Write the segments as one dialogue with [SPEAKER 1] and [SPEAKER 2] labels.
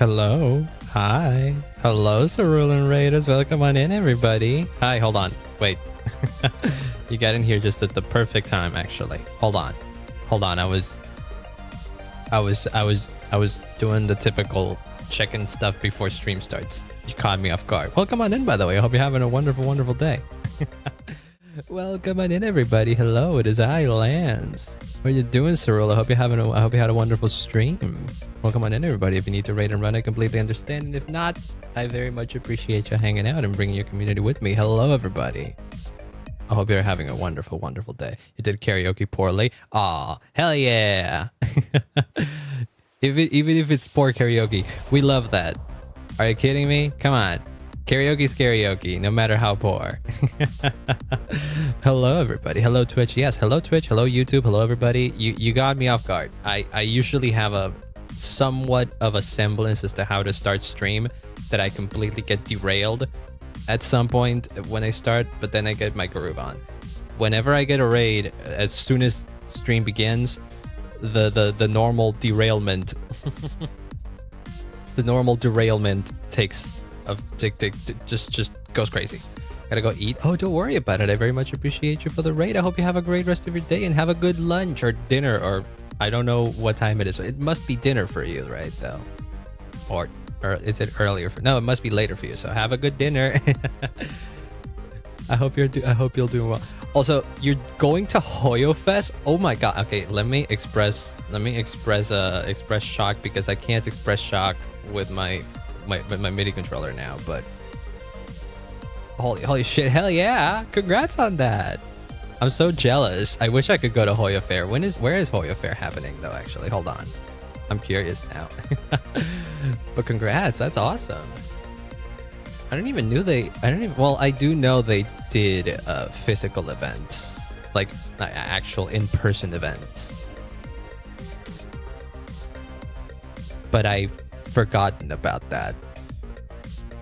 [SPEAKER 1] Hello. Hi. Hello, Cerulean Raiders. Welcome on in, everybody. Hi, hold on. Wait. You got in here just at the perfect time, actually. Hold on. Hold on. I was doing the typical checking stuff before stream starts. You caught me off guard. Welcome on in, by the way. I hope you're having a wonderful, wonderful day. Welcome on in, everybody. Hello, it is I, Lance. What are you doing, Cerule? I hope you had a wonderful stream. Welcome on in, everybody. If you need to raid and run, I completely understand. And if not, I very much appreciate you hanging out and bringing your community with me. Hello, everybody. I hope you're having a wonderful, wonderful day. You did karaoke poorly. Aw, hell yeah. Even if it's poor karaoke, we love that. Are you kidding me? Come on. Karaoke's karaoke, no matter how poor. Hello, everybody. Hello, Twitch. Yes, hello, Twitch. Hello, YouTube. Hello, everybody. You got me off guard. I usually have a somewhat of a semblance as to how to start stream that I completely get derailed at some point when I start, but then I get my groove on. Whenever I get a raid, as soon as stream begins, the normal derailment the normal derailment takes just goes crazy. Gotta go eat. Oh, don't worry about it. I very much appreciate you for the raid. I hope you have a great rest of your day and have a good lunch or dinner, or I don't know what time it is. It must be dinner for you, right? Though, or is it earlier for? No, it must be later for you. So have a good dinner. I hope you're doing well. Also, you're going to Hoyo Fest? Oh my god. Okay, let me express shock, because I can't express shock with my MIDI controller now, but holy shit, hell yeah, congrats on that. I'm so jealous. I wish I could go to Hoyo Fair. Where is Hoyo Fair happening though? Actually, hold on, I'm curious now. But congrats, that's awesome. I do know they did physical events, like actual in-person events, but I've forgotten about that.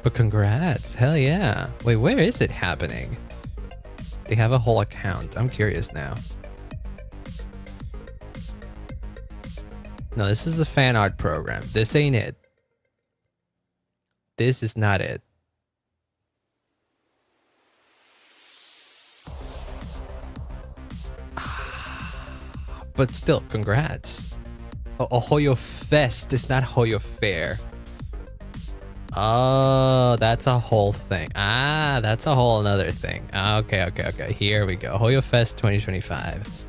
[SPEAKER 1] But congrats, hell yeah. Wait, where is it happening? They have a whole account. I'm curious now. No, this is a fan art program. This ain't it. This is not it. But still, congrats. Oh, Hoyo Fest. It's not Hoyo Fair. Oh, that's a whole thing. Ah, that's a whole another thing. Okay. Here we go. Hoyo Fest 2025.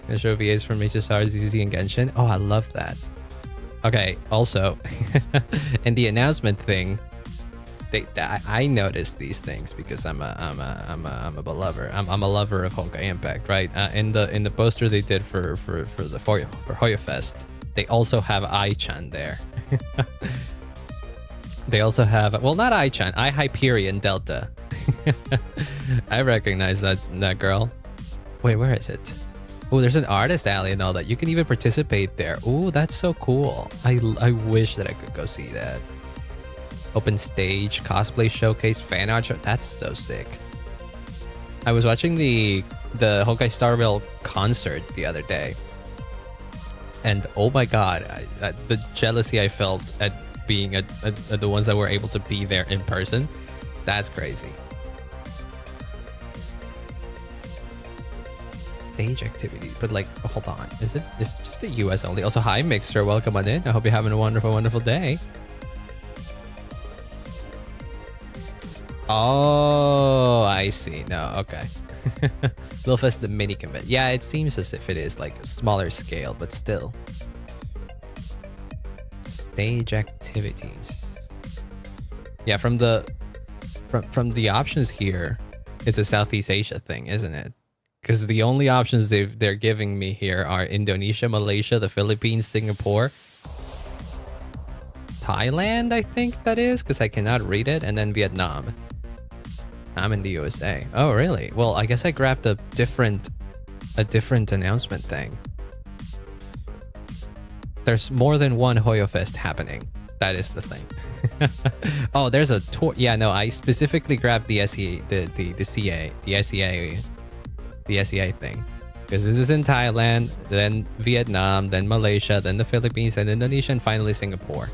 [SPEAKER 1] Gonna show VAs from HSR, ZZ, and Genshin. Oh, I love that. Okay, also, in the announcement thing, I noticed these things because I'm a lover. I'm a lover of Honkai Impact, right? In the poster they did for Hoyo Fest, they also have Ai-chan there. They also have, well, not Ai-chan, Hyperion Delta. I recognize that girl. Wait, where is it? Oh, there's an artist alley and all that. You can even participate there. Oh, that's so cool. I wish that I could go see that. Open stage, cosplay showcase, fan art show. That's so sick. I was watching the Honkai Star Rail concert the other day, and oh my god, the jealousy I felt at being at the ones that were able to be there in person. That's crazy. Stage activity, but like, hold on, is it just the US only? Also, hi Mixer, welcome on in. I hope you're having a wonderful day. Oh, I see. No, okay. Little Fest, the mini convention. Yeah, it seems as if it is like a smaller scale, but still. Stage activities. Yeah, from the options here, it's a Southeast Asia thing, isn't it? Because the only options they're giving me here are Indonesia, Malaysia, the Philippines, Singapore, Thailand, I think that is, because I cannot read it, and then Vietnam. I'm in the USA. Oh, really? Well, I guess I grabbed a different announcement thing. There's more than one Hoyo Fest happening. That is the thing. Oh, there's a tour. Yeah, no, I specifically grabbed the SEA, the SEA thing, because this is in Thailand, then Vietnam, then Malaysia, then the Philippines, and Indonesia, and finally Singapore.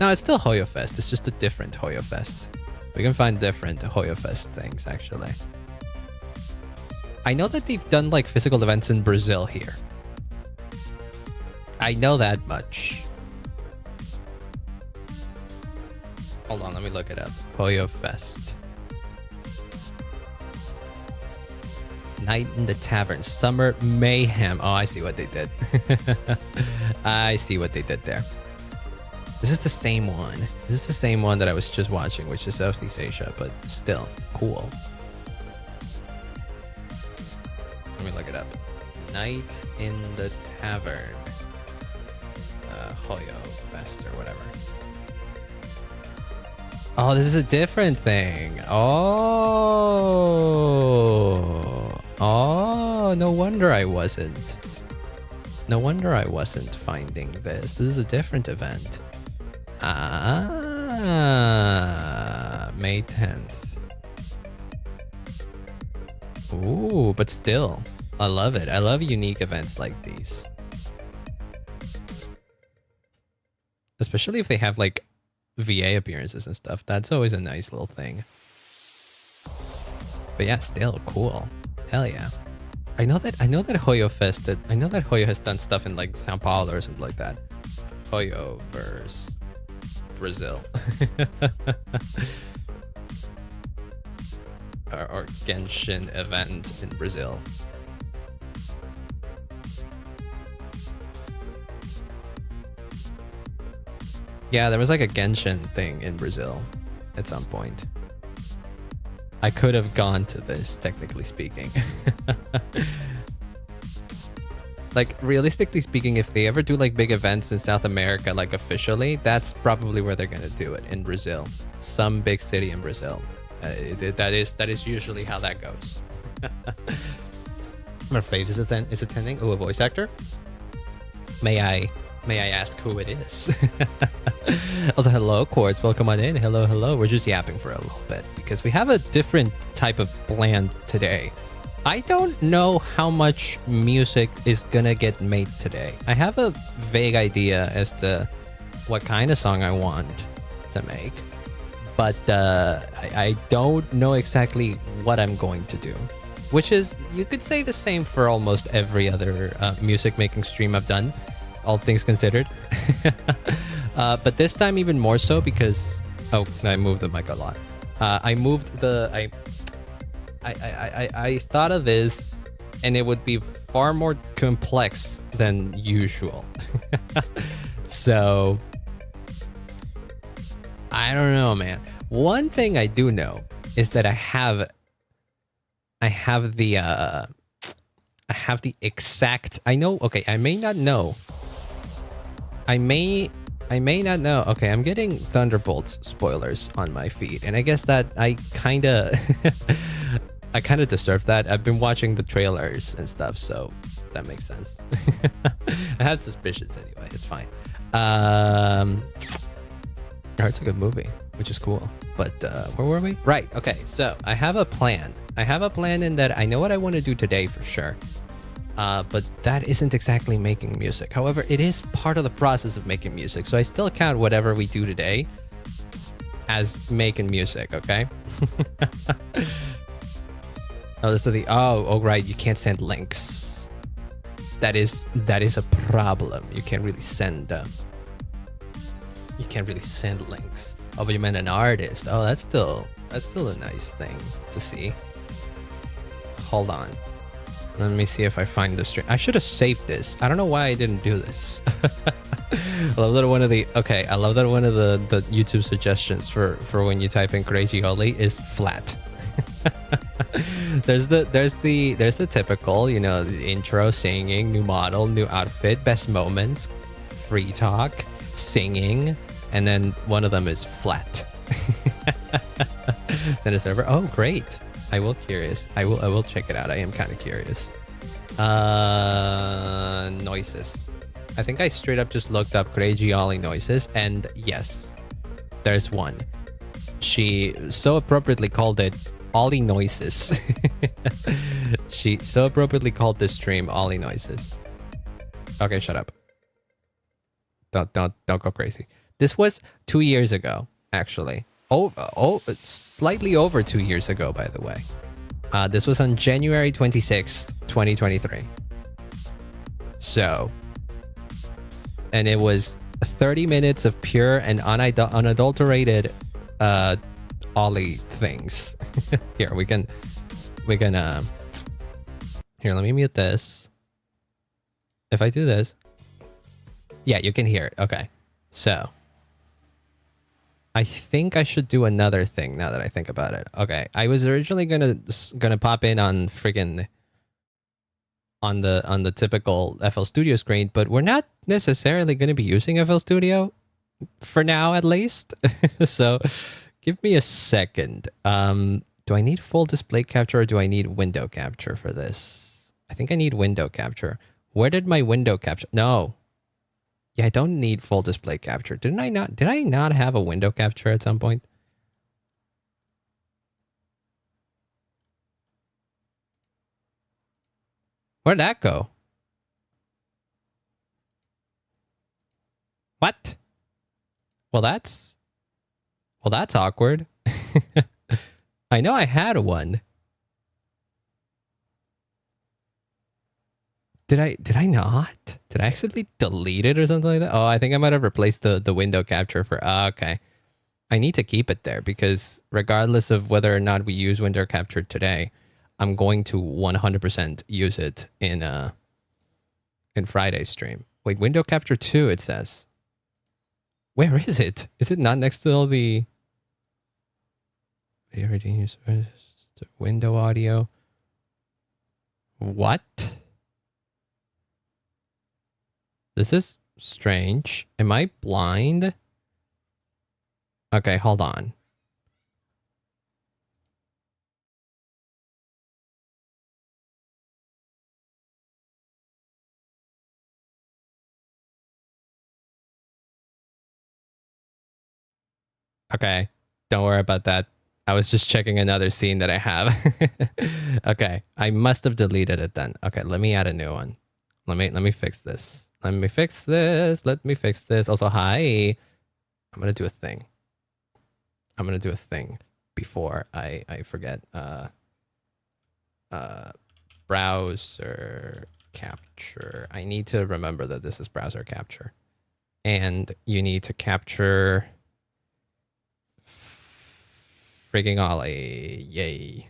[SPEAKER 1] No, it's still Hoyo Fest. It's just a different Hoyo Fest. We can find different Hoyo Fest things, actually. I know that they've done like physical events in Brazil here. I know that much. Hold on, let me look it up. Hoyo Fest. Night in the Tavern. Summer Mayhem. Oh, I see what they did. I see what they did there. This is the same one. This is the same one that I was just watching, which is Southeast Asia, but still cool. Let me look it up. Night in the Tavern. Hoyo Fest or whatever. Oh, this is a different thing. Oh. Oh, no wonder I wasn't. No wonder I wasn't finding this. This is a different event. Ah, May 10th. Ooh, but still, I love it. I love unique events like these. Especially if they have like VA appearances and stuff. That's always a nice little thing. But yeah, still cool. Hell yeah. I know that Hoyo Fest I know that Hoyo has done stuff in like Sao Paulo or something like that. Hoyo versus Brazil. or Genshin event in Brazil. Yeah, there was like a Genshin thing in Brazil at some point. I could have gone to this, technically speaking. Like, realistically speaking, if they ever do like big events in South America, like officially, that's probably where they're gonna do it, in Brazil. Some big city in Brazil. That is usually how that goes. My faves is attending. Oh, a voice actor? May I ask who it is? Also, hello, Quartz. Welcome on in. Hello, hello. We're just yapping for a little bit because we have a different type of plan today. I don't know how much music is gonna get made today. I have a vague idea as to what kind of song I want to make, but I don't know exactly what I'm going to do. Which is, you could say the same for almost every other music making stream I've done, all things considered. But this time even more so because, oh, I moved the mic a lot. I thought of this and it would be far more complex than usual. So I don't know, man. One thing I do know is that I have the exact, I know, okay, I may not know. I may not know. Okay, I'm getting Thunderbolt spoilers on my feed, and I guess that I kind of deserve that. I've been watching the trailers and stuff, so that makes sense. I have suspicions anyway. It's fine. It's a good movie, which is cool. But where were we? Right. Okay. So I have a plan. I have a plan in that I know what I want to do today for sure. But that isn't exactly making music. However, it is part of the process of making music. So I still count whatever we do today as making music, okay? Oh, this is the right, you can't send links. That is a problem. You can't really send links. Oh, but you meant an artist. Oh, that's still a nice thing to see. Hold on. Let me see if I find the stream. I should have saved this. I don't know why I didn't do this. I love that one of the YouTube suggestions for when you type in Kureiji Ollie is flat. there's the typical, you know, the intro, singing, new model, new outfit, best moments, free talk, singing, and then one of them is flat. Then a server. Oh, great. I will check it out. I am kind of curious. Noises. I think I straight up just looked up Kureiji Ollie noises, and yes, there's one. She so appropriately called it Ollie Noises. She so appropriately called this stream Ollie Noises. Okay, shut up. Don't go crazy. This was 2 years ago, actually. Slightly over 2 years ago, by the way. This was on January 26th, 2023. So, and it was 30 minutes of pure and unadulterated Ollie things. Here, we can, here, let me mute this. If I do this, yeah, you can hear it. Okay. So, I think I should do another thing now that I think about it. Okay, I was originally gonna pop in on friggin' on the typical FL Studio screen, but we're not necessarily gonna be using FL Studio for now, at least. So, give me a second. Do I need full display capture or do I need window capture for this? I think I need window capture. Where did my window capture? No. Yeah, I don't need full display capture. Did I not have a window capture at some point? Where'd that go? What? Well, that's awkward. I know I had one. Did I not? Did I accidentally delete it or something like that? Oh, I think I might have replaced the window capture for... okay. I need to keep it there because regardless of whether or not we use window capture today, I'm going to 100% use it in Friday's stream. Wait, window capture 2, it says. Where is it? Is it not next to all the... window audio? What? This is strange. Am I blind? Okay, hold on. Okay, don't worry about that. I was just checking another scene that I have. Okay, I must have deleted it then. Okay, let me add a new one. Let me fix this. Let me fix this. Let me fix this. Also, hi. I'm gonna do a thing. I'm gonna do a thing before I forget. Browser capture. I need to remember that this is browser capture, and you need to capture frigging Ollie. Yay!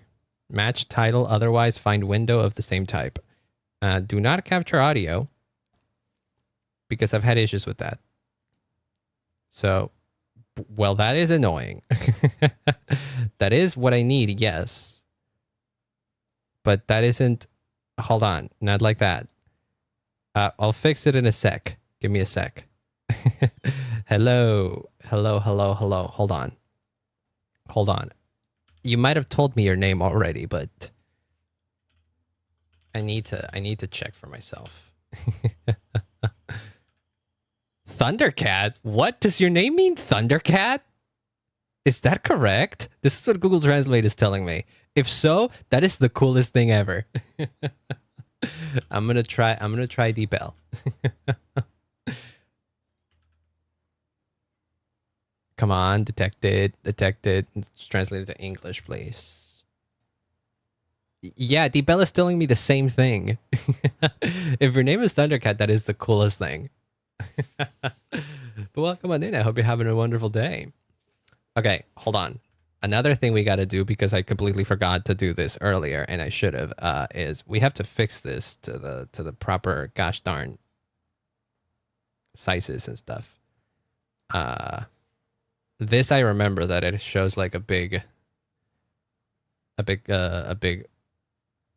[SPEAKER 1] Match title. Otherwise, find window of the same type. Do not capture audio because I've had issues with that. So, well, that is annoying. That is what I need, yes. But that isn't... Hold on, not like that. I'll fix it in a sec. Give me a sec. Hello. Hello. Hold on. Hold on. You might have told me your name already, but... I need to check for myself. Thundercat? What does your name mean, Thundercat? Is that correct? This is what Google Translate is telling me. If so, that is the coolest thing ever. I'm gonna try DeepL. Come on, detected. Let's translate it to English, please. Yeah, DeepL is telling me the same thing. If your name is Thundercat, that is the coolest thing. But welcome on in. I hope you're having a wonderful day. Okay, hold on. Another thing we got to do, because I completely forgot to do this earlier, and I should have, is we have to fix this to the proper gosh darn sizes and stuff. This I remember that it shows like a big.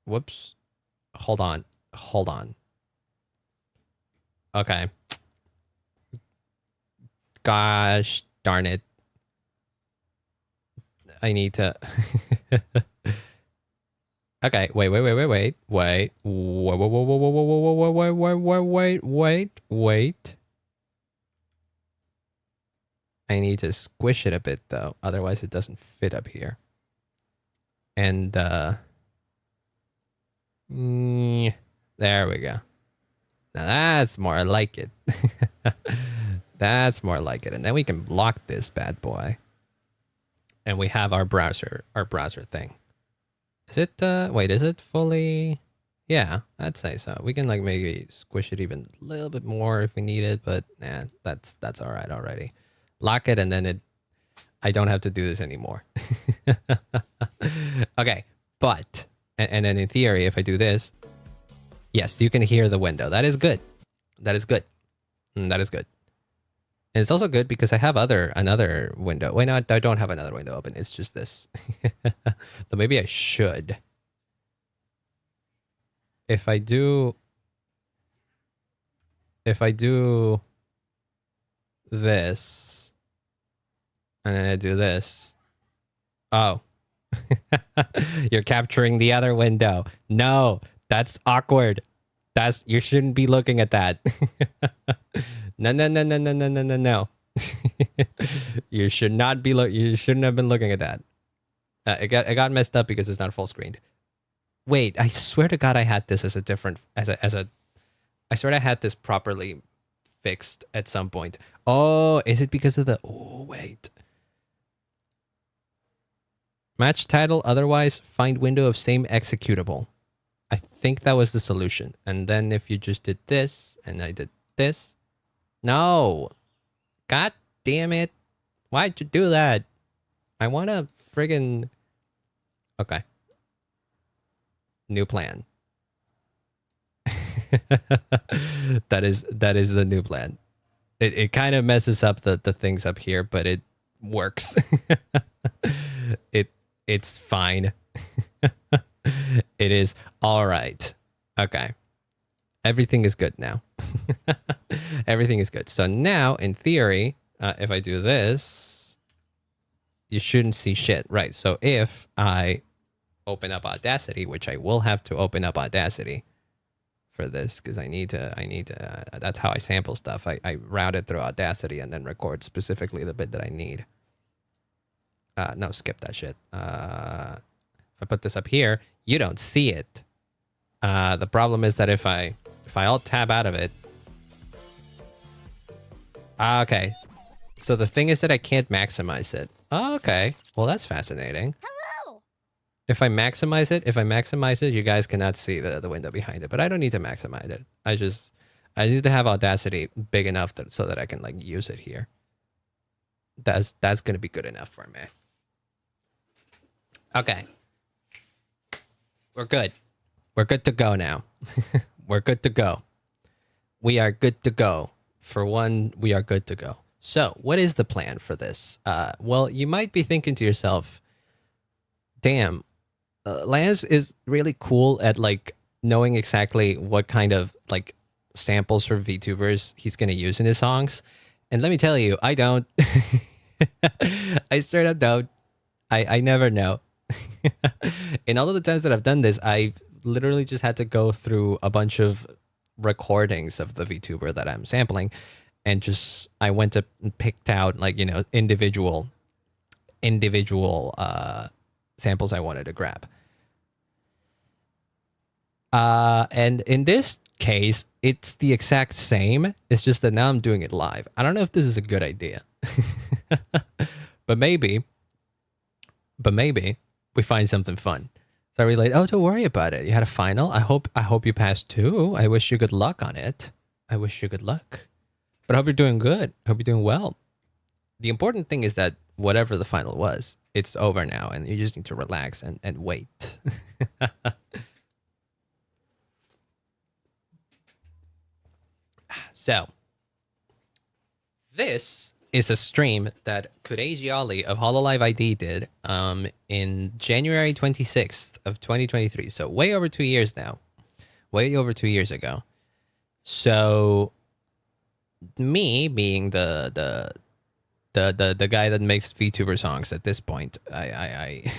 [SPEAKER 1] Whoops. Hold on. Okay. Gosh darn it. I need to... Okay, wait. I need to squish it a bit, though. Otherwise, it doesn't fit up here. And, there we go. Now that's more like it. That's more like it. And then we can block this bad boy. And we have our browser thing. Is it, wait, is it fully? Yeah, I'd say so. We can like maybe squish it even a little bit more if we need it, but nah, that's all right already. Lock it and then I don't have to do this anymore. Okay, but, and then in theory, if I do this, yes, you can hear the window. That is good. That is good. That is good. And it's also good because I have another window. Wait, no, I don't have another window open. It's just this. So maybe I should. If I do this, and then I do this. Oh. You're capturing the other window. No, that's awkward. You shouldn't be looking at that. No. You should not be you shouldn't have been looking at that. It got messed up because it's not full screened. Wait, I swear to God I had this as a different I swear I had this properly fixed at some point. Oh, is it because of the wait. Match title, otherwise find window of same executable. I think that was the solution. And then if you just did this and I did this. No. God damn it. Why'd you do that? I want to friggin' okay. New plan. that is the new plan. It kind of messes up the things up here, but it works. It's fine. It is all right. Okay. Everything is good now. Everything is good. So now, in theory, if I do this, you shouldn't see shit, right? So if I open up Audacity, which I will have to open up Audacity for this, because I need to, that's how I sample stuff. I route it through Audacity and then record specifically the bit that I need. No, skip that shit. If I put this up here, you don't see it. The problem is that if I alt tab out of it. Okay. So the thing is that I can't maximize it. Oh, okay. Well, that's fascinating.
[SPEAKER 2] Hello.
[SPEAKER 1] If I maximize it, you guys cannot see the window behind it, but I don't need to maximize it. I just need to have Audacity big enough so that I can like use it here. That's going to be good enough for me. Okay. We're good. We're good to go now. We're good to go. We are good to go. For one, we are good to go. So, what is the plan for this? Well, you might be thinking to yourself, damn, Lance is really cool at like knowing exactly what kind of like samples for VTubers he's going to use in his songs. And let me tell you, I don't. I straight up don't. I never know. In all of the times that I've done this, I literally just had to go through a bunch of recordings of the VTuber that I'm sampling, and just I went to picked out like, you know, individual samples I wanted to grab. And in this case, it's the exact same. It's just that now I'm doing it live. I don't know if this is a good idea, but maybe we find something fun. So I relate, oh, don't worry about it. You had a final. I hope you passed too. I wish you good luck on it. I wish you good luck. But I hope you're doing good. I hope you're doing well. The important thing is that whatever the final was, it's over now, and you just need to relax and wait. So, this is a stream that Kureiji Ollie of Hololive ID did in January 26th of 2023. So way over 2 years now. Way over 2 years ago. So me being the guy that makes VTuber songs at this point, I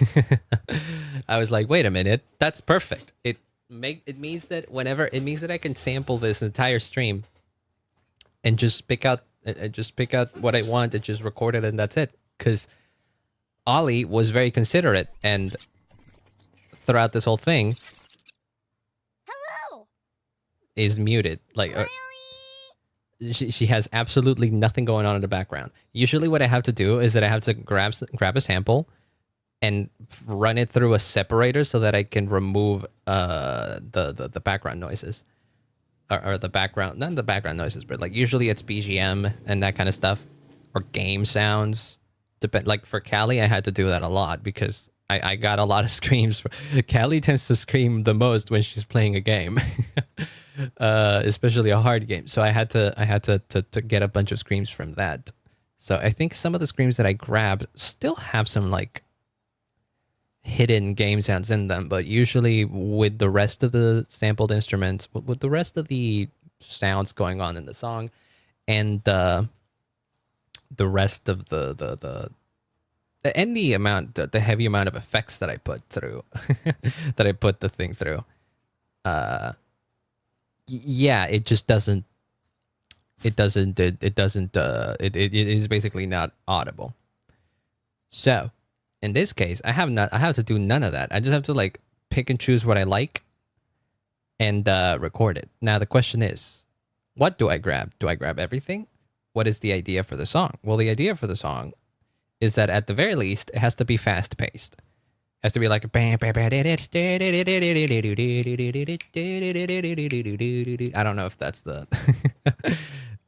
[SPEAKER 1] I was like, wait a minute, that's perfect. It means that I can sample this entire stream and just pick out what I want and just record it, and that's it. Because Ollie was very considerate, and throughout this whole thing,
[SPEAKER 2] Hello.
[SPEAKER 1] is muted. Like,
[SPEAKER 2] Hi,
[SPEAKER 1] she has absolutely nothing going on in the background. Usually, what I have to do is that I have to grab a sample and run it through a separator so that I can remove the background noises or the background, not the background noises, but like usually it's BGM and that kind of stuff or game sounds. Like for Callie, I had to do that a lot because I got a lot of screams. Callie tends to scream the most when she's playing a game. Especially a hard game. So I had to get a bunch of screams from that. So I think some of the screams that I grabbed still have some like hidden game sounds in them, but usually with the rest of the sampled instruments, with the rest of the sounds going on in the song, and the rest of the and the heavy amount of effects that I put through, that I put the thing through, yeah, it just doesn't. It is basically not audible. So, in this case, I have to do none of that. I just have to like pick and choose what I like, and record it. Now the question is, what do I grab? Do I grab everything? What is the idea for the song? Well, the idea for the song is that at the very least, it has to be fast paced. Has to be like I don't know if that's the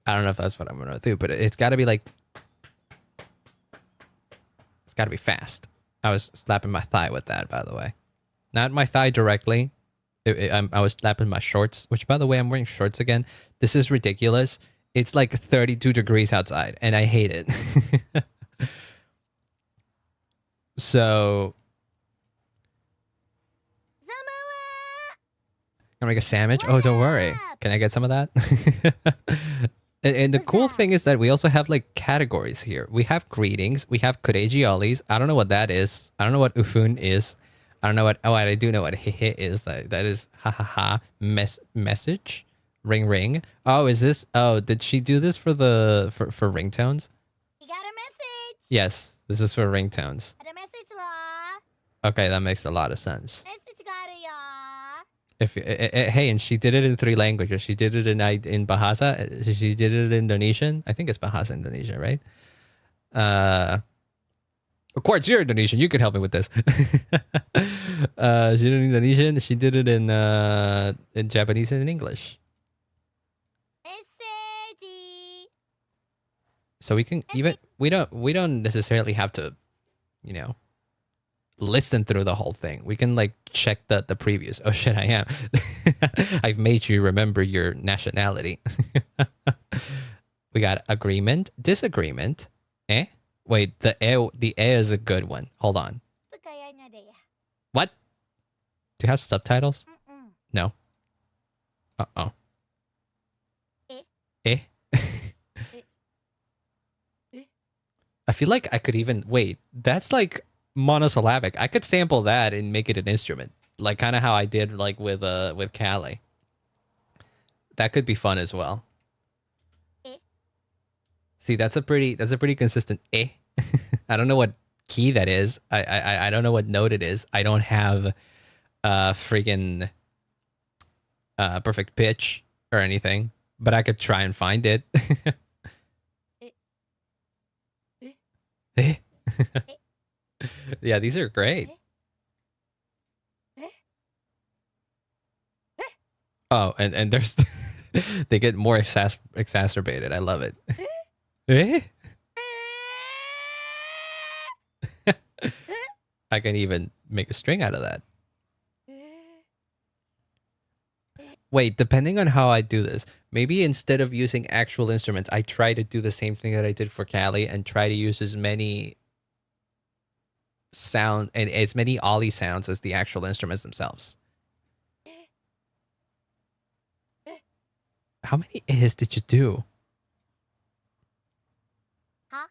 [SPEAKER 1] I don't know if that's what I'm gonna do, but it's got to be like it's got to be fast. I was slapping my thigh with that, by the way, not my thigh directly. I was slapping my shorts, which by the way, I'm wearing shorts again. This is ridiculous. It's like 32 degrees outside, and I hate it. So. Gonna make a sandwich? Oh, don't worry. Can I get some of that? And the cool thing is that we also have like categories here. We have greetings. We have Kureiji Ollies. I don't know what that is. I don't know what Ufun is. I don't know what. Oh, I do know what hehe is. That is ha ha ha. Message. Ring ring. Oh, is this? Oh, did she do this for the for ringtones?
[SPEAKER 2] You got a message.
[SPEAKER 1] Yes, this is for ringtones.
[SPEAKER 2] Got a message lah.
[SPEAKER 1] Okay, that makes a lot of sense.
[SPEAKER 2] Message got it, ya.
[SPEAKER 1] If hey, and she did it in 3 languages. She did it in Bahasa. She did it in Indonesian. I think it's Bahasa Indonesia, right? Of course, you're Indonesian. You could help me with this. She did it in Indonesian. She did it in Japanese and in English.
[SPEAKER 2] Message.
[SPEAKER 1] So we can even we don't necessarily have to, you know, listen through the whole thing. We can like check the previews. Oh shit, I am. I've made you remember your nationality. We got agreement, disagreement. Wait, the is a good one. Hold on. What? Do you have subtitles? No. Uh-oh. I feel like I could even wait. That's like monosyllabic. I could sample that and make it an instrument, like kind of how I did like with Callie. That could be fun as well. See, that's a pretty consistent I don't know what key that is. I don't know what note it is. I don't have freaking perfect pitch or anything, but I could try and find it. Yeah, these are great. Oh, and there's they get more exacerbated. I love it. I can even make a string out of that. Wait, depending on how I do this, maybe instead of using actual instruments, I try to do the same thing that I did for Callie and try to use as many sound and as many Ollie sounds as the actual instruments themselves. How many is did you do?
[SPEAKER 2] Huh?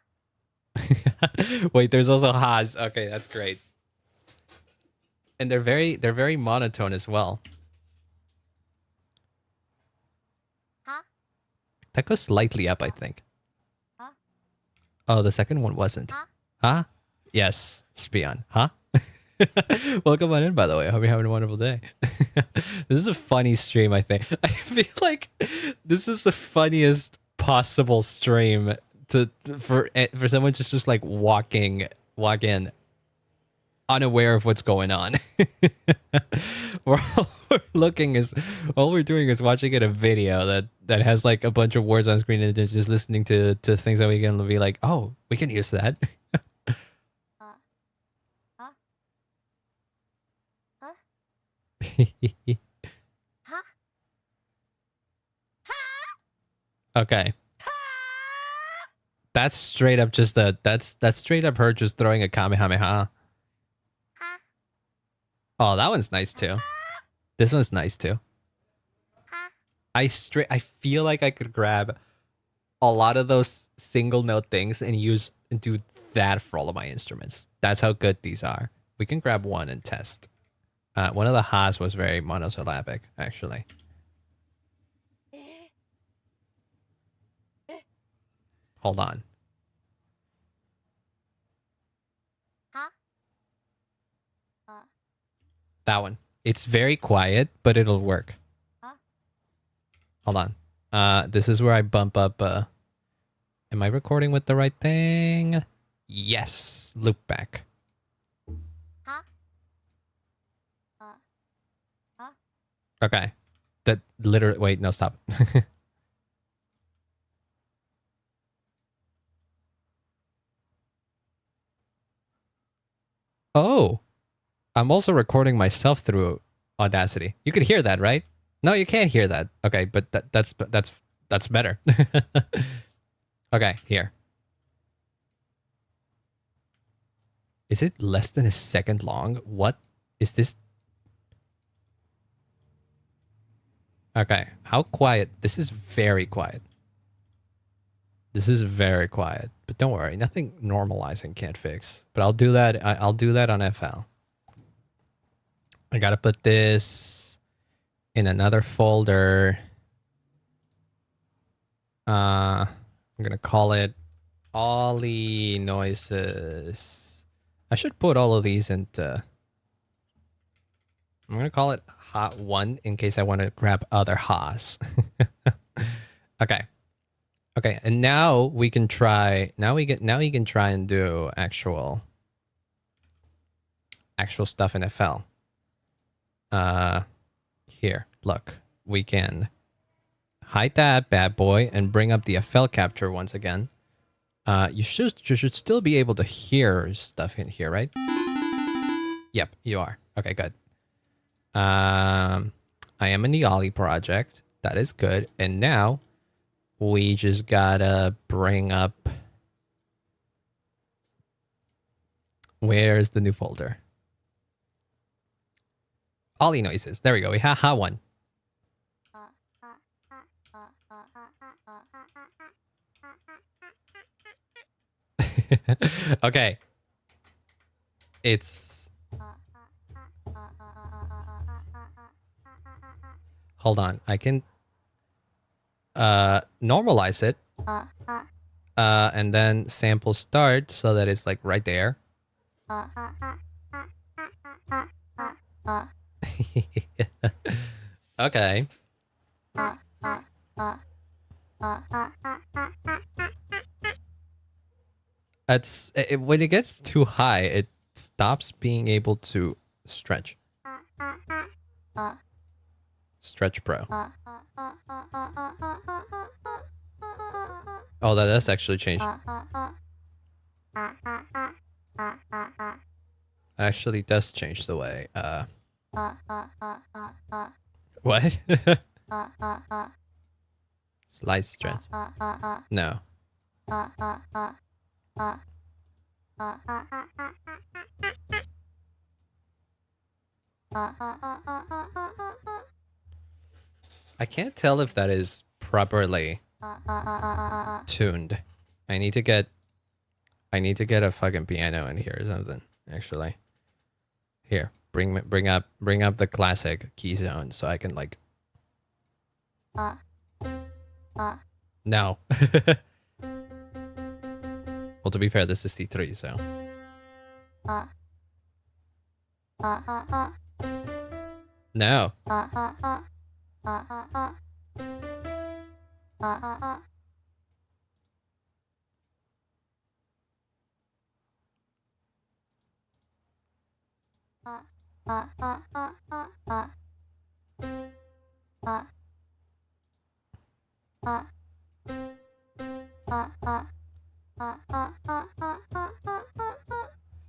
[SPEAKER 1] Wait, there's also ha's. Okay, that's great. And they're very monotone as well.
[SPEAKER 2] Huh?
[SPEAKER 1] That goes slightly up, I think.
[SPEAKER 2] Huh?
[SPEAKER 1] Oh, the second one wasn't.
[SPEAKER 2] Huh?
[SPEAKER 1] Huh? Yes, Spion. Huh? Welcome on in, by the way. I hope you're having a wonderful day. This is a funny stream, I think. I feel like this is the funniest impossible stream for someone just like walk in unaware of what's going on. All we're looking is all we're doing is watching a video that has like a bunch of words on screen and just listening to things that we can be like, oh, we can use that. Okay. That's straight up just that's straight up her just throwing a kamehameha. Oh, that one's nice too. This one's nice too. I feel like I could grab a lot of those single note things and do that for all of my instruments. That's how good these are. We can grab one and test. One of the ha's was very monosyllabic, actually. Hold on. That one. It's very quiet, but it'll work. Hold on. This is where I bump up. Am I recording with the right thing? Yes. Loop back. Okay. That literally. Wait, no, stop. Oh. I'm also recording myself through Audacity. You could hear that, right? No, you can't hear that. Okay, but that's better. Okay, here. Is it less than a second long? What is this? Okay, how quiet? This is very quiet. This is very quiet. But don't worry, nothing normalizing can't fix. But I'll do that. I'll do that on FL. I gotta put this in another folder. I'm gonna call it Ollie noises. I should put all of these into. I'm gonna call it Hot 1 in case I want to grab other ha's. Okay. Okay, and now we can try. Now we can try and do actual stuff in FL. Here, look, we can hide that bad boy and bring up the FL capture once again. You should still be able to hear stuff in here, right? Yep, you are. Okay, good. I am in the Ollie project. That is good. And now we just gotta bring up. Where's the new folder? Ollie noises. There we go. We ha one. Okay. It's. Hold on. I can normalize it. And then sample start so that it's like right there. Okay. When it gets too high, it stops being able to stretch. Stretch Pro. Oh, that does actually change. It actually does change the way. What? Slight stretch. No. I can't tell if that is properly tuned. I need to get a fucking piano in here or something, actually. Here, bring up the classic key zone so I can like. No. Well, to be fair, this is C3, so. No.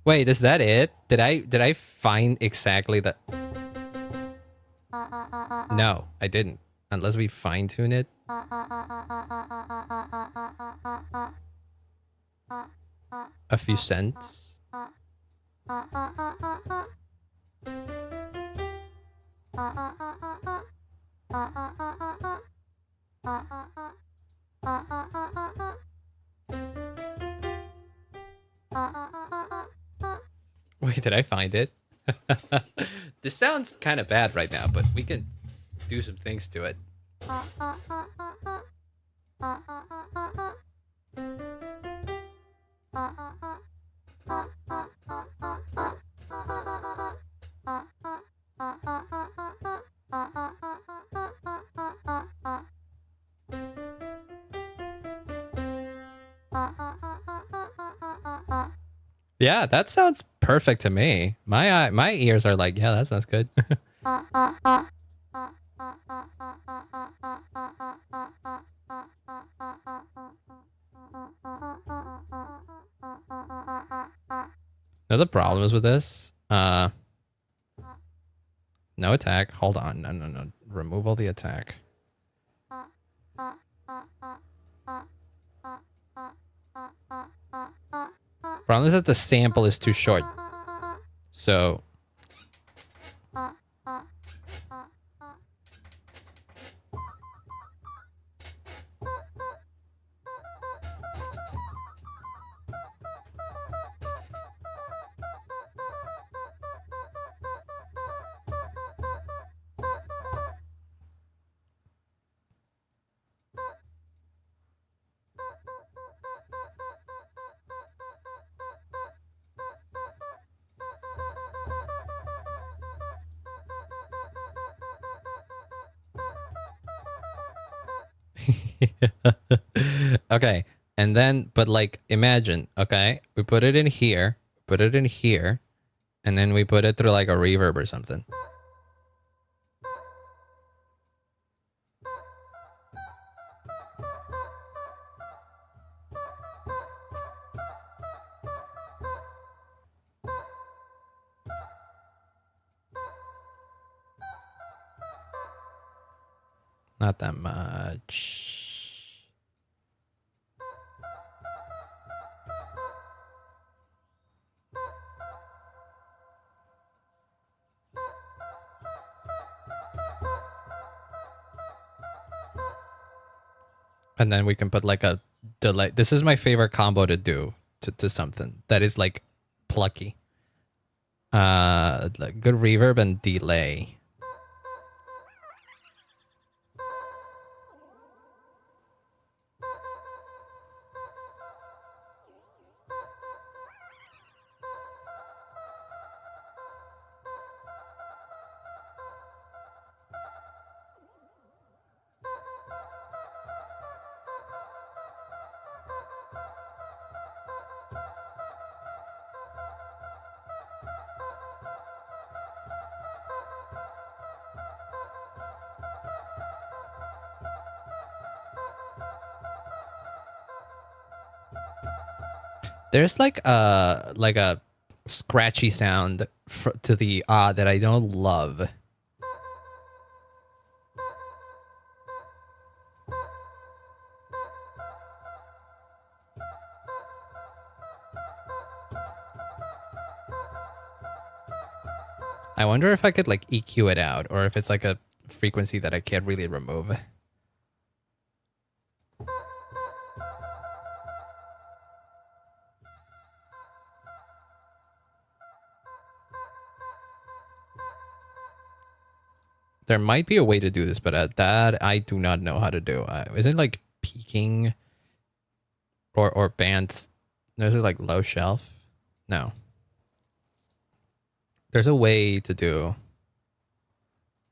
[SPEAKER 1] Wait, is that it? Did I find exactly the... No, I didn't. Unless we fine tune it. A few cents. Wait, did I find it? This sounds kind of bad right now, but we can do some things to it. Yeah, that sounds perfect to me. My ears are like, yeah, that sounds good. Now the problem is with this. No attack. Hold on. No. Remove all the attack. Problem is that the sample is too short. So... Okay, and then, but like, imagine, okay, we put it in here, and then we put it through like a reverb or something. Not that much. And then we can put like a delay. This is my favorite combo to do to something that is like plucky. Like good reverb and delay. There's like a scratchy sound to the that I don't love. I wonder if I could like EQ it out, or if it's like a frequency that I can't really remove. There might be a way to do this, but that I do not know how to do. Is it like peaking or bands? Is it like low shelf? No. There's a way to do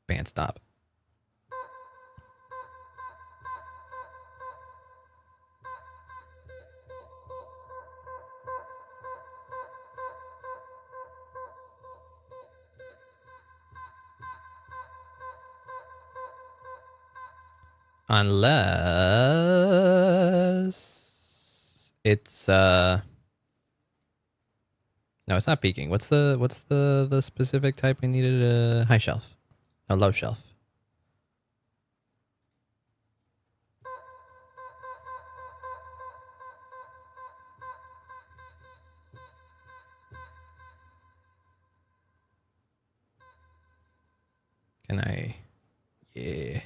[SPEAKER 1] band stop. Unless it's no, it's not peaking. What's the specific type we needed? A high shelf, a low shelf. Can I? Yeah.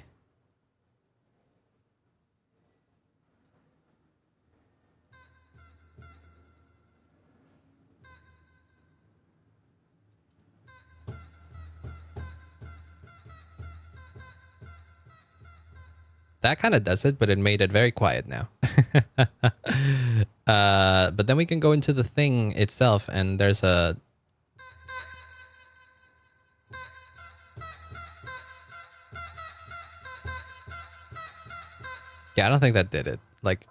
[SPEAKER 1] That kind of does it, but it made it very quiet now. But then we can go into the thing itself, and there's a... Yeah, I don't think that did it. Like,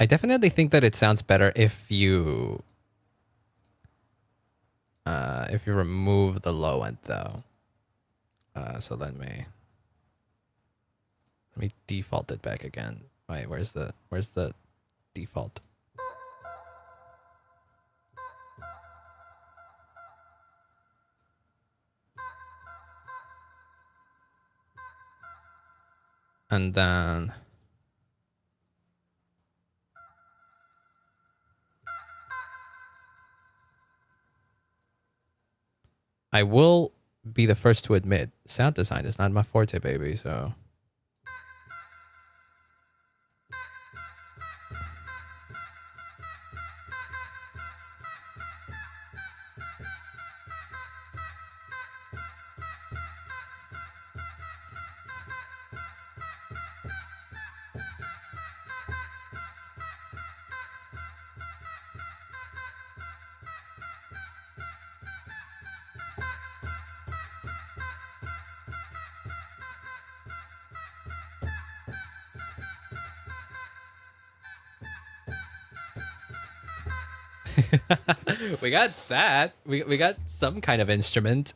[SPEAKER 1] I definitely think that it sounds better if you remove the low end, though. So let me default it back again. Wait, where's the default? And then I will be the first to admit, sound design is not my forte, baby, so... We got that. We got some kind of instrument.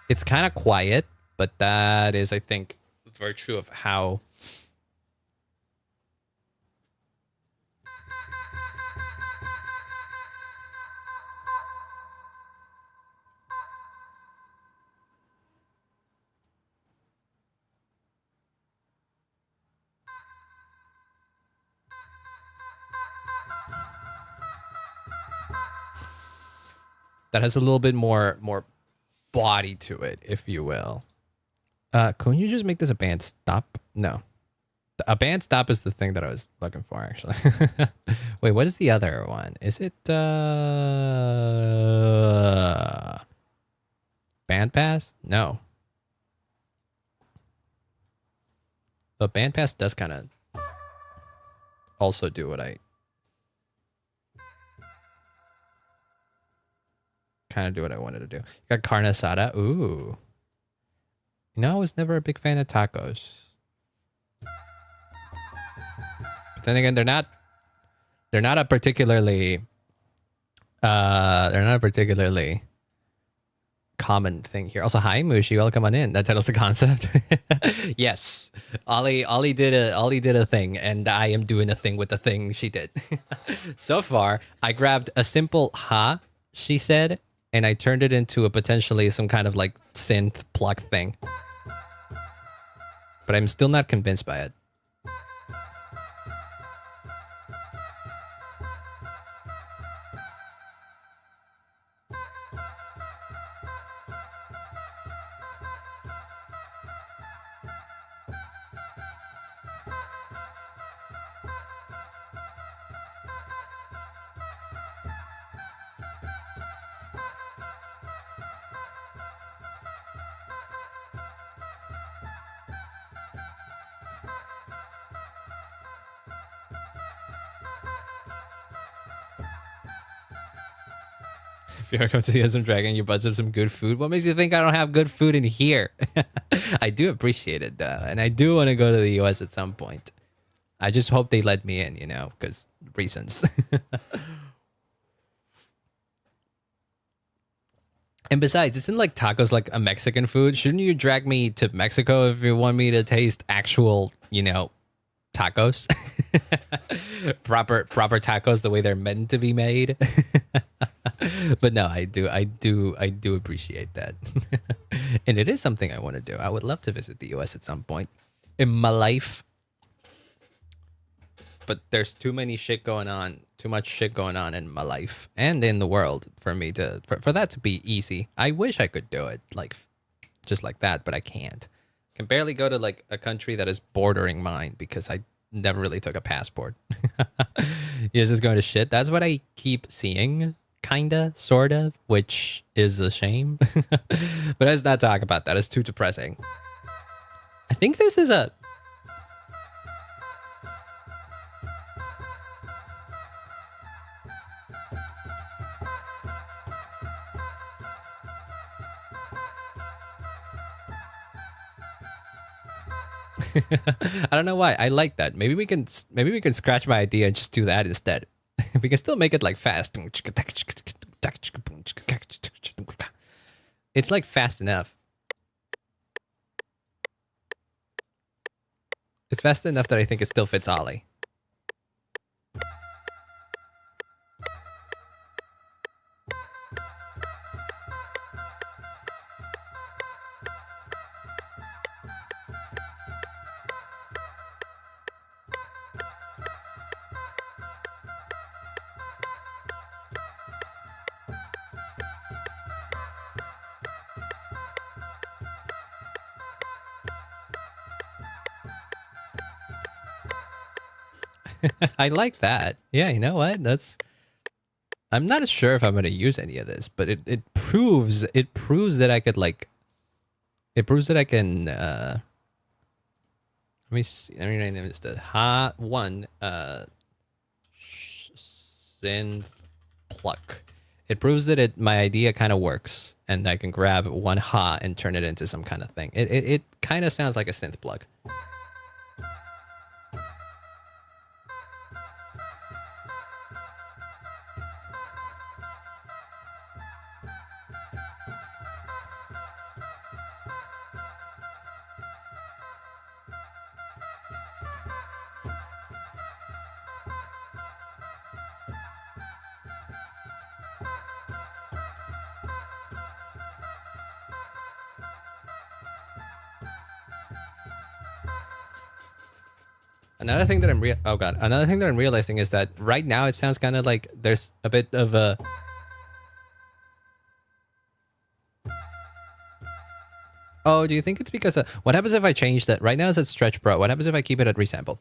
[SPEAKER 1] It's kind of quiet, but that is, I think, virtue of how... that has a little bit more body to it, if you will. Can you just make this a band stop? No. A band stop is the thing that I was looking for, actually. Wait, what is the other one? Is it band pass? No. The band pass does kind of also do what I wanted to do. You got carne asada. Ooh. You know, I was never a big fan of tacos. But then again, they're not a particularly common thing here. Also, hi Mushi, welcome on in. That title's a concept. Yes. Ollie did a thing, and I am doing a thing with the thing she did. So far, I grabbed a simple ha, she said, and I turned it into a potentially some kind of like synth pluck thing. But I'm still not convinced by it. If you're going to see some dragon, you buds have some good food. What makes you think I don't have good food in here? I do appreciate it though, and I do want to go to the US at some point. I just hope they let me in, because reasons. And besides, isn't like tacos like a Mexican food? Shouldn't you drag me to Mexico if you want me to taste actual, tacos? proper tacos the way they're meant to be made. But no, I do appreciate that. And it is something I want to do. I would love to visit the US at some point in my life. But there's too much shit going on in my life and in the world for me for that to be easy. I wish I could do it like just like that, but I can't. I can barely go to like a country that is bordering mine because I never really took a passport. Yes, it's going to shit. That's what I keep seeing, kinda, sorta, which is a shame. But let's not talk about that. It's too depressing. I think this is a I don't know why. I like that. Maybe we can scratch my idea and just do that instead. We can still make it like fast. It's like fast enough. It's fast enough that I think it still fits Ollie. I like that. Yeah, you know what? I'm not sure if I'm going to use any of this, but it proves that I could like it proves that I can let me see. Let me name this the hot one synth pluck. It proves that my idea kind of works and I can grab one ha and turn it into some kind of thing. It kind of sounds like a synth plug. Another thing that I'm realizing is that right now it sounds kind of like there's a bit of a Oh, do you think it's because what happens if I change that? Right now it's at stretch pro. What happens if I keep it at resample?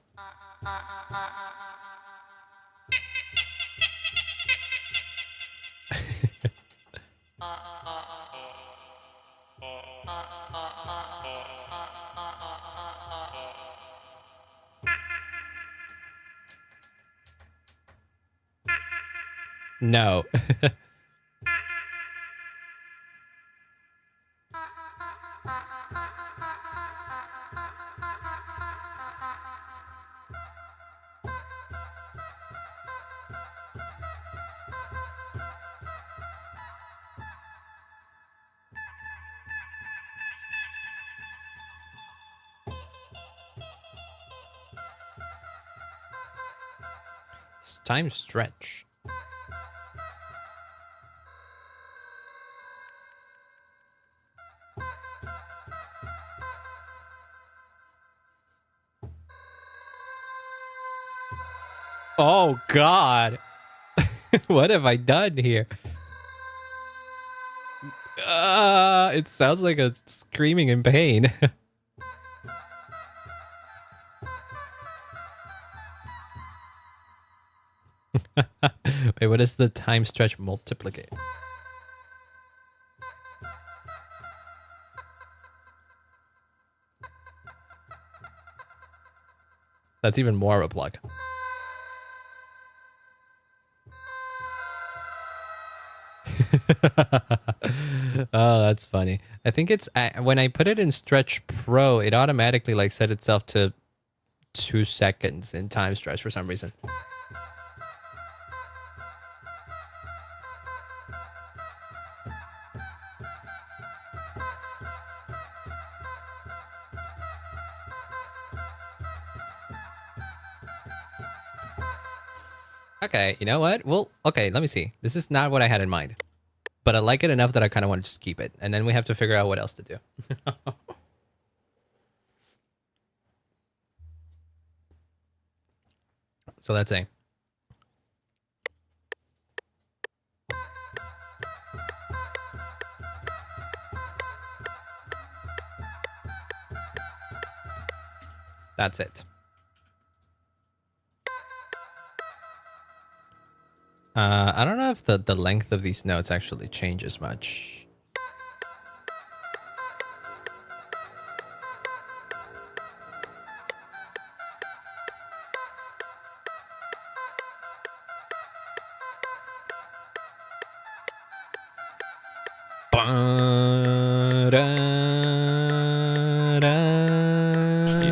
[SPEAKER 1] No. Time stretch. Oh God. What have I done here? It sounds like a screaming in pain. Wait, what is the time stretch multiplicate? That's even more of a plug. Oh, that's funny. I think it's when I put it in Stretch Pro, it automatically like set itself to 2 seconds in time stretch for some reason. Okay, you know what? Well, okay, let me see. This is not what I had in mind, but I like it enough that I kind of want to just keep it, and then we have to figure out what else to do. So let's see. That's it. I don't know if the length of these notes actually changes much.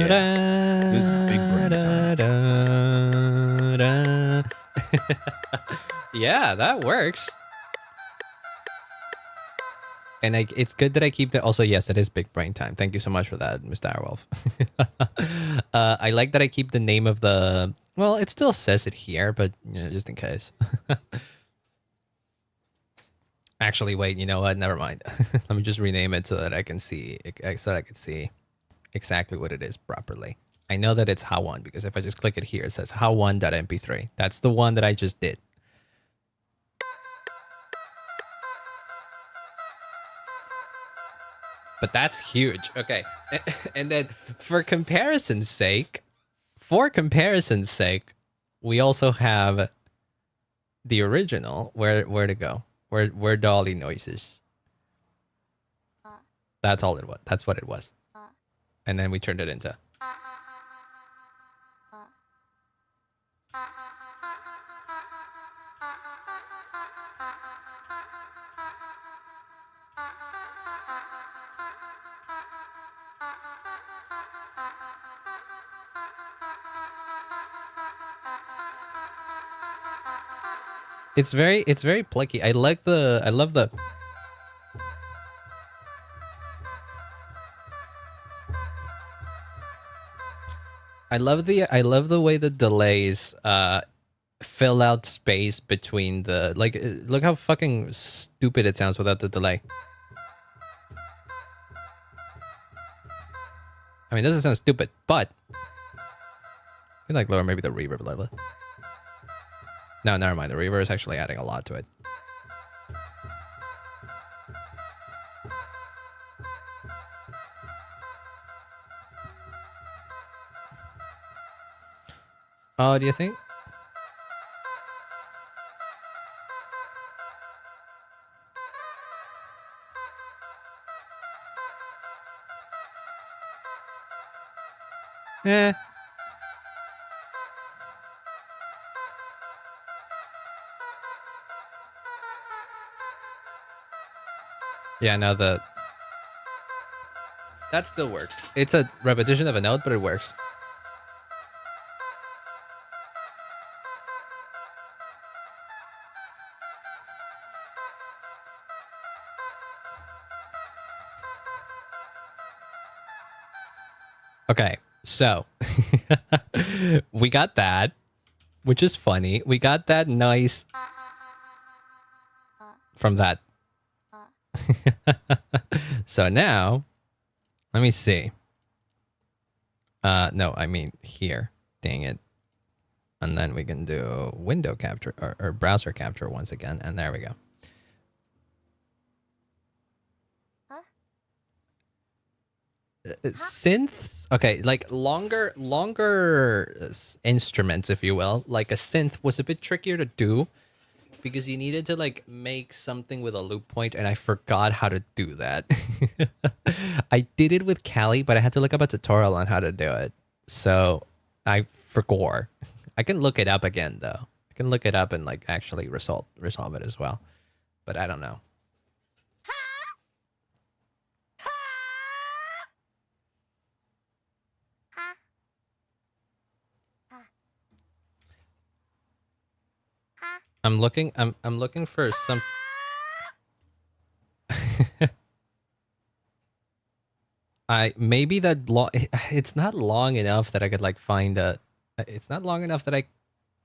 [SPEAKER 3] Yeah, this is big brain time.
[SPEAKER 1] Yeah, that works. And it's good that I keep that. Also, yes, it is big brain time. Thank you so much for that, Mr. Airwolf. I like that I keep the name of the... Well, it still says it here, but you know, just in case. Actually, wait, you know what? Never mind. Let me just rename it so that I can see, so that I can see exactly what it is properly. I know that it's how1 because if I just click it here, it says how1.mp3. That's the one that I just did. But that's huge. Okay. And then for comparison's sake, we also have the original. Where to go? Where Dolly noises. That's all it was. That's what it was. And then we turned it into. It's very plicky. I love the I love the way the delays fill out space between the look how fucking stupid it sounds without the delay. I mean, it doesn't sound stupid, but I can like lower maybe the reverb a little bit. No, never mind. The reverb is actually adding a lot to it. Oh, do you think? Eh. Yeah, no, that still works. It's a repetition of a note, but it works. Okay, so we got that, which is funny. We got that nice from that. So now, let me see. No, I mean here. Dang it. And then we can do window capture or browser capture once again. And there we go. Synths, okay, like longer instruments, if you will. Like a synth was a bit trickier to do because you needed to like make something with a loop point, and I forgot how to do that. I did it with Kali, but I had to look up a tutorial on how to do it, so I forgot. I can look it up again though. I can look it up and like actually resolve it as well, but I don't know. I'm looking. I'm looking for some. I maybe that long. It's not long enough that I could like find a. It's not long enough that I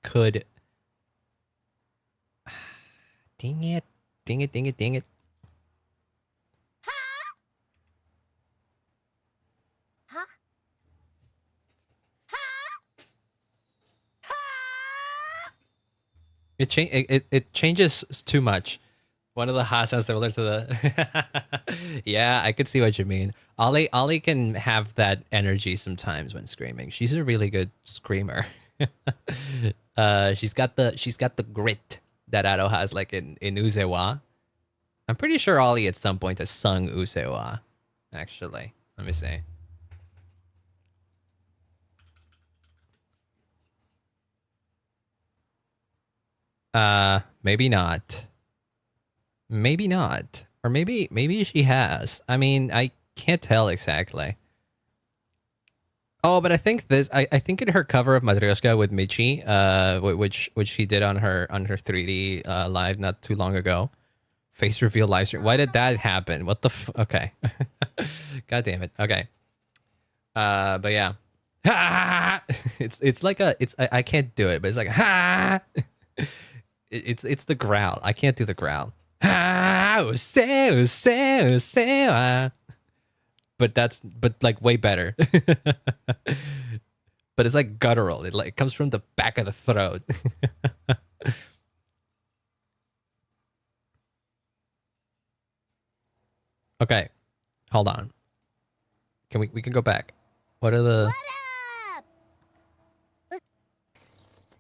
[SPEAKER 1] could. Dang it! Dang it! Dang it! Dang it!
[SPEAKER 2] Huh?
[SPEAKER 1] It changes too much. One of the ha sounds similar to the. Yeah, I could see what you mean. Ollie can have that energy sometimes when screaming. She's a really good screamer. She's got the grit that Ado has, like in Usewa. I'm pretty sure Ollie at some point has sung Usewa. Actually, let me see. Maybe not. Maybe not. Or maybe she has. I mean, I can't tell exactly. Oh, but I think I think in her cover of Matryoshka with Michi, which she did on her 3D live not too long ago. Face reveal live stream. Why did that happen? What the okay. God damn it. Okay. But yeah. It's like I can't do it, but it's like ha. It's the growl. I can't do the growl. But like way better. But it's like guttural. It like comes from the back of the throat. Okay, hold on. We can go back. What are the?
[SPEAKER 2] What up?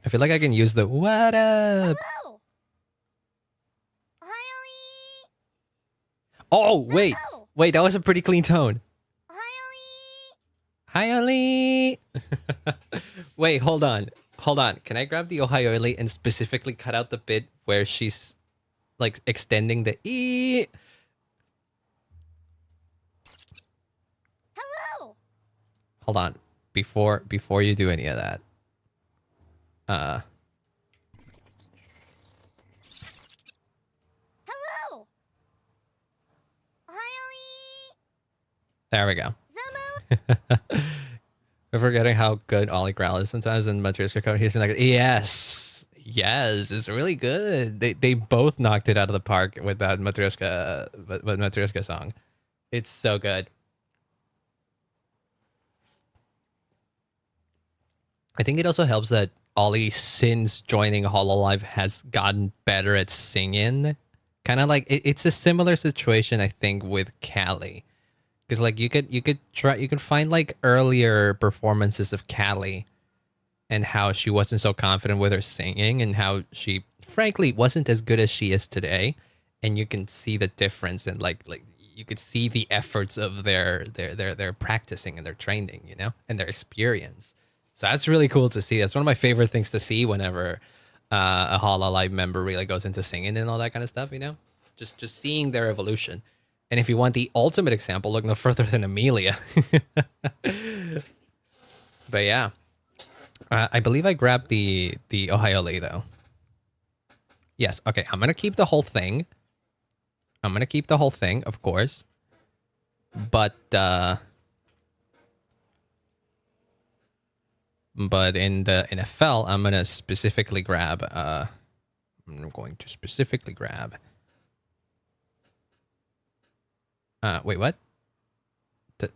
[SPEAKER 1] I feel like I can use the what up.
[SPEAKER 2] Hello. Hi, Ollie.
[SPEAKER 1] Oh wait,
[SPEAKER 2] Hello.
[SPEAKER 1] wait, that was a pretty clean tone.
[SPEAKER 2] Hi, Ollie.
[SPEAKER 1] Hi, Ollie. Wait, hold on. Hold on. Can I grab the Ohio Ollie and specifically cut out the bit where she's like extending the E?
[SPEAKER 2] Hello.
[SPEAKER 1] Hold on. Before you do any of that.
[SPEAKER 2] Hello. Hi, Ollie.
[SPEAKER 1] There we go.
[SPEAKER 2] Zamu.
[SPEAKER 1] I'm forgetting how good Ollie Growl is sometimes in Matryoshka Code. He's like, yes, yes, it's really good. They both knocked it out of the park with that Matryoshka song. It's so good. I think it also helps that Ollie, since joining Hololive, has gotten better at singing. Kind of like it's a similar situation, I think, with Callie. Because like you could find like earlier performances of Callie and how she wasn't so confident with her singing and how she frankly wasn't as good as she is today, and you can see the difference and like you could see the efforts of their practicing and their training, you know, and their experience. So that's really cool to see. That's one of my favorite things to see whenever a Hololive member really goes into singing and all that kind of stuff, you know, just seeing their evolution. And if you want the ultimate example, look no further than Amelia. But yeah, I believe I grabbed the Ohio Lee though. Yes. Okay. I'm gonna keep the whole thing. I'm gonna keep the whole thing, of course. But in the NFL, I'm gonna specifically grab. I'm going to specifically grab. Wait, what? The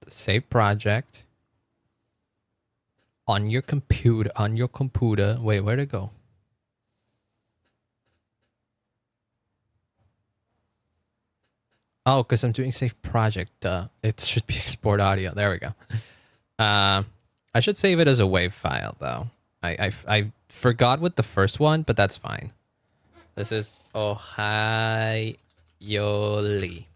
[SPEAKER 1] save project on your computer. On your computer. Wait, where'd it go? Oh, because I'm doing save project. It should be export audio. There we go. I should save it as a WAV file though. I forgot with the first one, but that's fine. This is Ohio Lee.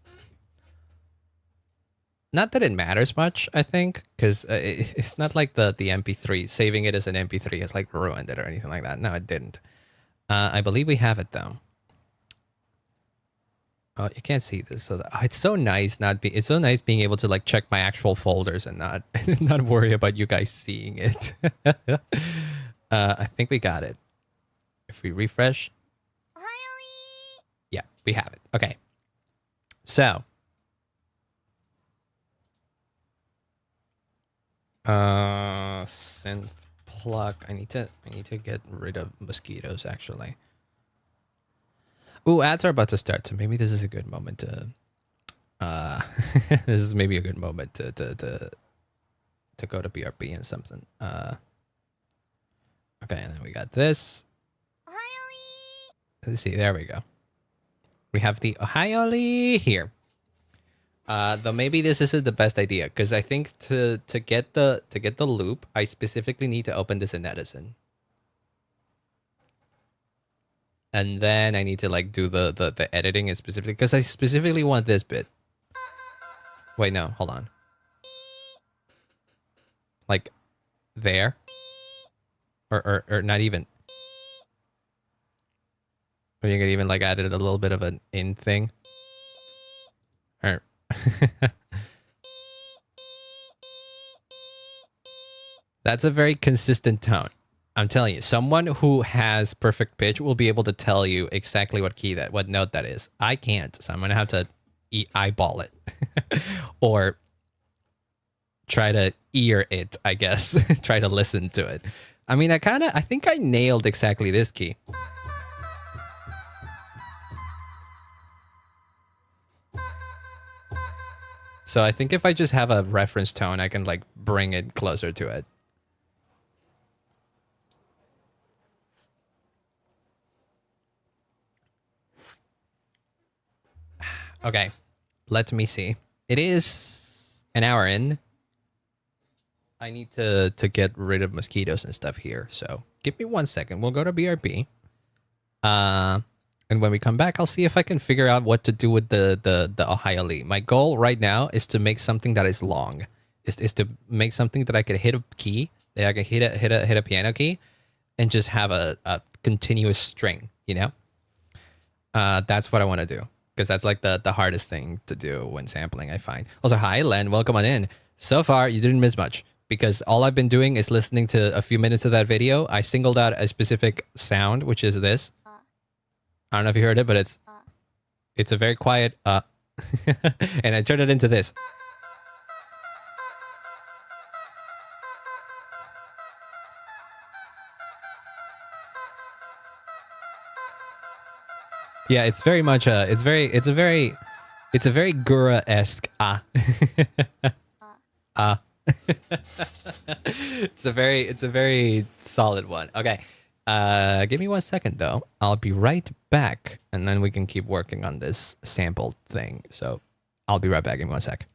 [SPEAKER 1] Not that it matters much, I think, because it's not like the MP3. Saving it as an MP3 has like ruined it or anything like that. No, it didn't. I believe we have it though. Oh, you can't see this, so it's so nice it's so nice being able to like check my actual folders and not worry about you guys seeing it. I think we got it. If we refresh, we have it. Okay. So. Synth pluck. I need to get rid of mosquitoes actually. Ooh, ads are about to start, so maybe this is a good moment to this is maybe a good moment to go to BRB and something. Okay, and then we got this. Let's see, there we go. We have the Ohio here. Though maybe this isn't the best idea, because I think to get the loop, I specifically need to open this in Edison. And then I need to like do the editing and specifically, because I specifically want this bit. Wait, no, hold on. Like there. Or not even. Or you could even like add it a little bit of an in thing. Or that's a very consistent tone. I'm telling you, someone who has perfect pitch will be able to tell you exactly what note that is. I can't, so I'm gonna have to eyeball it, or try to ear it. I guess try to listen to it. I mean, I think I nailed exactly this key. So I think if I just have a reference tone, I can like bring it closer to it. Okay, let me see. It is an hour in. I need to get rid of mosquitoes and stuff here. So give me 1 second. We'll go to BRB. And when we come back, I'll see if I can figure out what to do with the Ohio Lee. My goal right now is to make something that is long. Is to make something that I could hit a key, that I can hit a piano key, and just have a continuous string. You know, that's what I want to do, because that's like the hardest thing to do when sampling, I find. Also, hi Len, welcome on in. So far, you didn't miss much, because all I've been doing is listening to a few minutes of that video. I singled out a specific sound, which is this. I don't know if you heard it, but it's a very quiet and I turned it into this. Yeah, it's very much it's a very Gura-esque it's a very solid one. Okay. Give me 1 second though. I'll be right back, and then we can keep working on this sample thing. So I'll be right back. Give me 1 sec.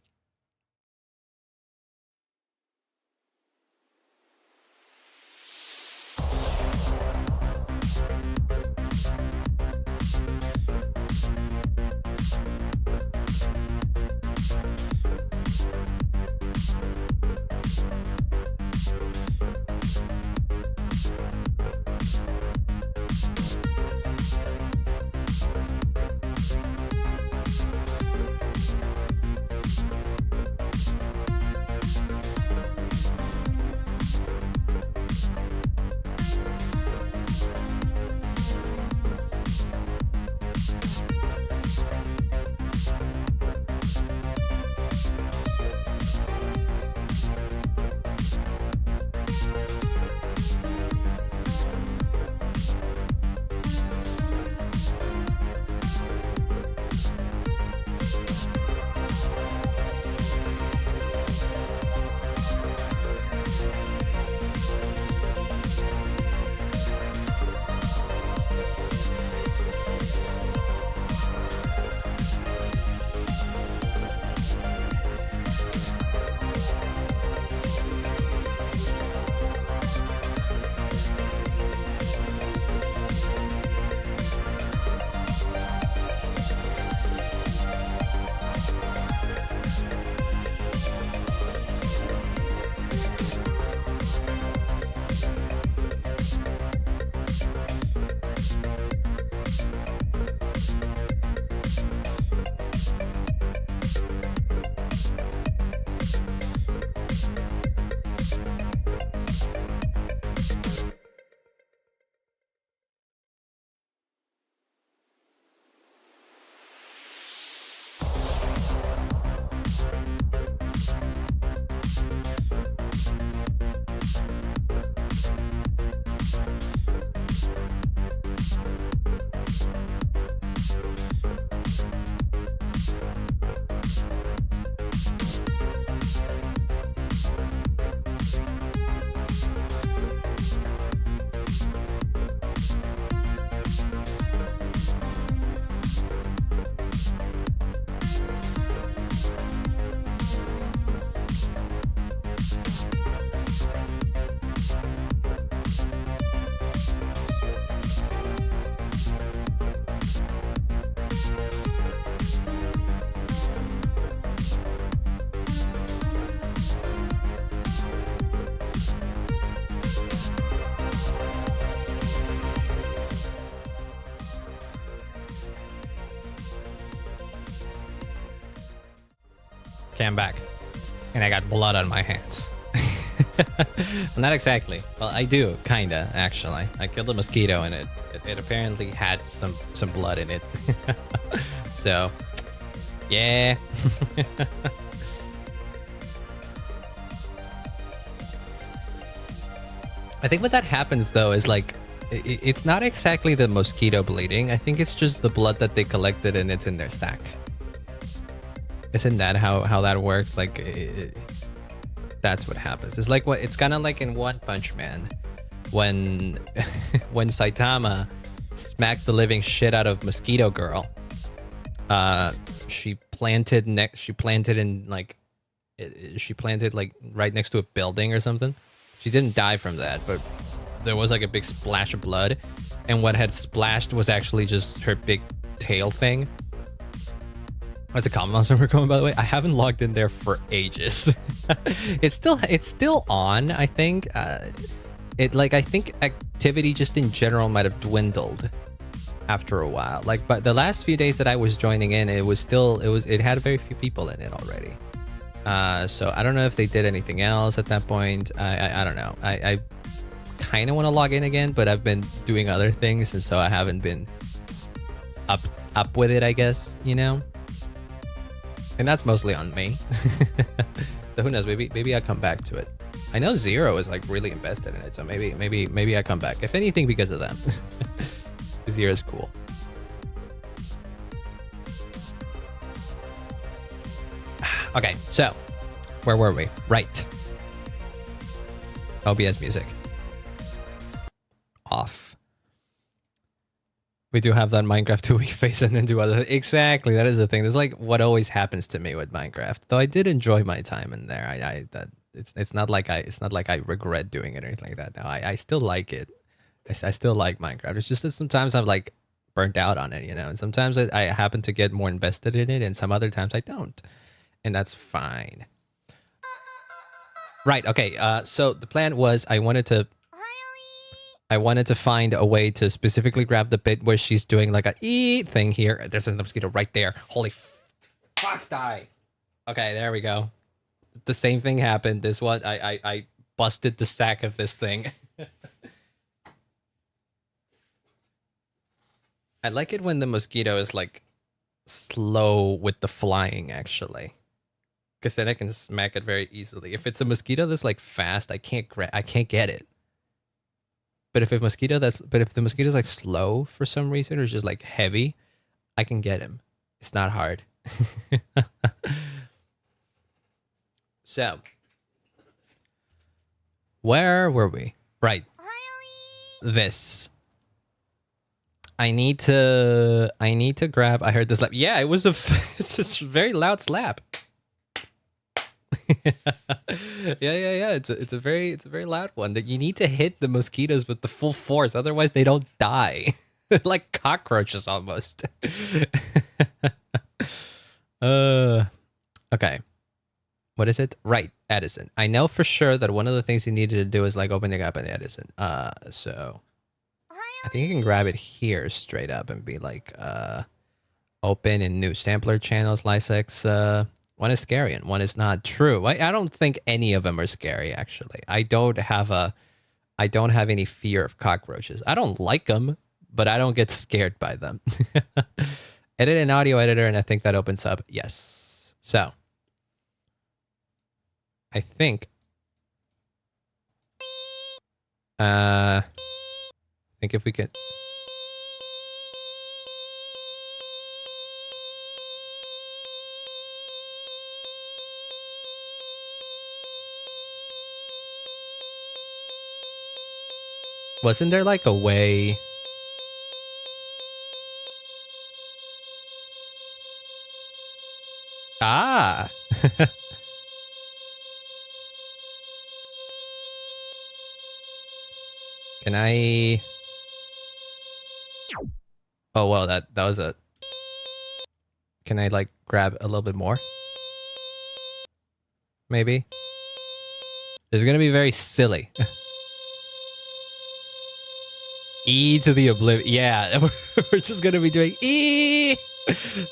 [SPEAKER 1] came back, and I got blood on my hands. Well, not exactly. Well, I do, kinda, actually. I killed a mosquito, and it apparently had some blood in it. So, yeah. I think what that happens though is like, it's not exactly the mosquito bleeding. I think it's just the blood that they collected and it's in their sack. Isn't that how that works? Like, that's what happens. It's like it's kind of like in One Punch Man, when when Saitama smacked the living shit out of Mosquito Girl. She planted like right next to a building or something. She didn't die from that, but there was like a big splash of blood, and what had splashed was actually just her big tail thing. What's the common monster we're going, by the way? I haven't logged in there for ages. It's still on, I think. I think activity just in general might have dwindled after a while. Like, but the last few days that I was joining in, it had very few people in it already. So I don't know if they did anything else at that point. I don't know. I kind of want to log in again, but I've been doing other things, and so I haven't been up with it, I guess, you know. And that's mostly on me. So who knows? Maybe I'll come back to it. I know Zero is like really invested in it, so maybe I come back. If anything, because of them. Zero's cool. Okay, so where were we? Right. OBS music off. We do have that Minecraft 2 week phase and then do other. Exactly, that is the thing. That's like what always happens to me with Minecraft. Though I did enjoy my time in there. It's not like I regret doing it or anything like that. No, I still like it. I still like Minecraft. It's just that sometimes I'm like burnt out on it, you know. And sometimes I happen to get more invested in it, and some other times I don't, and that's fine. Right. Okay. So the plan was I wanted to find a way to specifically grab the bit where she's doing like a E thing here. There's a mosquito right there. Holy fuck, die. Okay, there we go. The same thing happened. This one, I busted the sack of this thing. I like it when the mosquito is like slow with the flying, actually. Because then I can smack it very easily. If it's a mosquito that's like fast, I can't get it. But if the mosquito's like slow for some reason or just like heavy, I can get him. It's not hard. So, where were we? Right. This. I need to grab. I heard this slap. Yeah, it was it's a very loud slap. Yeah. It's a very loud one. That you need to hit the mosquitoes with the full force, otherwise they don't die. Like cockroaches almost. Okay. What is it? Right, Edison. I know for sure that one of the things you needed to do is like opening up an Edison. So I think you can grab it here straight up and be like open in new sampler channels, Lysex. One is scary and one is not. True. I don't think any of them are scary, actually. I don't have any fear of cockroaches. I don't like them, but I don't get scared by them. Edit an audio editor, and I think that opens up. Yes. So I think if we could. Wasn't there like a way? Ah. Can I? Oh well, that was a. Can I like grab a little bit more? Maybe. It's gonna be very silly. E to the oblivion. Yeah, we're just gonna be doing E.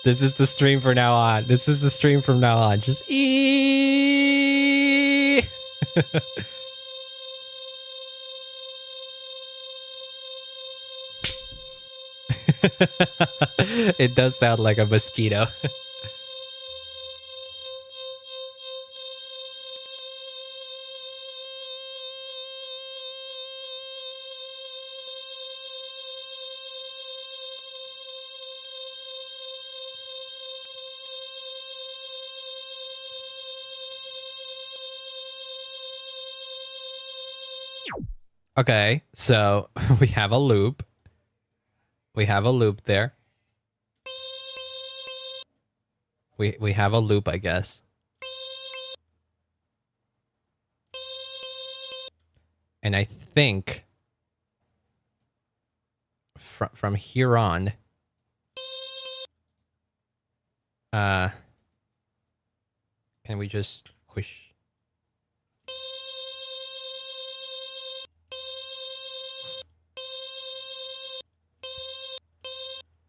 [SPEAKER 1] This is the stream from now on. This is the stream from now on. Just e. It does sound like a mosquito. Okay, so we have a loop. We have a loop there. We have a loop, I guess. And I think from here on, can we just whoosh?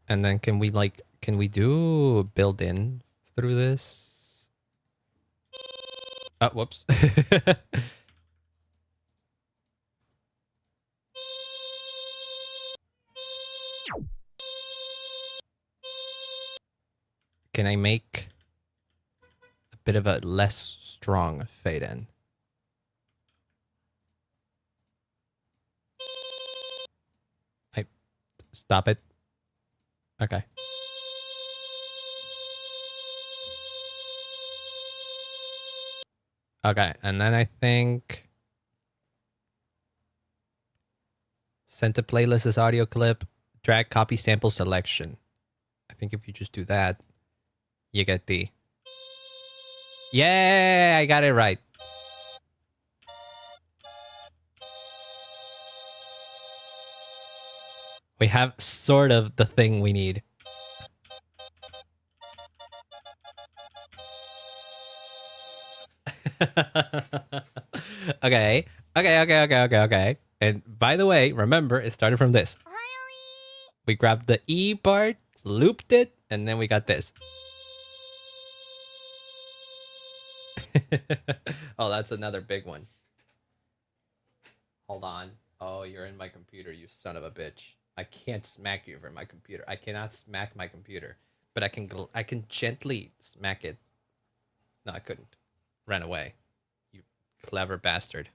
[SPEAKER 1] And then can we do build in through this? Oh, whoops. Can I make a bit of a less strong fade in? Stop it. Okay. Okay, and then I think send to playlist as audio clip, drag copy sample selection. I think if you just do that, you get the... Yay! I got it right. We have sort of the thing we need. Okay. Okay. And by the way, remember, it started from this.
[SPEAKER 2] Hi, Ollie.
[SPEAKER 1] We grabbed the E part, looped it, and then we got this. Oh, that's another big one. Hold on. Oh, you're in my computer, you son of a bitch. I can't smack you over my computer. I cannot smack my computer, but I can gently smack it. No, I couldn't. Ran away. You clever bastard.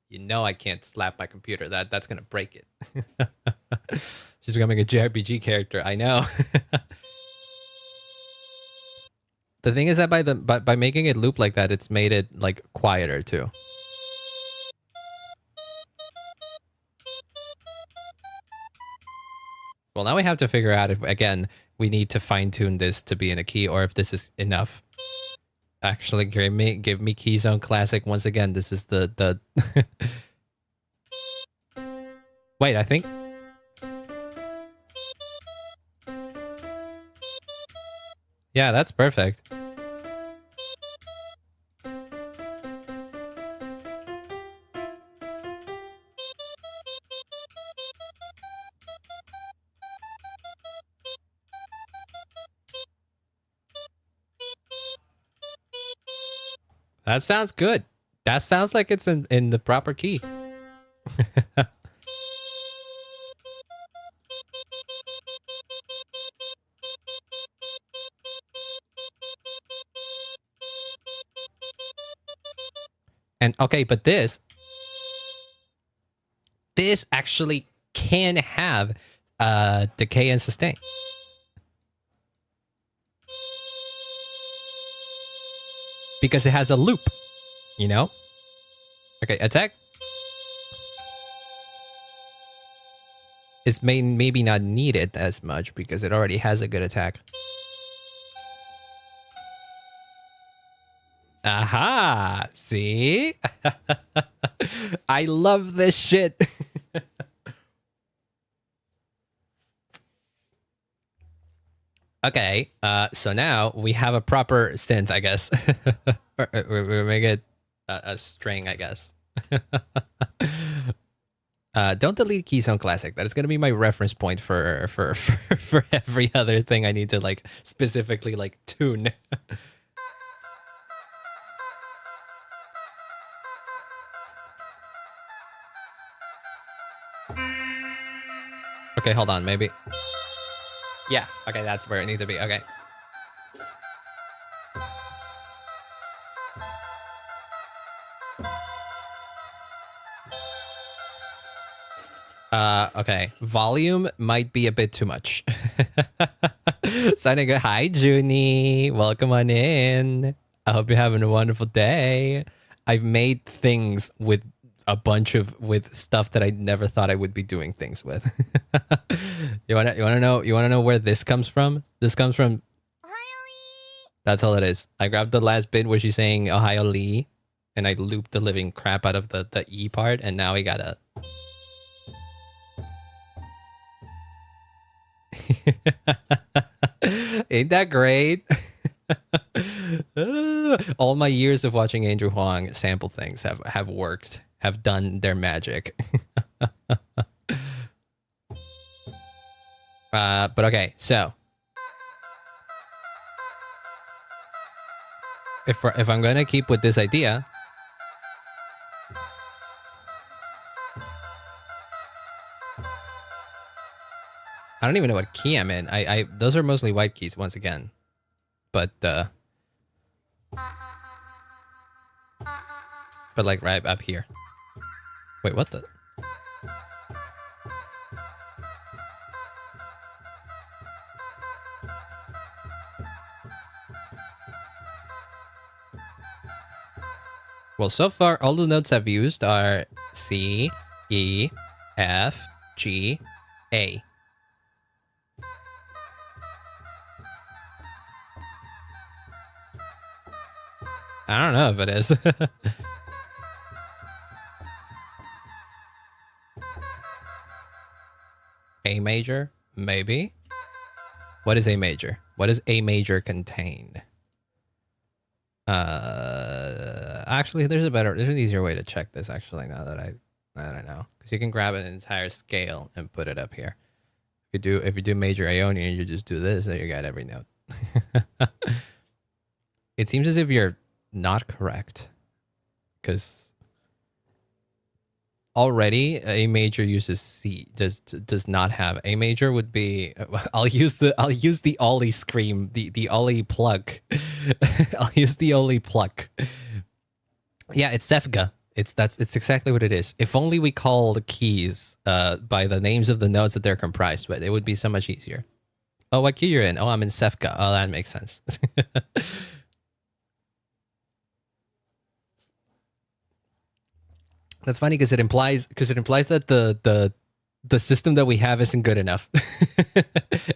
[SPEAKER 1] You know I can't slap my computer. That's gonna break it. She's becoming a JRPG character. I know. The thing is that by making it loop like that, it's made it like quieter too. Well, now we have to figure out if, again, we need to fine-tune this to be in a key or if this is enough. Actually, give me Keyzone Classic once again. This is the... Wait, I think... Yeah, that's perfect. That sounds good. That sounds like it's in the proper key. And okay, but this actually can have decay and sustain. Because it has a loop, you know? Okay, attack is maybe not needed as much because it already has a good attack. Aha! See? I love this shit. Okay, so now we have a proper synth, I guess. We make it a string, I guess. Don't delete Keystone Classic. That is gonna be my reference point for every other thing I need to like specifically like tune. Okay, hold on, maybe. Yeah, okay, that's where it needs to be. Okay. Okay. Volume might be a bit too much. Signing good. Hi, Junie. Welcome on in. I hope you're having a wonderful day. I've made things with a bunch of with stuff that I never thought I would be doing things with. You wanna know where this comes from? This comes from. That's all it is. I grabbed the last bit where she's saying Ohio Lee, and I looped the living crap out of the E part, and now we got a. Ain't that great? All my years of watching Andrew Huang sample things have worked, have done their magic. But okay, so if I'm gonna keep with this idea, I don't even know what key I'm in. I those are mostly white keys once again, but like right up here. Wait, what the? Well, so far all the notes I've used are C, E, F, G, A. I don't know if it is. A major? Maybe. What is A major? What does A major contain? Actually, there's an easier way to check this. Actually, now that I know, because you can grab an entire scale and put it up here. If you do major Aeonian, you just do this, and you got every note. It seems as if you're not correct, because already A major uses C, does not have. A major would be. I'll use the Ollie scream, the Ollie plug. I'll use the Ollie plug. Yeah, it's Sefga. It's exactly what it is. If only we call the keys by the names of the notes that they're comprised with, it would be so much easier. Oh, what key you're in? Oh, I'm in Sefga. Oh, that makes sense. That's funny because it implies that the system that we have isn't good enough.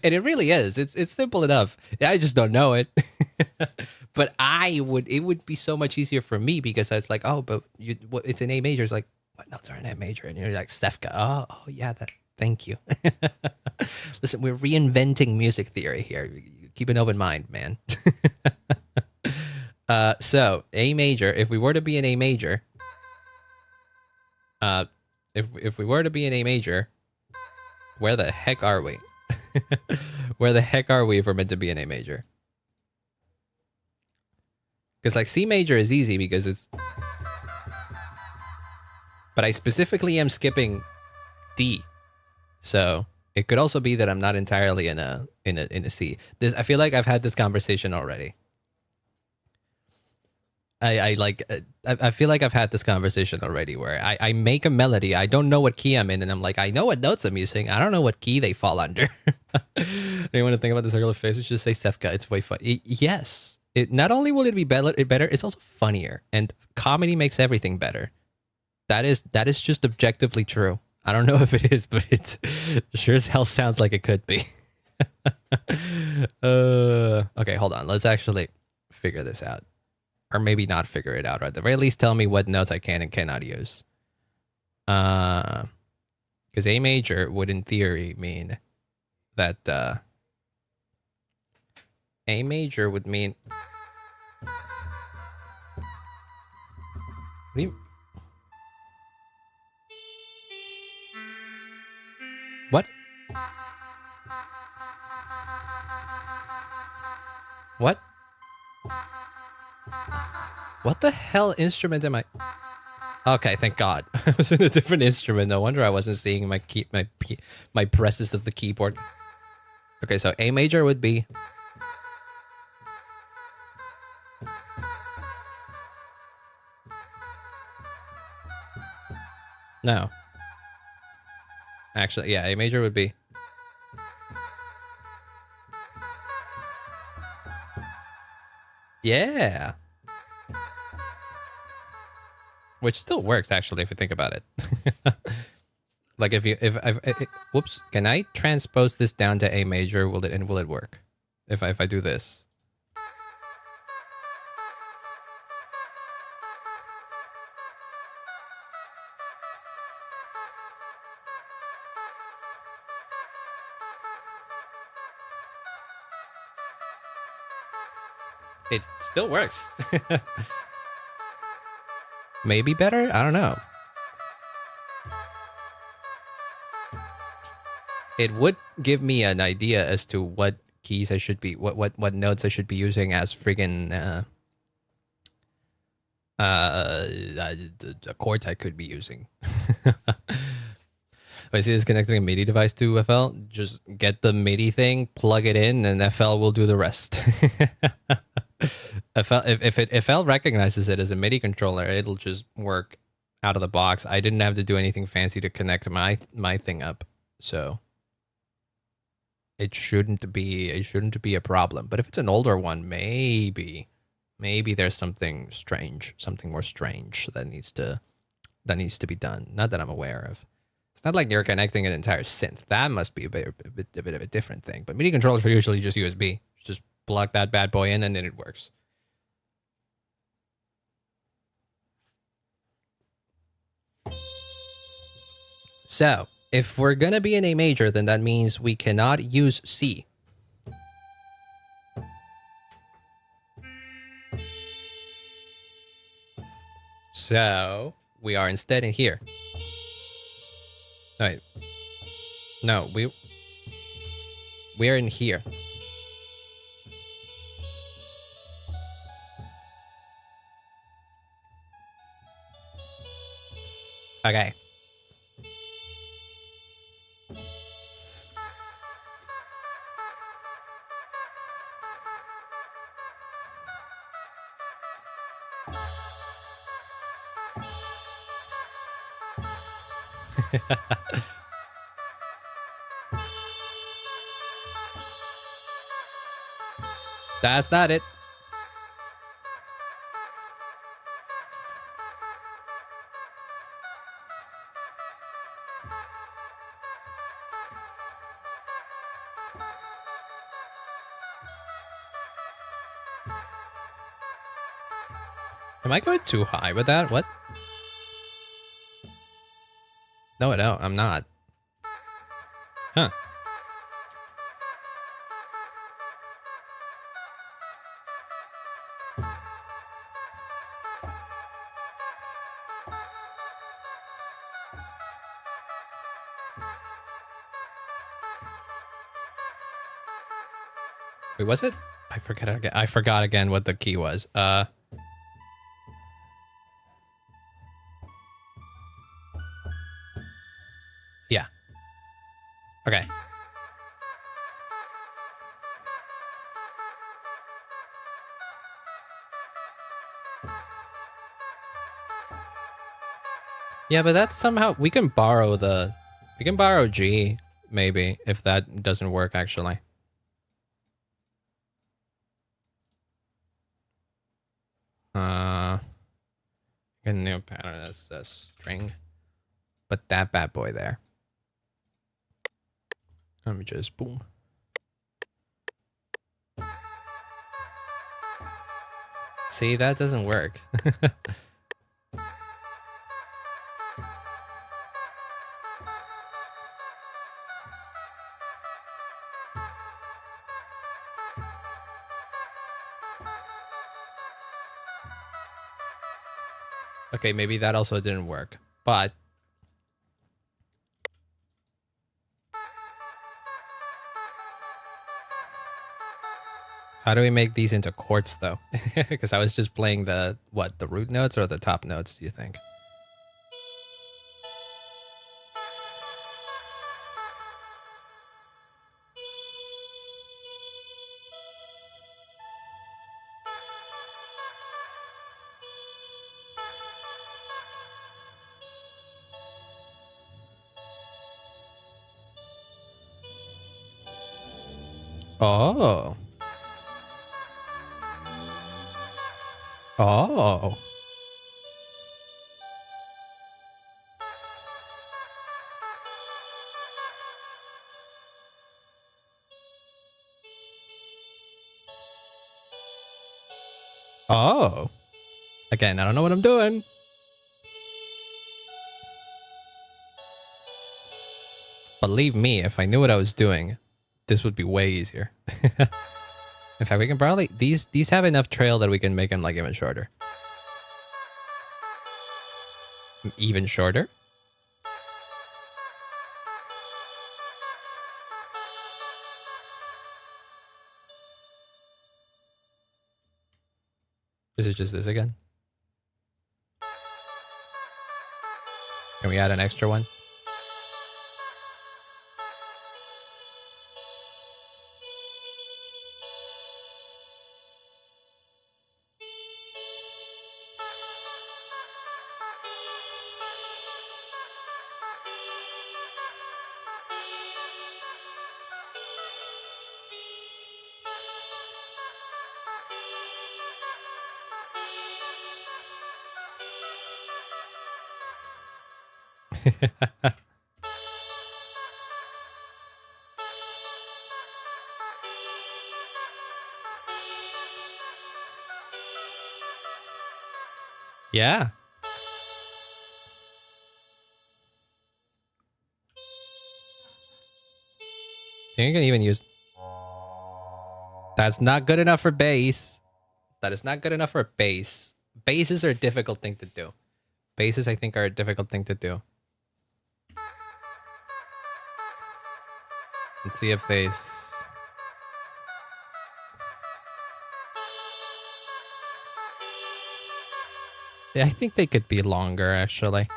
[SPEAKER 1] And it really is. It's simple enough. I just don't know it. But it would be so much easier for me because I was like, oh, but it's an A major. It's like, what notes are in A major? And you're like, Sefka. Oh yeah, thank you. Listen, we're reinventing music theory here. Keep an open mind, man. So A major, if we were to be in A major, if we were to be in A major, where the heck are we? Where the heck are we if we're meant to be in A major? Because like C major is easy because it's, but I specifically am skipping D, so it could also be that I'm not entirely in a C. I feel like I've had this conversation already. I feel like I've had this conversation already where I make a melody, I don't know what key I'm in, and I'm like, I know what notes I'm using, I don't know what key they fall under. You want to think about the circular face? We should just say Sefka. It's way fun. Yes. It not only will it be better, it's also funnier, and comedy makes everything better. That is just objectively true. I don't know if it is, but it sure as hell sounds like it could be. Okay, hold on. Let's actually figure this out. Or maybe not figure it out, or at the very least tell me what notes I can and cannot use. Because A major would in theory mean that A major would mean, what do you, What? What? What the hell instrument am I? Okay, thank God. I was in a different instrument. No wonder I wasn't seeing my presses of the keyboard. Okay, so A major would be. No. Actually, yeah, A major would be. Yeah. Which still works actually if you think about it. Like whoops, can I transpose this down to A major? Will it work? If I do this. It still works. Maybe better? I don't know. It would give me an idea as to what keys I should be, what notes I should be using as friggin' the chords I could be using. I see this connecting a MIDI device to FL. Just get the MIDI thing, plug it in, and FL will do the rest. If FL recognizes it as a MIDI controller, it'll just work out of the box. I didn't have to do anything fancy to connect my thing up, so it shouldn't be a problem. But if it's an older one, maybe there's something strange, something more strange that needs to be done. Not that I'm aware of. It's not like you're connecting an entire synth. That must be a bit of a different thing. But MIDI controllers are usually just USB. Just plug that bad boy in and then it works. So, if we're gonna be in A major, then that means we cannot use C. So, we are instead in here. Wait. No, we're in here. Okay. That's not it. Am I going too high with that? What? No, I'm not. Huh. Wait, was it? I forgot again what the key was. Yeah. Okay. Yeah, but that's somehow we can borrow G maybe if that doesn't work actually. A new pattern as a string. But that bad boy there. Let me just boom. See, that doesn't work. Okay, maybe that also didn't work, but How do we make these into quartz though? Because I was just playing the root notes or the top notes, do you think? Oh. Oh. Oh. Again, I don't know what I'm doing. Believe me, if I knew what I was doing, this would be way easier. In fact, we can probably these have enough trail that we can make them like even shorter. Even shorter? Is it just this again? Can we add an extra one? Yeah. I think you can even use... That's not good enough for bass. That is not good enough for bass. Basses are a difficult thing to do. Basses, I think, are a difficult thing to do. Let's see if they... Yeah, I think they could be longer, actually.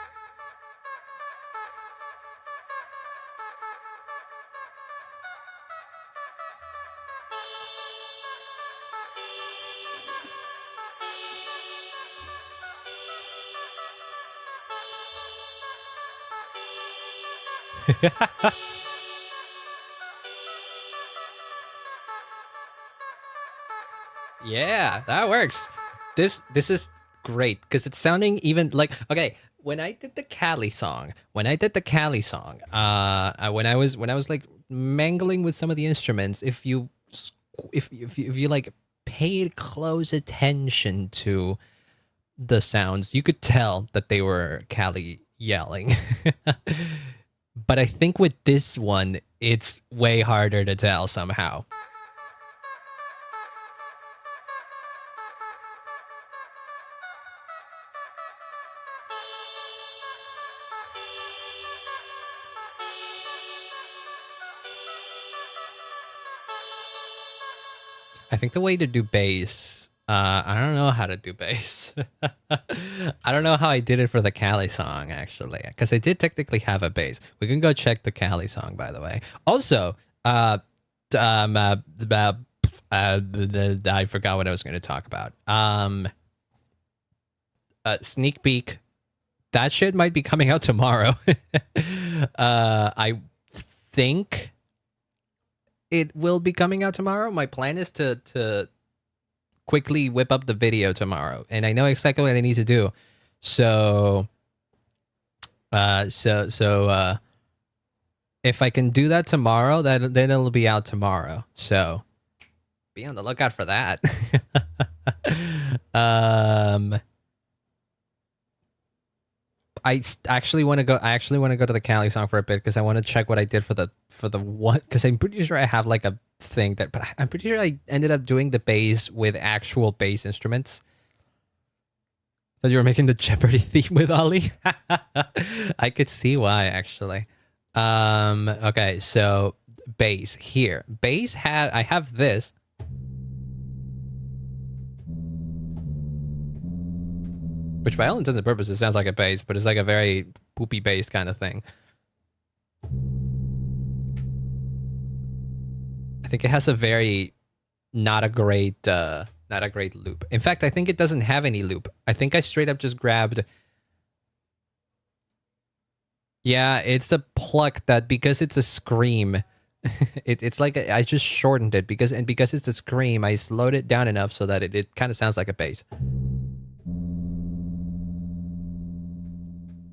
[SPEAKER 1] Yeah, that works. This is great because it's sounding even like okay. When I did the Cali song, when I was like mangling with some of the instruments, if you like paid close attention to the sounds, you could tell that they were Cali yelling. But I think with this one, it's way harder to tell somehow. I think the way to do bass, I don't know how to do bass. I don't know how I did it for the Cali song, actually, because I did technically have a bass. We can go check the Cali song, by the way. Also, I forgot what I was going to talk about. Sneak peek. That shit might be coming out tomorrow. I think it will be coming out tomorrow. My plan is to quickly whip up the video tomorrow, and I know exactly what I need to do. So if I can do that tomorrow, then it'll be out tomorrow. So be on the lookout for that. I actually want to go. I actually want to go to the Cali song for a bit because I want to check what I did for the one. Because I'm pretty sure I have like a thing that, but I'm pretty sure I ended up doing the bass with actual bass instruments. Thought you were making the Jeopardy theme with Ollie. I could see why actually. Okay, so bass here. Bass I have this. Which by all intents and purposes sounds like a bass, but it's like a very poopy bass kind of thing. I think it has a very not a great loop. In fact, I think it doesn't have any loop. I think I straight up just grabbed. Yeah, it's a pluck that because it's a scream. It's like I just shortened it because it's a scream. I slowed it down enough so that it kind of sounds like a bass.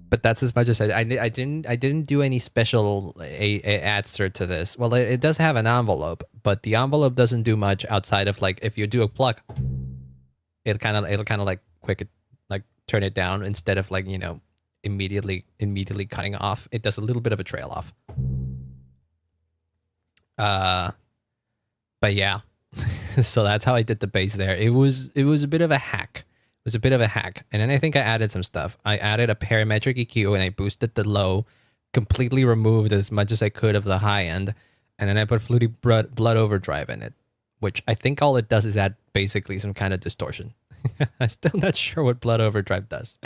[SPEAKER 1] But that's as much as I didn't do any special answer to this. Well, it does have an envelope, but the envelope doesn't do much outside of like if you do a pluck, it'll kind of like turn it down instead of like, you know, immediately cutting off. It does a little bit of a trail off. But yeah. So that's how I did the bass there. It was a bit of a hack. It was a bit of a hack. And then I think I added some stuff. I added a parametric EQ and I boosted the low, completely removed as much as I could of the high end. And then I put Fluty Blood Overdrive in it, which I think all it does is add basically some kind of distortion. I'm still not sure what Blood Overdrive does.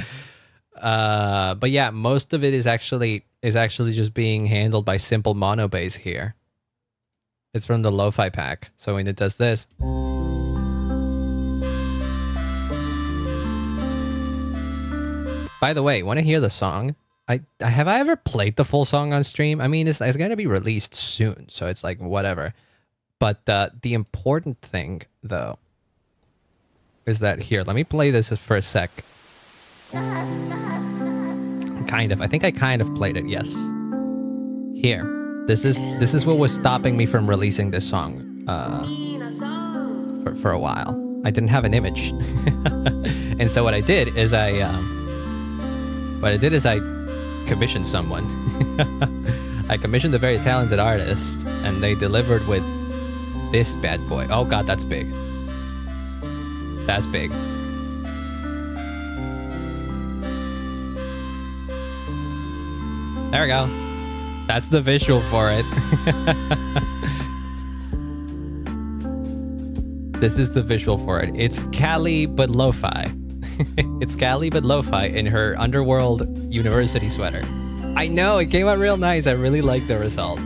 [SPEAKER 1] But yeah, most of it is actually just being handled by simple mono bass here. It's from the lo-fi pack. So when it does this, by the way, want to hear the song? Have I ever played the full song on stream? I mean, it's going to be released soon, so it's like whatever. But the important thing, though, is that here. Let me play this for a sec. Kind of. I think I kind of played it. Yes. Here. This is what was stopping me from releasing this song for a while. I didn't have an image, and so what I did is I commissioned someone. I commissioned a very talented artist, and they delivered with this bad boy. Oh god, that's big. That's big. There we go. That's the visual for it. This is the visual for it. It's Callie but lo-fi. It's Callie but lo-fi in her Underworld University sweater. I know, it came out real nice. I really like the result.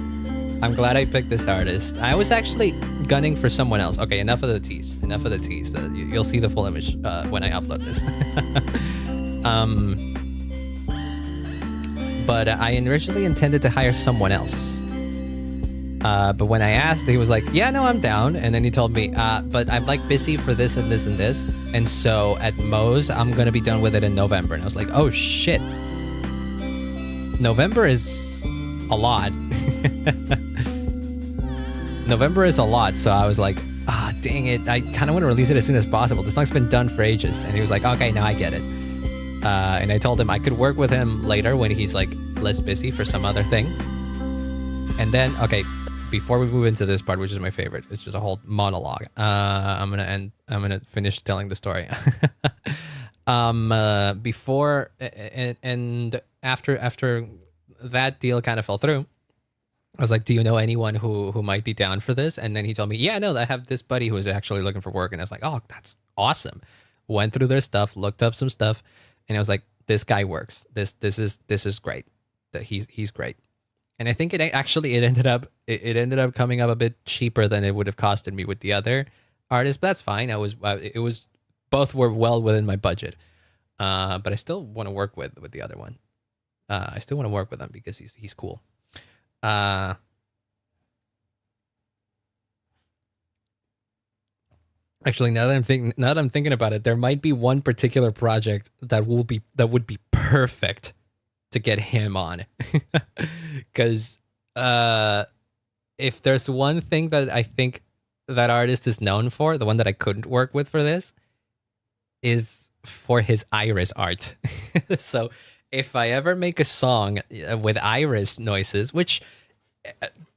[SPEAKER 1] I'm glad I picked this artist. I was actually gunning for someone else. Okay, enough of the tease. Enough of the tease. You'll see the full image when I upload this. But I originally intended to hire someone else. But when I asked, he was like, yeah, no, I'm down. And then he told me, but I'm like busy for this and this and this. And so at Moe's, I'm going to be done with it in November. And I was like, oh shit. November is a lot. November is a lot. So I was like, dang it. I kind of want to release it as soon as possible. This song's been done for ages. And he was like, okay, now I get it. And I told him I could work with him later when he's like less busy for some other thing. And then, okay, before we move into this part, which is my favorite, it's just a whole monologue. I'm gonna finish telling the story. Before and after that deal kind of fell through, I was like, do you know anyone who might be down for this? And then he told me, yeah, no, I have this buddy who is actually looking for work. And I was like, oh, that's awesome. Went through their stuff, looked up some stuff. And I was like, this guy works. This is great. That he's great. And I think it ended up coming up a bit cheaper than it would have costed me with the other artist. But that's fine. It was both were well within my budget. But I still want to work with the other one. I still want to work with him because he's cool. Actually, now that I'm thinking about it, there might be one particular project that would be perfect to get him on. Because if there's one thing that I think that artist is known for, the one that I couldn't work with for this, is for his iris art. So if I ever make a song with iris noises, which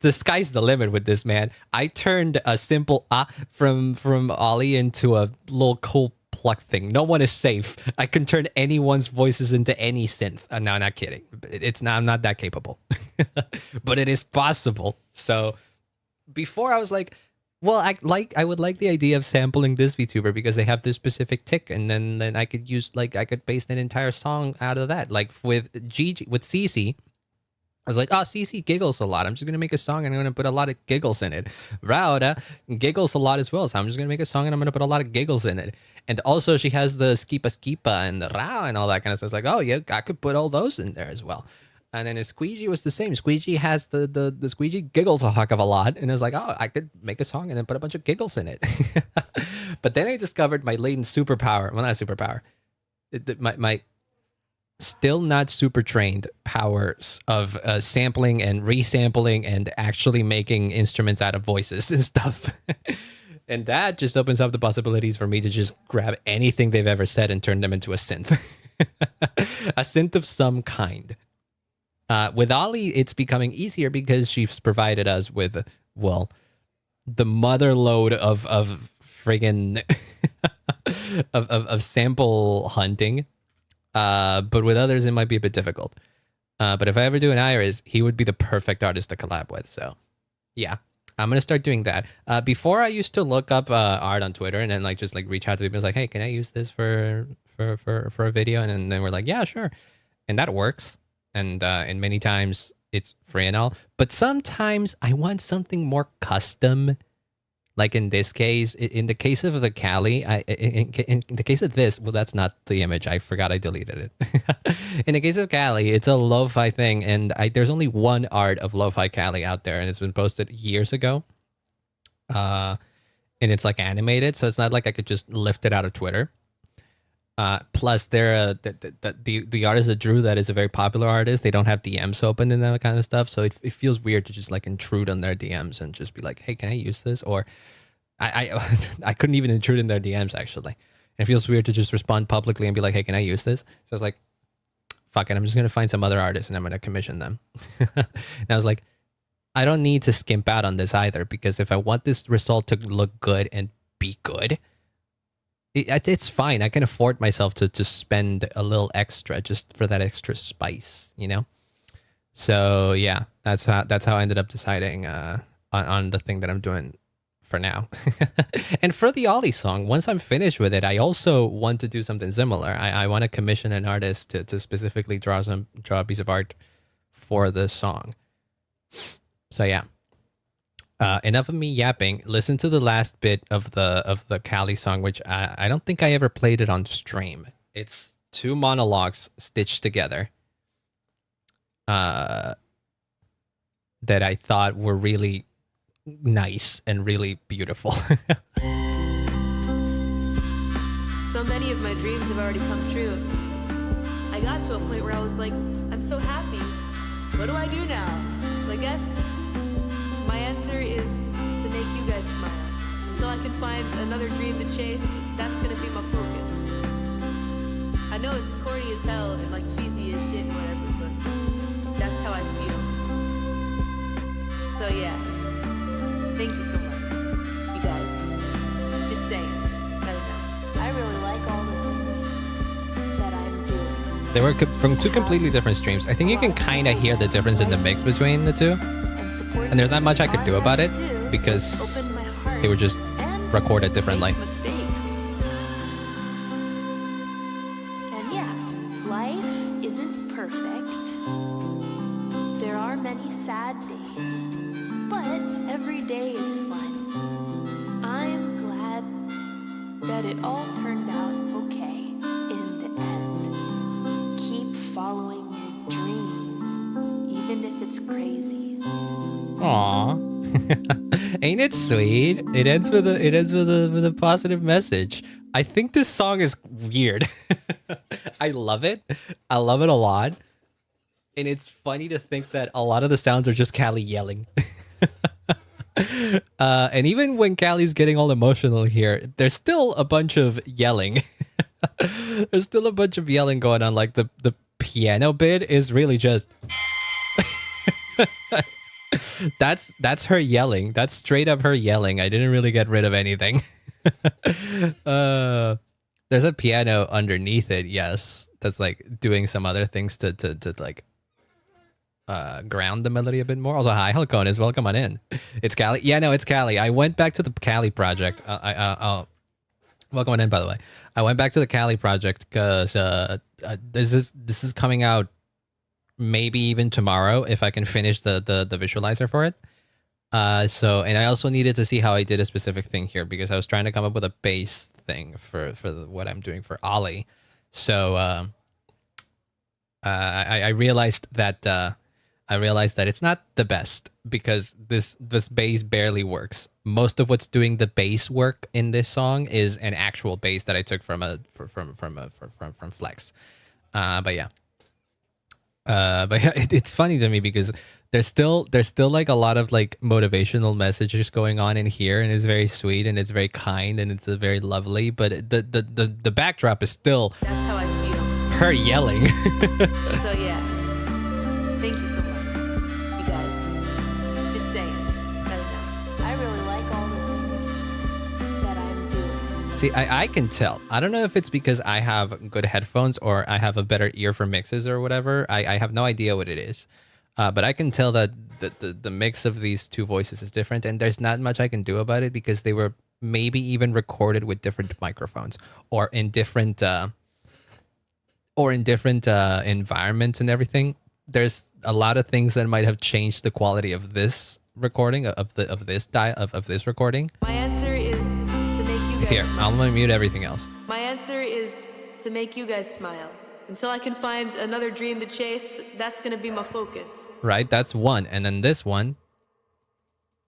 [SPEAKER 1] the sky's the limit with this man. I turned a simple from Ollie into a little cool pluck thing. No one is safe. I can turn anyone's voices into any synth. No, not kidding. I'm not that capable, but it is possible. So before I was like, Well, I would like the idea of sampling this VTuber because they have this specific tick, and then I could use I could base an entire song out of that. Like with Cece, I was like, oh, Cece giggles a lot. I'm just gonna make a song and I'm gonna put a lot of giggles in it. Rauda giggles a lot as well, so I'm just gonna make a song and I'm gonna put a lot of giggles in it. And also she has the skipa and the rao and all that kind of stuff. It's like, oh yeah, I could put all those in there as well. And then Squeegee was the same. Squeegee has the Squeegee giggles a heck of a lot. And I was like, oh, I could make a song and then put a bunch of giggles in it. But then I discovered my latent superpower. Well, not superpower. My still not super trained powers of sampling and resampling and actually making instruments out of voices and stuff. And that just opens up the possibilities for me to just grab anything they've ever said and turn them into a synth. A synth of some kind. With Ollie, it's becoming easier because she's provided us with, well, the mother load of friggin' of sample hunting. But with others, it might be a bit difficult. But if I ever do an Iris, he would be the perfect artist to collab with. So, yeah, I'm gonna start doing that. Before I used to look up art on Twitter and then just reach out to people, like, hey, can I use this for a video? And then we're like, yeah, sure, and that works. And many times it's free and all. But sometimes I want something more custom. Like in this case, in the case of the Cali, in the case of this, well, that's not the image. I forgot I deleted it. In the case of Cali, it's a lo-fi thing. And there's only one art of lo-fi Cali out there. And it's been posted years ago. And it's animated. So it's not like I could just lift it out of Twitter. Plus, they're the artist that drew that is a very popular artist. They don't have DMs open and that kind of stuff, so it feels weird to just intrude on their DMs and just be like, "Hey, can I use this?" Or I couldn't even intrude in their DMs actually. And it feels weird to just respond publicly and be like, "Hey, can I use this?" So I was like, "Fuck it, I'm just gonna find some other artists and I'm gonna commission them." And I was like, I don't need to skimp out on this either because if I want this result to look good and be good. It's fine. I can afford myself to spend a little extra just for that extra spice, you know? So yeah, that's how I ended up deciding on the thing that I'm doing for now. And for the Ollie song, once I'm finished with it, I also want to do something similar. I want to commission an artist to specifically draw a piece of art for the song. So yeah. Enough of me yapping. Listen to the last bit of the Cali song, which I don't think I ever played it on stream. It's two monologues stitched together that I thought were really nice and really beautiful.
[SPEAKER 4] So many of my dreams have already come true. I got to a point where I was like, I'm so happy. What do I do now? So I guess my answer is to make you guys smile. Until I can find another dream to chase, that's gonna be my focus. I know it's corny as hell and cheesy as shit and whatever, but that's how I feel. So yeah, thank you so much, you guys. Just saying, let it know.
[SPEAKER 2] I really like all the things that I'm doing.
[SPEAKER 1] They were from two completely different streams. I think you can kind of hear the difference in the mix between the two. And there's not much I could do about it because they were just recorded differently.
[SPEAKER 2] Mistakes. And yeah, life isn't perfect. There are many sad days, but every day is fun. I'm glad that it all turned out okay in the end. Keep following your dream, even if it's crazy.
[SPEAKER 1] Aw. Ain't it sweet? It ends with a positive message. I think this song is weird. I love it. I love it a lot. And it's funny to think that a lot of the sounds are just Callie yelling. And even when Callie's getting all emotional here, there's still a bunch of yelling. There's still a bunch of yelling going on. The piano bit is really just that's her yelling. That's straight up her yelling. I didn't really get rid of anything. There's a piano underneath it, yes. That's doing some other things to ground the melody a bit more. Also, hi, Halconis, welcome on in. It's Cali. Yeah, no, it's Cali. I went back to the Cali project. Welcome on in, by the way. I went back to the Cali project because this is coming out maybe even tomorrow if I can finish the visualizer for it. So, and I also needed to see how I did a specific thing here because I was trying to come up with a bass thing for what I'm doing for Ollie. So I realized that it's not the best because this bass barely works. Most of what's doing the bass work in this song is an actual bass that I took from Flex. But yeah, it's funny to me because there's still like a lot of like motivational messages going on in here, and it's very sweet and it's very kind and it's very lovely. But the backdrop is still
[SPEAKER 4] That's how I feel.
[SPEAKER 1] her yelling.
[SPEAKER 4] So yeah, thank you so much, you guys. Just saying, that enough.
[SPEAKER 2] I really like all the things that I'm doing.
[SPEAKER 1] See, I can tell. I don't know if it's because I have good headphones or I have a better ear for mixes or whatever. I have no idea what it is. But I can tell that the mix of these two voices is different, and there's not much I can do about it because they were maybe even recorded with different microphones or in different environments and everything. There's a lot of things that might have changed the quality of this recording of this recording.
[SPEAKER 4] My answer is to make you guys
[SPEAKER 1] Here, I'm gonna mute everything else.
[SPEAKER 4] My answer is to make you guys smile. Until I can find another dream to chase, that's gonna be my focus.
[SPEAKER 1] Right, that's one, and then this one.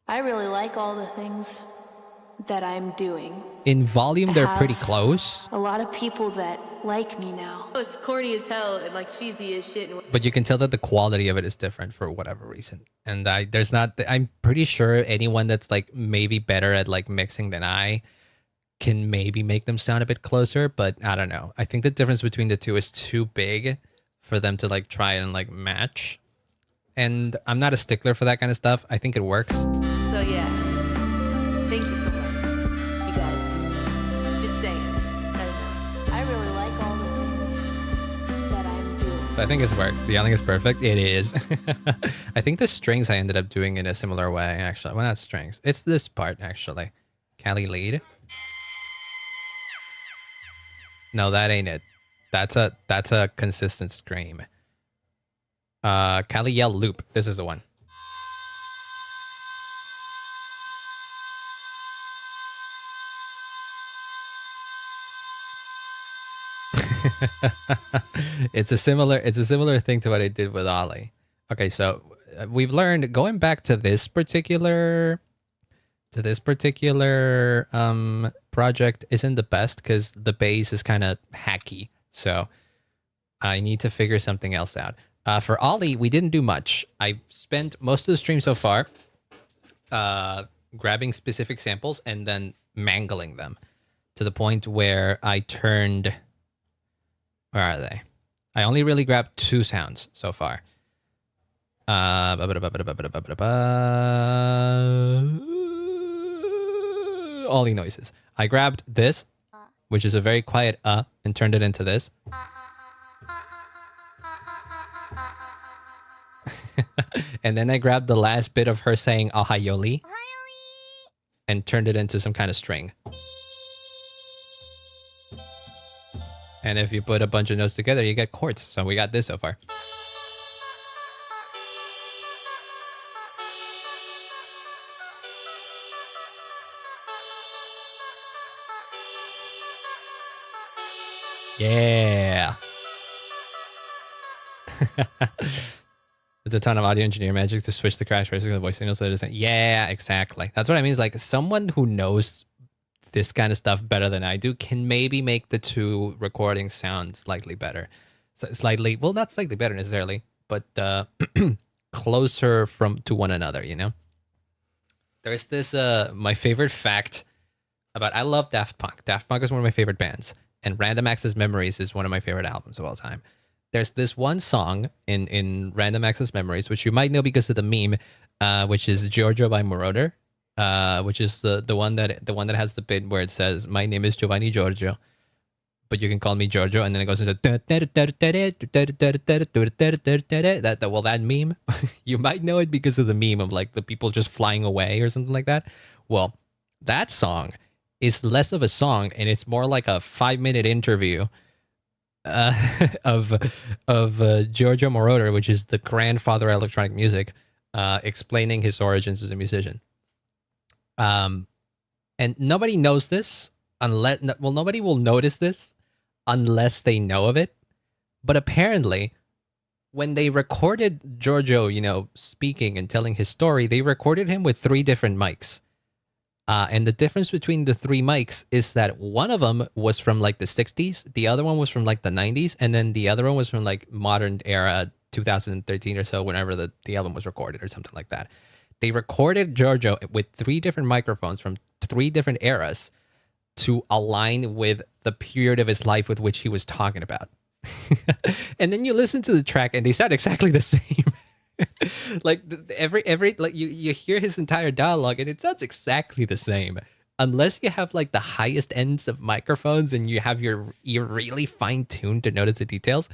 [SPEAKER 2] I really like all the things that I'm doing.
[SPEAKER 1] In volume, they're
[SPEAKER 2] Have
[SPEAKER 1] pretty close,
[SPEAKER 2] A lot of people that like me now.
[SPEAKER 4] Oh, it's corny as hell and like cheesy as shit.
[SPEAKER 1] but you can tell that the quality of it is different for whatever reason. And I'm pretty sure anyone that's like maybe better at like mixing than I can maybe make them sound a bit closer, but I don't know. I think the difference between the two is too big for them to like try and like match. And I'm not a stickler for that kind of stuff. I think it works.
[SPEAKER 4] So yeah, thank you so much, you guys. Just saying, that enough.
[SPEAKER 2] I really like all the things that I'm doing.
[SPEAKER 1] So I think it's worked. The yelling is perfect. It is. I think the strings I ended up doing in a similar way, actually. Well, not strings. It's this part, actually. Cali lead. No, that ain't it. That's a consistent scream. Cali yell loop. This is the one. It's a similar thing to what I did with Ollie. Okay, so we've learned going back to this particular project isn't the best because the bass is kind of hacky. So I need to figure something else out. For Ollie, we didn't do much. I spent most of the stream so far grabbing specific samples and then mangling them to the point where I turned... Where are they? I only really grabbed 2 sounds so far. Ollie noises. I grabbed this, which is a very quiet and turned it into this. And then I grabbed the last bit of her saying Ahayoli and turned it into some kind of string. And if you put a bunch of notes together, you get chords. So we got this so far. Yeah. There's a ton of audio engineer magic to switch the crash racing with the voice signals so it doesn't. Yeah, exactly. That's what I mean. Is like someone who knows this kind of stuff better than I do can maybe make the 2 recordings sound slightly better. So slightly, well, not slightly better necessarily, but closer to one another, you know? There's this, my favorite fact about, I love Daft Punk. Daft Punk is one of my favorite bands, and Random Access Memories is one of my favorite albums of all time. There's this one song in Random Access Memories, which you might know because of the meme, which is Giorgio by Moroder. Which is the one that has the bit where it says, "My name is Giovanni Giorgio," but you can call me Giorgio, and then it goes into that well, that meme. You might know it because of the meme of like the people just flying away or something like that. Well, that song is less of a song, and it's more like a 5-minute interview of Giorgio Moroder, which is the grandfather of electronic music, explaining his origins as a musician. And nobody knows this unless, well, nobody will notice this unless they know of it. But apparently, when they recorded Giorgio, you know, speaking and telling his story, they recorded him with 3 different mics. And the difference between the 3 mics is that one of them was from like the 60s, the other one was from like the 90s, and then the other one was from like modern era, 2013 or so, whenever the album was recorded or something like that. They recorded Giorgio with 3 different microphones from 3 different eras to align with the period of his life with which he was talking about. And then you listen to the track and they sound exactly the same. Like every like you hear his entire dialogue and it sounds exactly the same, unless you have like the highest ends of microphones and you have your ear really fine-tuned to notice the details.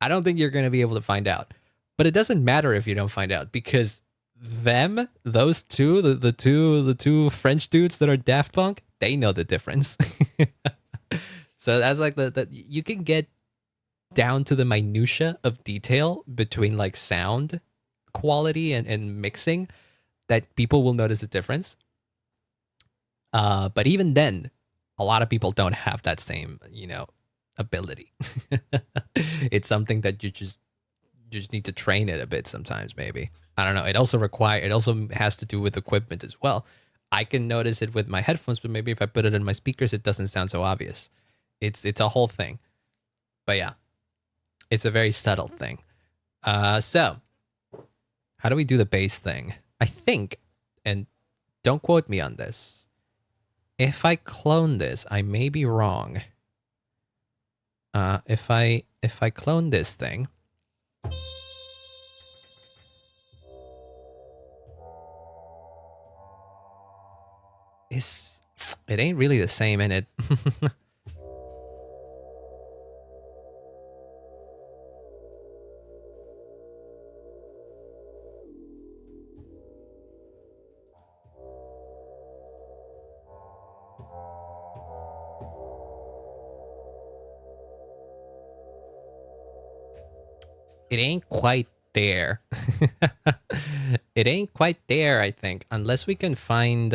[SPEAKER 1] I don't think you're going to be able to find out. But it doesn't matter if you don't find out, because those two, the two French dudes that are Daft Punk, they know the difference. So that's like the you can get down to the minutia of detail between like sound quality and mixing, that people will notice a difference. But even then, a lot of people don't have that same, you know, ability. It's something that you just need to train it a bit sometimes, maybe. I don't know. It also has to do with equipment as well. I can notice it with my headphones, but maybe if I put it in my speakers, it doesn't sound so obvious. It's a whole thing. But yeah, it's a very subtle thing. So how do we do the bass thing? I think, and don't quote me on this, if I clone this, I may be wrong. If I clone this thing, it ain't really the same, in it. It ain't quite there. It ain't quite there, I think, unless we can find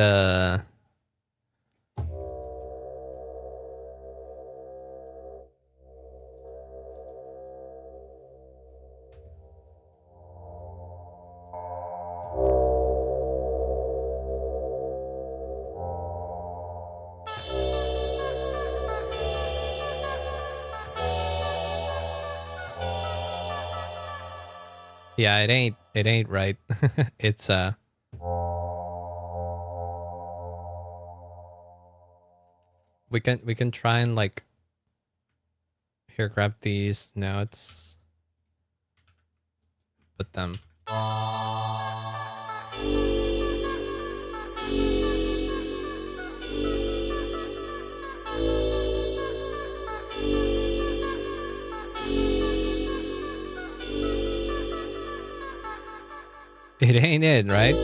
[SPEAKER 1] yeah, it ain't right. It's we can try and like, here, grab these notes, put them. It ain't it, right?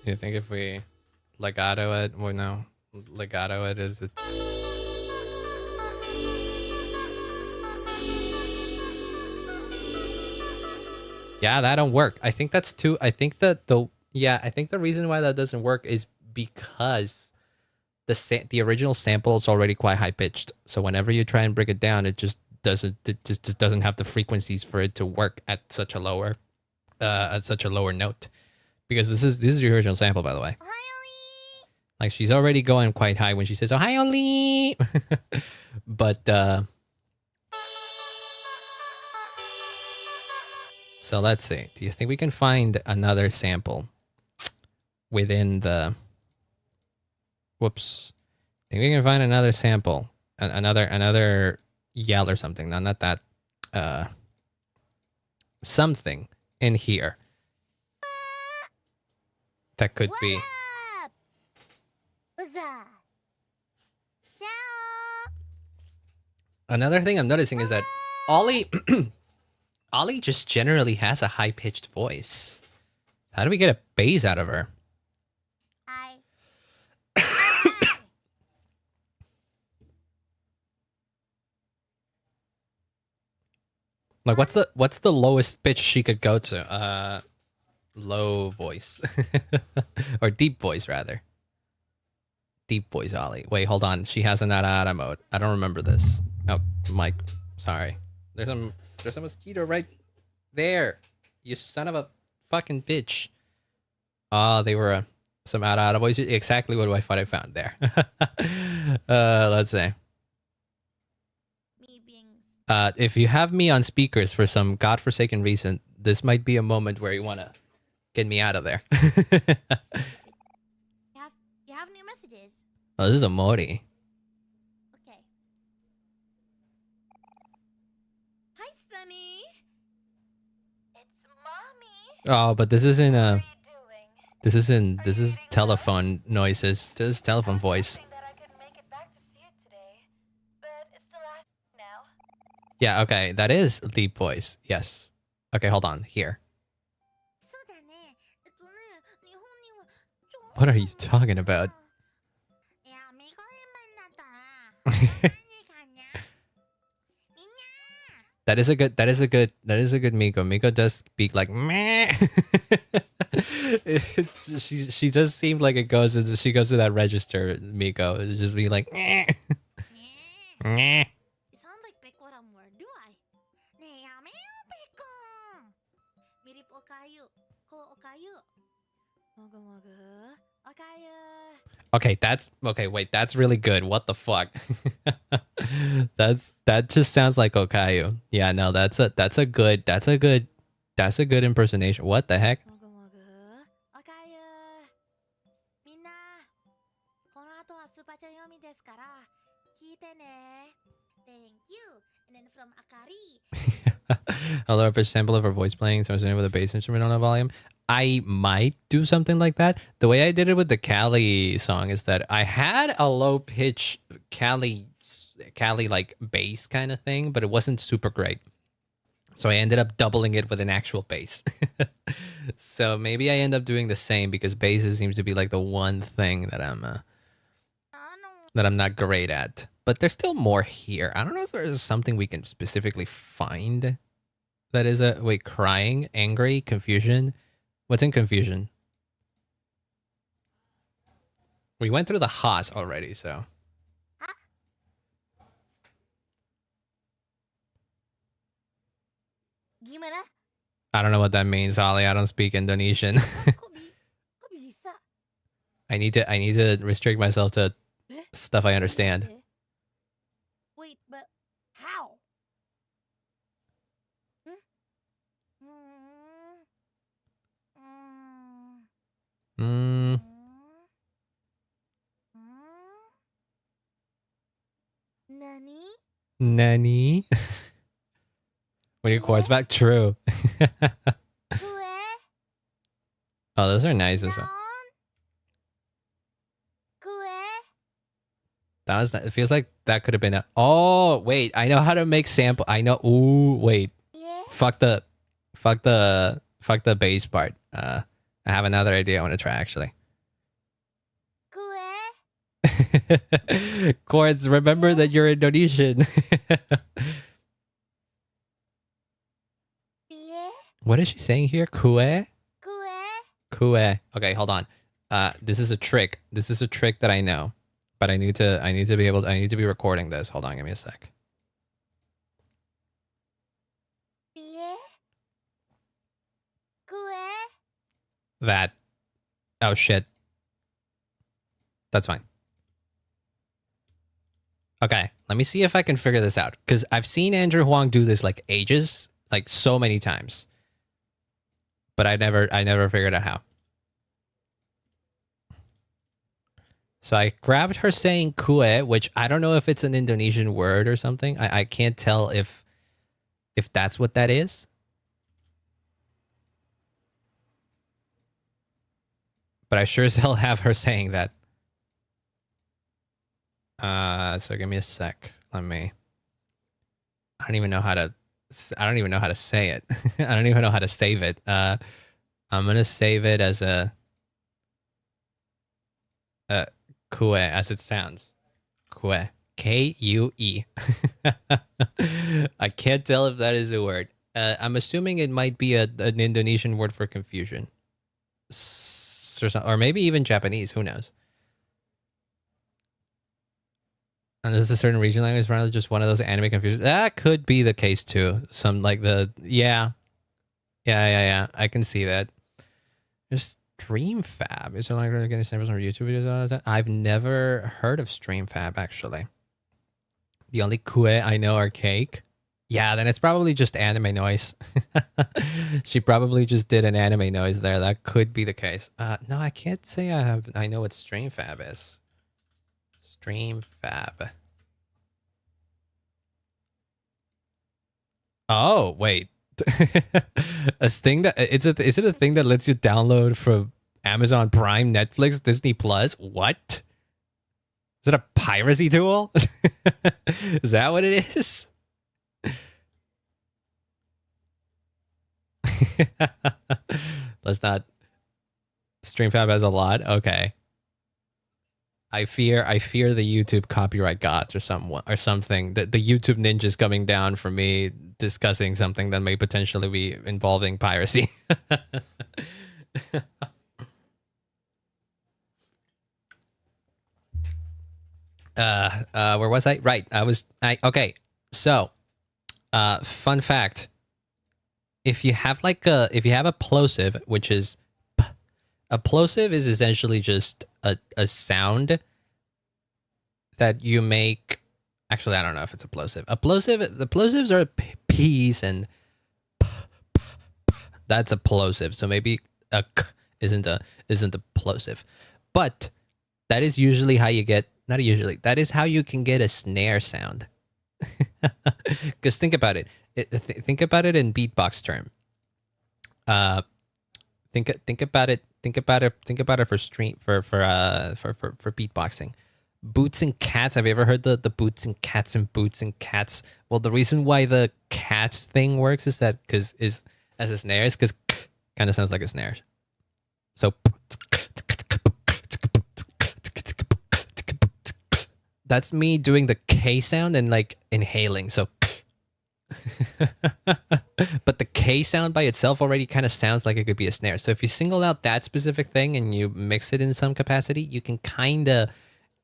[SPEAKER 1] You think if we legato it, well, no, legato it, is it? Yeah, that don't work. I think that's too. I think that the reason why that doesn't work is because the original sample is already quite high pitched. So whenever you try and break it down, it just doesn't have the frequencies for it to work at such a lower note. Because this is the original sample, by the way. Like, she's already going quite high when she says, "Oh, hi, Ollie." But so let's see. Do you think we can find another sample within the? Whoops. Think we can find another sample, another yell or something? No, not that. Something in here that could be. Another thing I'm noticing is that Ollie Ollie just generally has a high-pitched voice. How do we get a bass out of her?
[SPEAKER 5] I.
[SPEAKER 1] Like what's the lowest pitch she could go to? Low voice. Or deep voice rather. Deep voice Ollie. Wait, hold on. She has an ada mode. I don't remember this. Oh, Mike. Sorry. There's a mosquito right there. You son of a fucking bitch. Oh, they were some ada voice. Exactly what I thought I found there. Let's see.
[SPEAKER 5] Me being.
[SPEAKER 1] If you have me on speakers for some godforsaken reason, this might be a moment where you want to get me out of there.
[SPEAKER 5] You have new messages.
[SPEAKER 1] Oh, this is a Mori.
[SPEAKER 5] Okay. Hi, Sunny. It's mommy.
[SPEAKER 1] Oh, but this isn't
[SPEAKER 5] What are you doing?
[SPEAKER 1] this is telephone noises. This is telephone voice.
[SPEAKER 5] That I could make it back to see you today, but it's still asking now.
[SPEAKER 1] Yeah, okay, that is deep voice. Yes. Okay, hold on. Here. What are you talking about? That is a good Miko. Miko does speak like meh. She does seem like it goes into she goes to that register, Miko. It just be like meh. Meh.
[SPEAKER 5] You sound like Pekoram word, do I? Ne yameo Peko. Mirip Okayu. Ko Okayu. Mogu mogu. Okayu.
[SPEAKER 1] Okay, wait, that's really good. What the fuck? That just sounds like Okayu. Yeah, no, that's a good impersonation. What the heck?
[SPEAKER 5] Mogu mogu. Okayu. Minna. Kono ato wa super chat yomi desu kara. Kiite ne. Thank you. And then from Akari.
[SPEAKER 1] Hello, a sample of her voice playing, so I was with a bass instrument on a volume. I might do something like that. The way I did it with the Cali song is that I had a low pitch Cali like bass kind of thing, but it wasn't super great. So I ended up doubling it with an actual bass. So maybe I end up doing the same because bass seems to be like the one thing that I'm not great at. But there's still more here. I don't know if there's something we can specifically find that is crying, angry, confusion. What's in confusion? We went through the Haas already, so.
[SPEAKER 5] Gimana?
[SPEAKER 1] I don't know what that means, Ollie. I don't speak Indonesian.
[SPEAKER 5] Kok bisa?
[SPEAKER 1] I need to restrict myself to stuff I understand.
[SPEAKER 5] Wait, but how?
[SPEAKER 1] Hmm.
[SPEAKER 5] Nani?
[SPEAKER 1] Nani? When your chords back, true.
[SPEAKER 5] Kue?
[SPEAKER 1] Oh, those are nice as well.
[SPEAKER 5] Kue?
[SPEAKER 1] That was. It feels like that could have been a. Oh wait, I know how to make sample. I know. Ooh wait.
[SPEAKER 5] Yeah?
[SPEAKER 1] Fuck the bass part. I have another idea I want to try actually.
[SPEAKER 5] Kue?
[SPEAKER 1] Chords, remember that you're Indonesian.
[SPEAKER 5] Yeah?
[SPEAKER 1] What is she saying here? Kue?
[SPEAKER 5] Kue?
[SPEAKER 1] Kue. Okay, hold on. This is a trick. This is a trick that I know. But I need to be recording this. Hold on, give me a sec.
[SPEAKER 5] Yeah? Kue?
[SPEAKER 1] That. Oh shit. That's fine. Okay, let me see if I can figure this out. Because I've seen Andrew Huang do this like ages, like so many times. But I never figured out how. So I grabbed her saying kue, which I don't know if it's an Indonesian word or something. I can't tell if that's what that is. But I sure as hell have her saying that. So give me a sec. Let me I don't even know how to. I don't even know how to say it. I don't even know how to save it. I'm gonna save it as a kue as it sounds. Kue. Kue. I can't tell if that is a word. I'm assuming it might be an Indonesian word for confusion. Or maybe even Japanese. Who knows? And is this a certain region language rather just one of those anime confusions? That could be the case too. Some like yeah. I can see that. There's StreamFab. Is it like really getting samples from YouTube videos all the time? I've never heard of StreamFab actually. The only kue I know are cake. Yeah, then it's probably just anime noise. She probably just did an anime noise there. That could be the case. No, I can't say I know what StreamFab is. StreamFab. Oh, wait. A thing that is it a thing that lets you download from Amazon Prime, Netflix, Disney Plus? What? Is it a piracy tool? Is that what it is? Let's not. StreamFab has a lot. Okay. I fear the YouTube copyright gods or something. The YouTube ninjas coming down for me discussing something that may potentially be involving piracy. Where was I? Right. Okay. So, fun fact. If you have a plosive, which is a plosive is essentially just a sound that you make. Actually, I don't know if it's a plosive. The plosives are p's and that's a plosive. So maybe a k isn't a plosive, but that is usually how you get. Not usually. That is how you can get a snare sound. Because think about it. Think about it in beatbox term. Think about it. Think about it for beatboxing. Boots and cats. Have you ever heard the boots and cats and boots and cats? Well, the reason why the cats thing works is that as a snare is because kind of sounds like a snare. So that's me doing the K sound and like inhaling. So but the K sound by itself already kind of sounds like it could be a snare. So if you single out that specific thing and you mix it in some capacity, you can kind of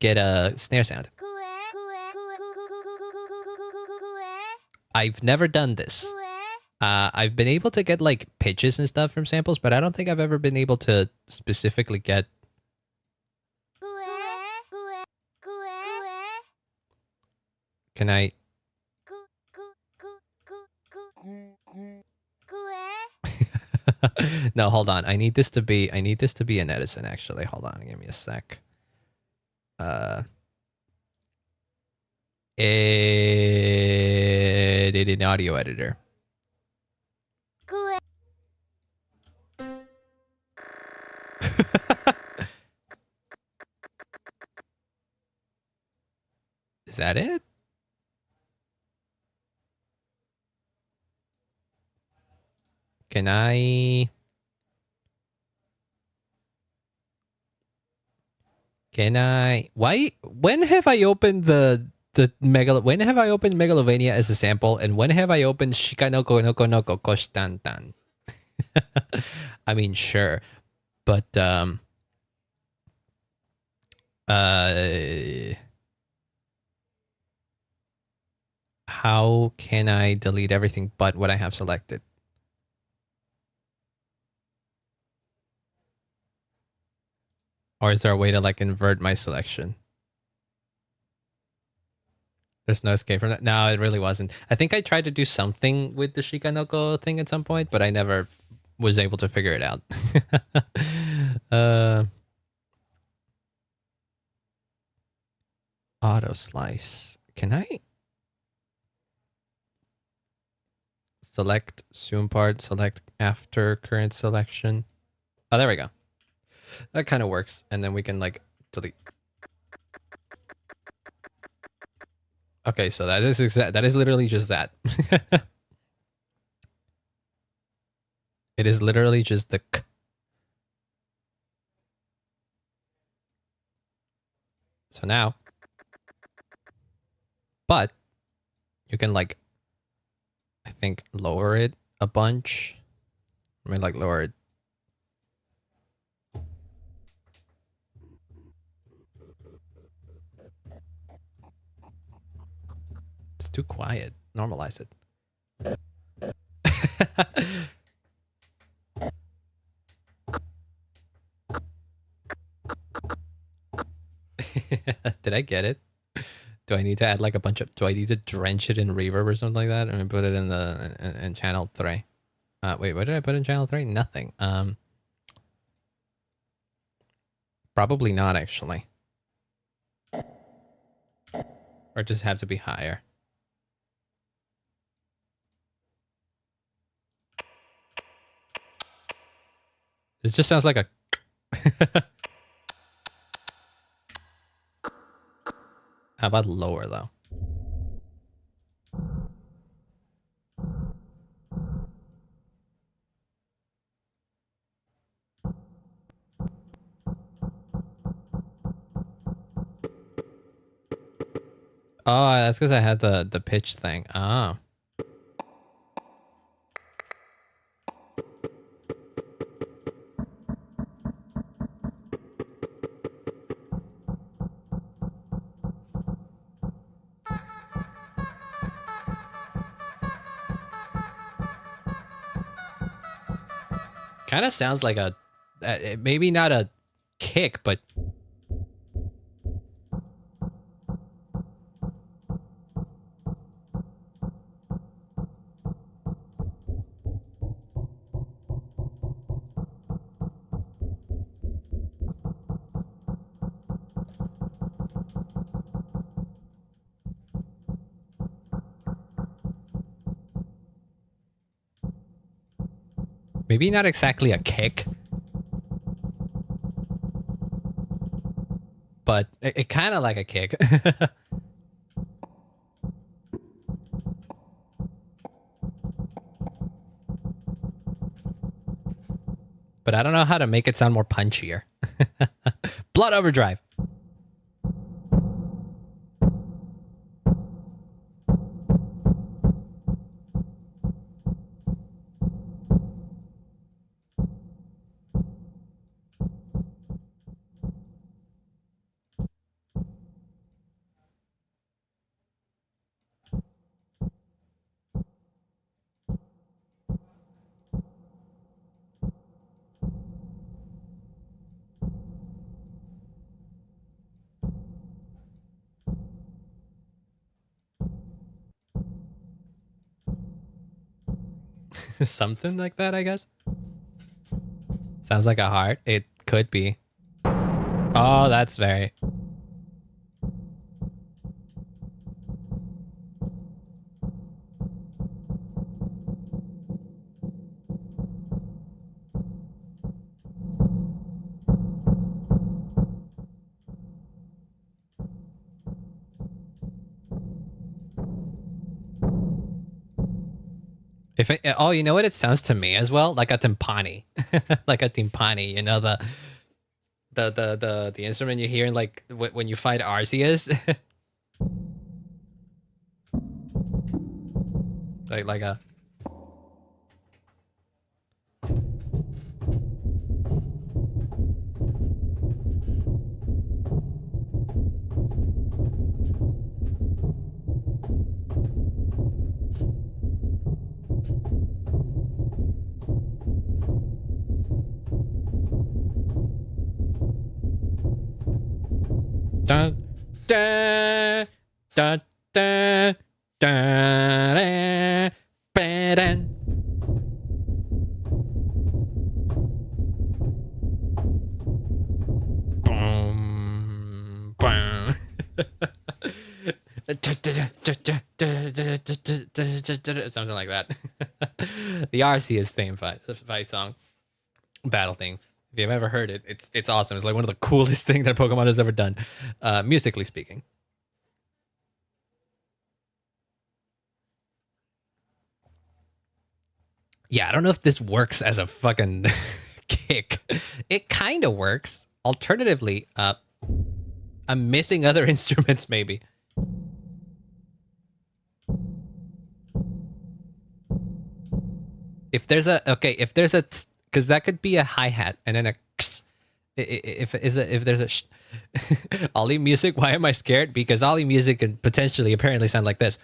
[SPEAKER 1] get a snare sound. I've never done this. I've been able to get like pitches and stuff from samples, but I don't think I've ever been able to specifically get. Can I? No, hold on. I need this to be an Edison actually. Hold on, give me a sec. Edit an audio editor. Is that it? Can I? Why? When have I opened when have I opened Megalovania as a sample, and when have I opened Shikanoko no Konoko Koshtantan? I mean, sure, but how can I delete everything but what I have selected? Or is there a way to like invert my selection? There's no escape from that. No, it really wasn't. I think I tried to do something with the Shikanoko thing at some point, but I never was able to figure it out. Auto slice. Can I select zoom part, select after current selection? Oh, there we go. That kind of works. And then we can like delete. Okay, so that is that is literally just that. It is literally just the k. So now, but you can like, I think, lower it a bunch. I mean, like lower it. It's too quiet. Normalize it. Did I get it? Do I need to add like a bunch of? Do I need to drench it in reverb or something like that, and put it in the in channel 3? Wait, what did I put in channel 3? Nothing. Probably not actually. Or just have to be higher. This just sounds like a. How about lower though? Oh, that's because I had the pitch thing. Oh. Kind of sounds like a, maybe not a kick, but maybe not exactly a kick, but it kind of like a kick. But I don't know how to make it sound more punchier. Blood Overdrive. Something like that, I guess. Sounds like a heart. It could be. Oh, that's very... If it, oh, you know what? It sounds to me as well like a timpani, like a timpani. You know the instrument you hear in like when you fight Arceus, like a. Dun, dun, dun, dun, dun, dun, dun. Boom, boom. Something like that. The Arceus theme fight song, battle theme. If you've ever heard it, it's awesome. It's like one of the coolest things that Pokemon has ever done, musically speaking. Yeah, I don't know if this works as a fucking kick. It kind of works. Alternatively, I'm missing other instruments maybe. If there's a because that could be a hi-hat and then a if there's a Ollie music, why am I scared? Because Ollie music can potentially apparently sound like this.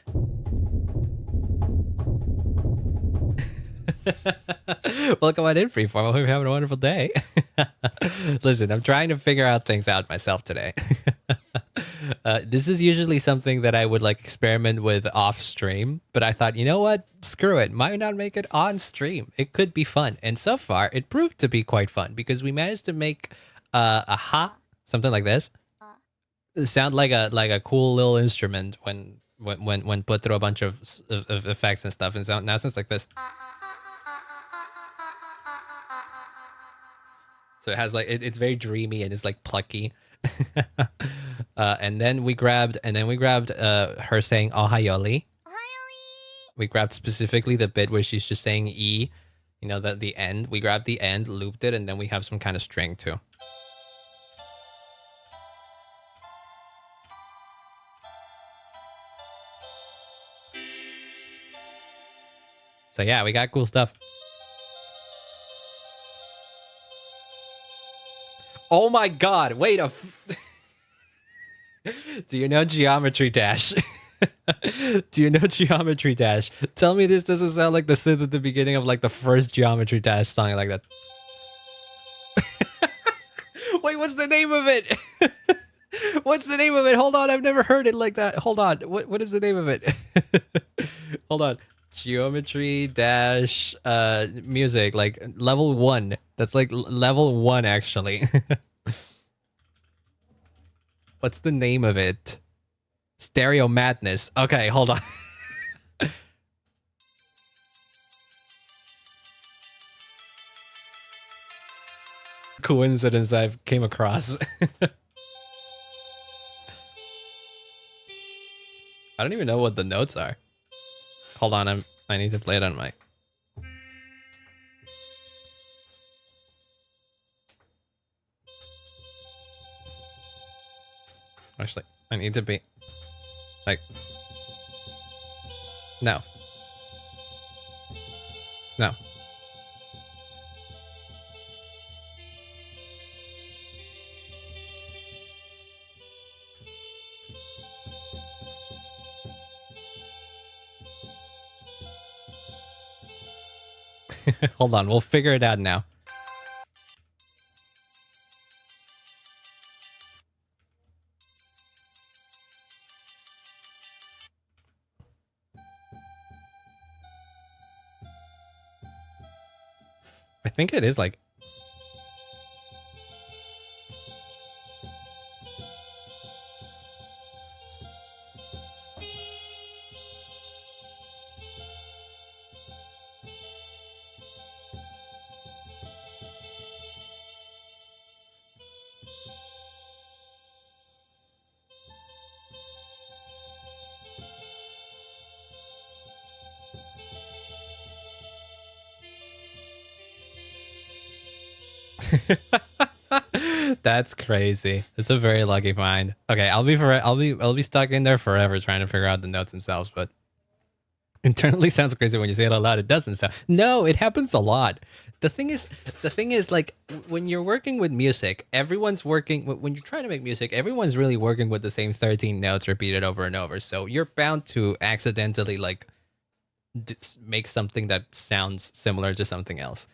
[SPEAKER 1] Welcome on in, Freeform. I hope you're having a wonderful day. Listen, I'm trying to figure out things out myself today. This is usually something that I would like experiment with off stream, but I thought, you know what? Screw it. Why not make it on stream? It could be fun. And so far, it proved to be quite fun because we managed to make a ha, something like this, sound like a cool little instrument when put through a bunch of effects and stuff. And now it sounds like this. So it has like it's very dreamy and it's like plucky. and then we grabbed her saying Ohayoli. We grabbed specifically the bit where she's just saying E, you know, the end. We grabbed the end, looped it, and then we have some kind of string too. So yeah, we got cool stuff. Oh my god, wait a... Do you know Geometry Dash? Do you know Geometry Dash? Tell me this doesn't sound like the synth at the beginning of like the first Geometry Dash song like that. Wait, what's the name of it? What's the name of it? Hold on, I've never heard it like that. Hold on, what is the name of it? Hold on. Geometry Dash music, like level 1. That's like level 1 actually. What's the name of it? Stereo Madness. Okay, hold on. Coincidence I've came across. I don't even know what the notes are. Hold on, I need to play it on my... Actually, I need to be... like... No. No. Hold on, we'll figure it out now. I think it is like... That's crazy. It's a very lucky find. Okay, I'll be stuck in there forever trying to figure out the notes themselves, but internally sounds crazy when you say it out loud. It doesn't sound. No, it happens a lot. The thing is like when you're working with music, everyone's working when you're trying to make music, everyone's really working with the same 13 notes repeated over and over. So you're bound to accidentally like make something that sounds similar to something else.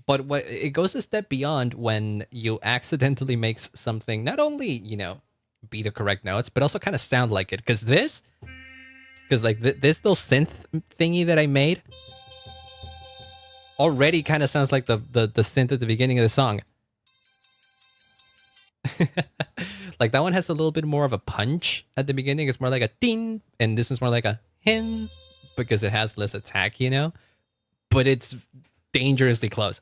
[SPEAKER 1] But what it goes a step beyond when you accidentally make something not only, you know, be the correct notes, but also kind of sound like it. Because this little synth thingy that I made already kind of sounds like the synth at the beginning of the song. Like that one has a little bit more of a punch at the beginning. It's more like a ding, and this one's more like a him because it has less attack, you know. But it's dangerously close.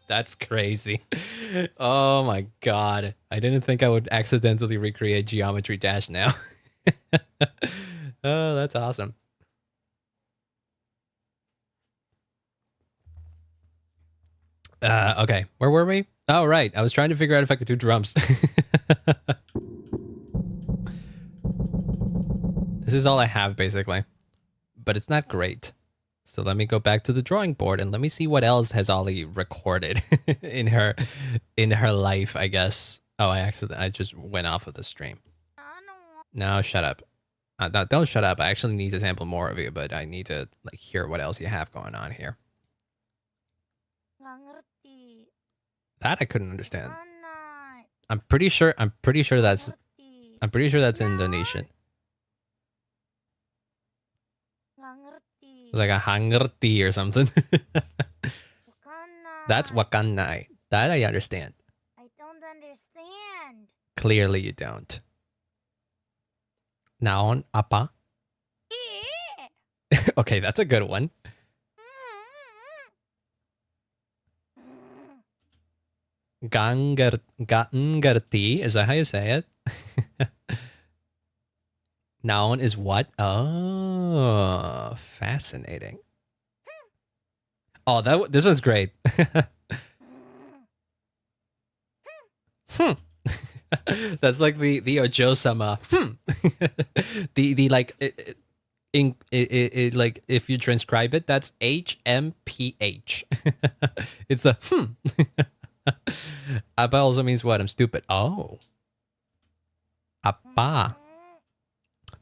[SPEAKER 1] That's crazy. Oh my god. I didn't think I would accidentally recreate Geometry Dash now. Oh, that's awesome. Okay, where were we? Oh, right. I was trying to figure out if I could do drums. This is all I have, basically. But it's not great. So let me go back to the drawing board and let me see what else has Ollie recorded in her life, I guess. Oh, I just went off of the stream. No, shut up. Don't shut up. I actually need to sample more of you, but I need to like hear what else you have going on here.
[SPEAKER 5] Nggak ngerti.
[SPEAKER 1] That I couldn't understand.
[SPEAKER 5] Mana?
[SPEAKER 1] I'm pretty sure that's
[SPEAKER 5] Ngerti.
[SPEAKER 1] Indonesian.
[SPEAKER 5] Nggak ngerti.
[SPEAKER 1] It's like a hangerti or something.
[SPEAKER 5] Wakana.
[SPEAKER 1] That's wakanai. That I understand.
[SPEAKER 5] I don't understand.
[SPEAKER 1] Clearly you don't. Naon apa?
[SPEAKER 5] Eh.
[SPEAKER 1] Okay, that's a good one. Gangerti, is that how you say it? Noun is what? Oh, fascinating. Oh, this was great. That's like the Ojo-sama. The like it like if you transcribe it, that's HMPH. It's the Apa also means what? I'm stupid. Oh. Apa.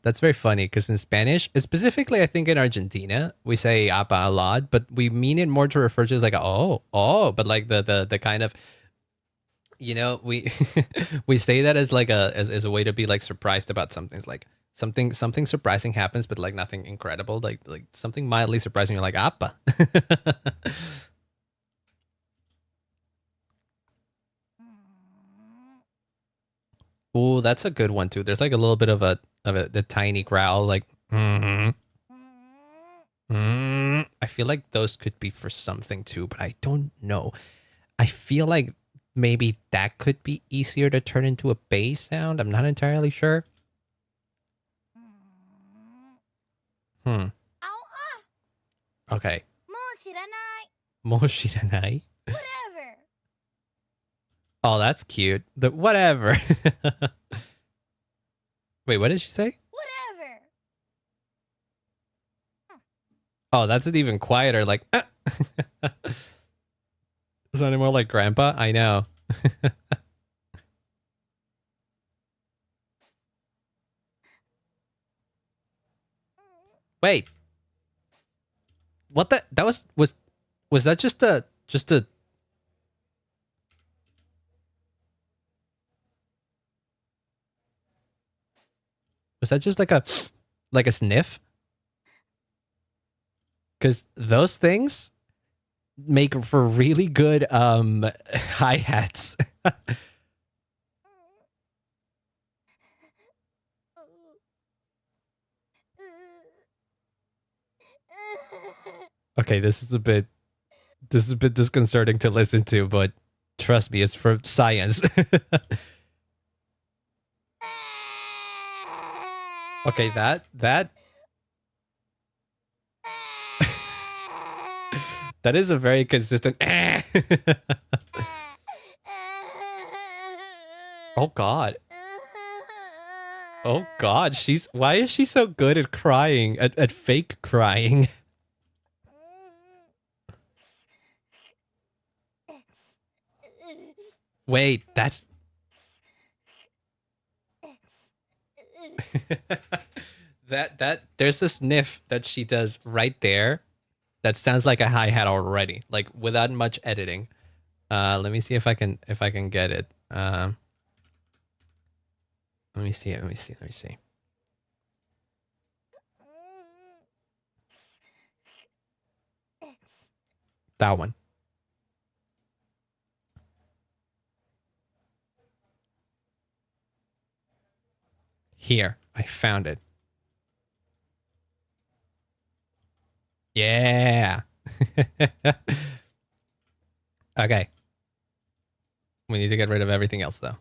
[SPEAKER 1] That's very funny because in Spanish, specifically I think in Argentina, we say apa a lot, but we mean it more to refer to as like oh, but like the kind of, you know, we we say that as like as a way to be like surprised about something. It's like something surprising happens, but like nothing incredible, like something mildly surprising. You're like apa. Oh, that's a good one too. There's like a little bit of a tiny growl, like I feel like those could be for something too, but I don't know. I feel like maybe that could be easier to turn into a bass sound. I'm not entirely sure.
[SPEAKER 5] Au
[SPEAKER 1] Okay.
[SPEAKER 5] Mo shiranai.
[SPEAKER 1] Mo shiranai.
[SPEAKER 5] Whatever.
[SPEAKER 1] Oh, that's cute. The whatever. Wait, what did she say?
[SPEAKER 5] Whatever.
[SPEAKER 1] Oh, that's an even quieter, like sounding more like grandpa. I know. Wait. What that was that just a was that just like a sniff? Cuz those things make for really good hi-hats. Okay, this is a bit disconcerting to listen to, but trust me, it's for science. Okay, that that is a very consistent Oh god. Oh god, why is she so good at crying, at fake crying? Wait, that's that there's this sniff that she does right there that sounds like a hi-hat already, like without much editing. Let me see if I can get it. Let me see. That one. Here, I found it. Yeah. Okay. We need to get rid of everything else though.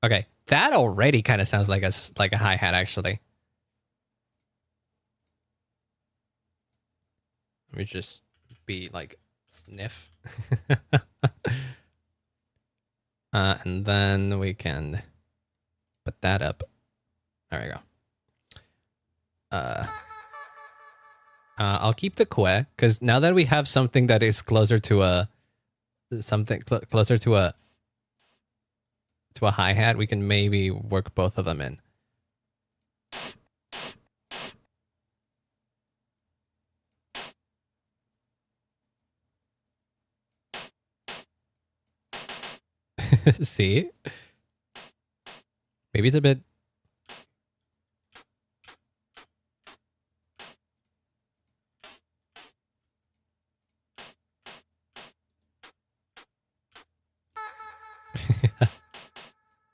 [SPEAKER 1] Okay, that already kind of sounds like a hi-hat actually. Let me just be like Sniff. And then we can put that up. There we go. I'll keep the que, because now that we have something that is closer to a closer to a hi-hat, we can maybe work both of them in. See? Maybe it's a bit...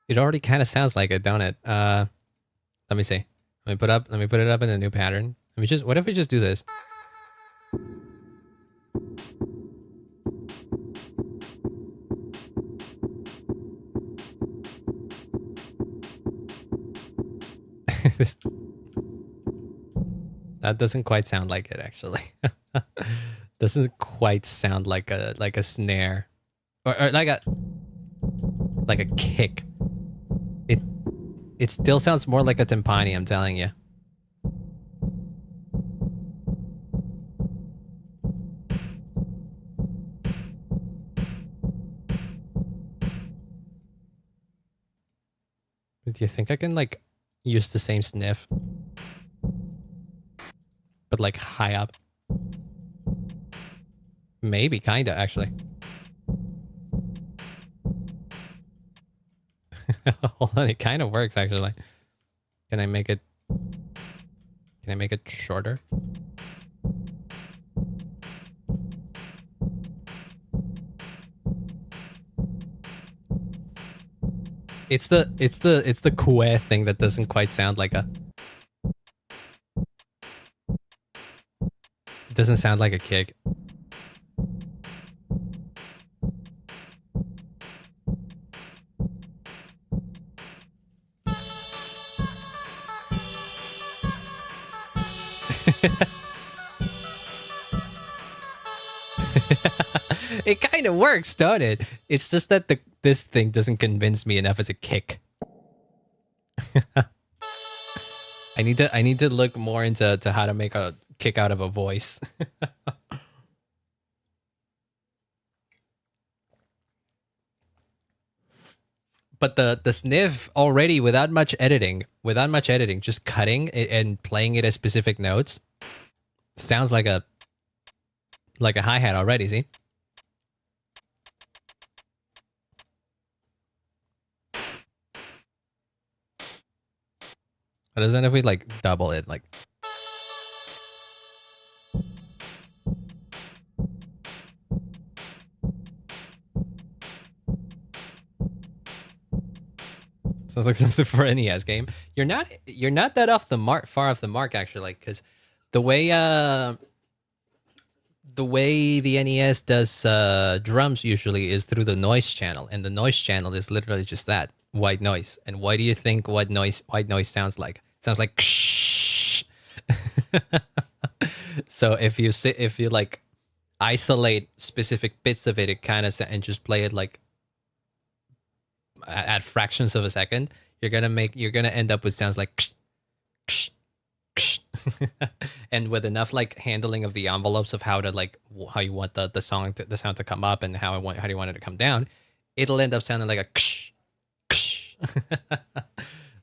[SPEAKER 1] It already kind of sounds like it, don't it? Let me see. Let me put it up in a new pattern. Let me just... What if we just do this? That doesn't quite sound like it, actually. Doesn't quite sound like a snare, or like a kick. It still sounds more like a timpani, I'm telling you. Do you think I can like use the same sniff, but like high up? Maybe, kinda, actually. Hold on, it kind of works, actually. Can I make it shorter? It's the kue thing that doesn't quite sound like a... It doesn't sound like a kick. It kind of works, don't it? It's just that this thing doesn't convince me enough as a kick. I need to look more into how to make a kick out of a voice. But the sniff already, without much editing, just cutting it and playing it as specific notes, sounds like a hi-hat already, see? What doesn't if we like double it, like... Sounds like something for an NES game. You're not that off the mark, far off the mark, actually, because the way the NES does drums usually is through the noise channel, and the noise channel is literally just that, white noise. And what do you think white noise sounds like? It sounds like ksh. So if you like isolate specific bits of it, and just play it like at fractions of a second, you're gonna end up with sounds like ksh, ksh, ksh. And with enough like handling of the envelopes of how you want the sound to come up and how do you want it to come down, it'll end up sounding like a ksh, ksh.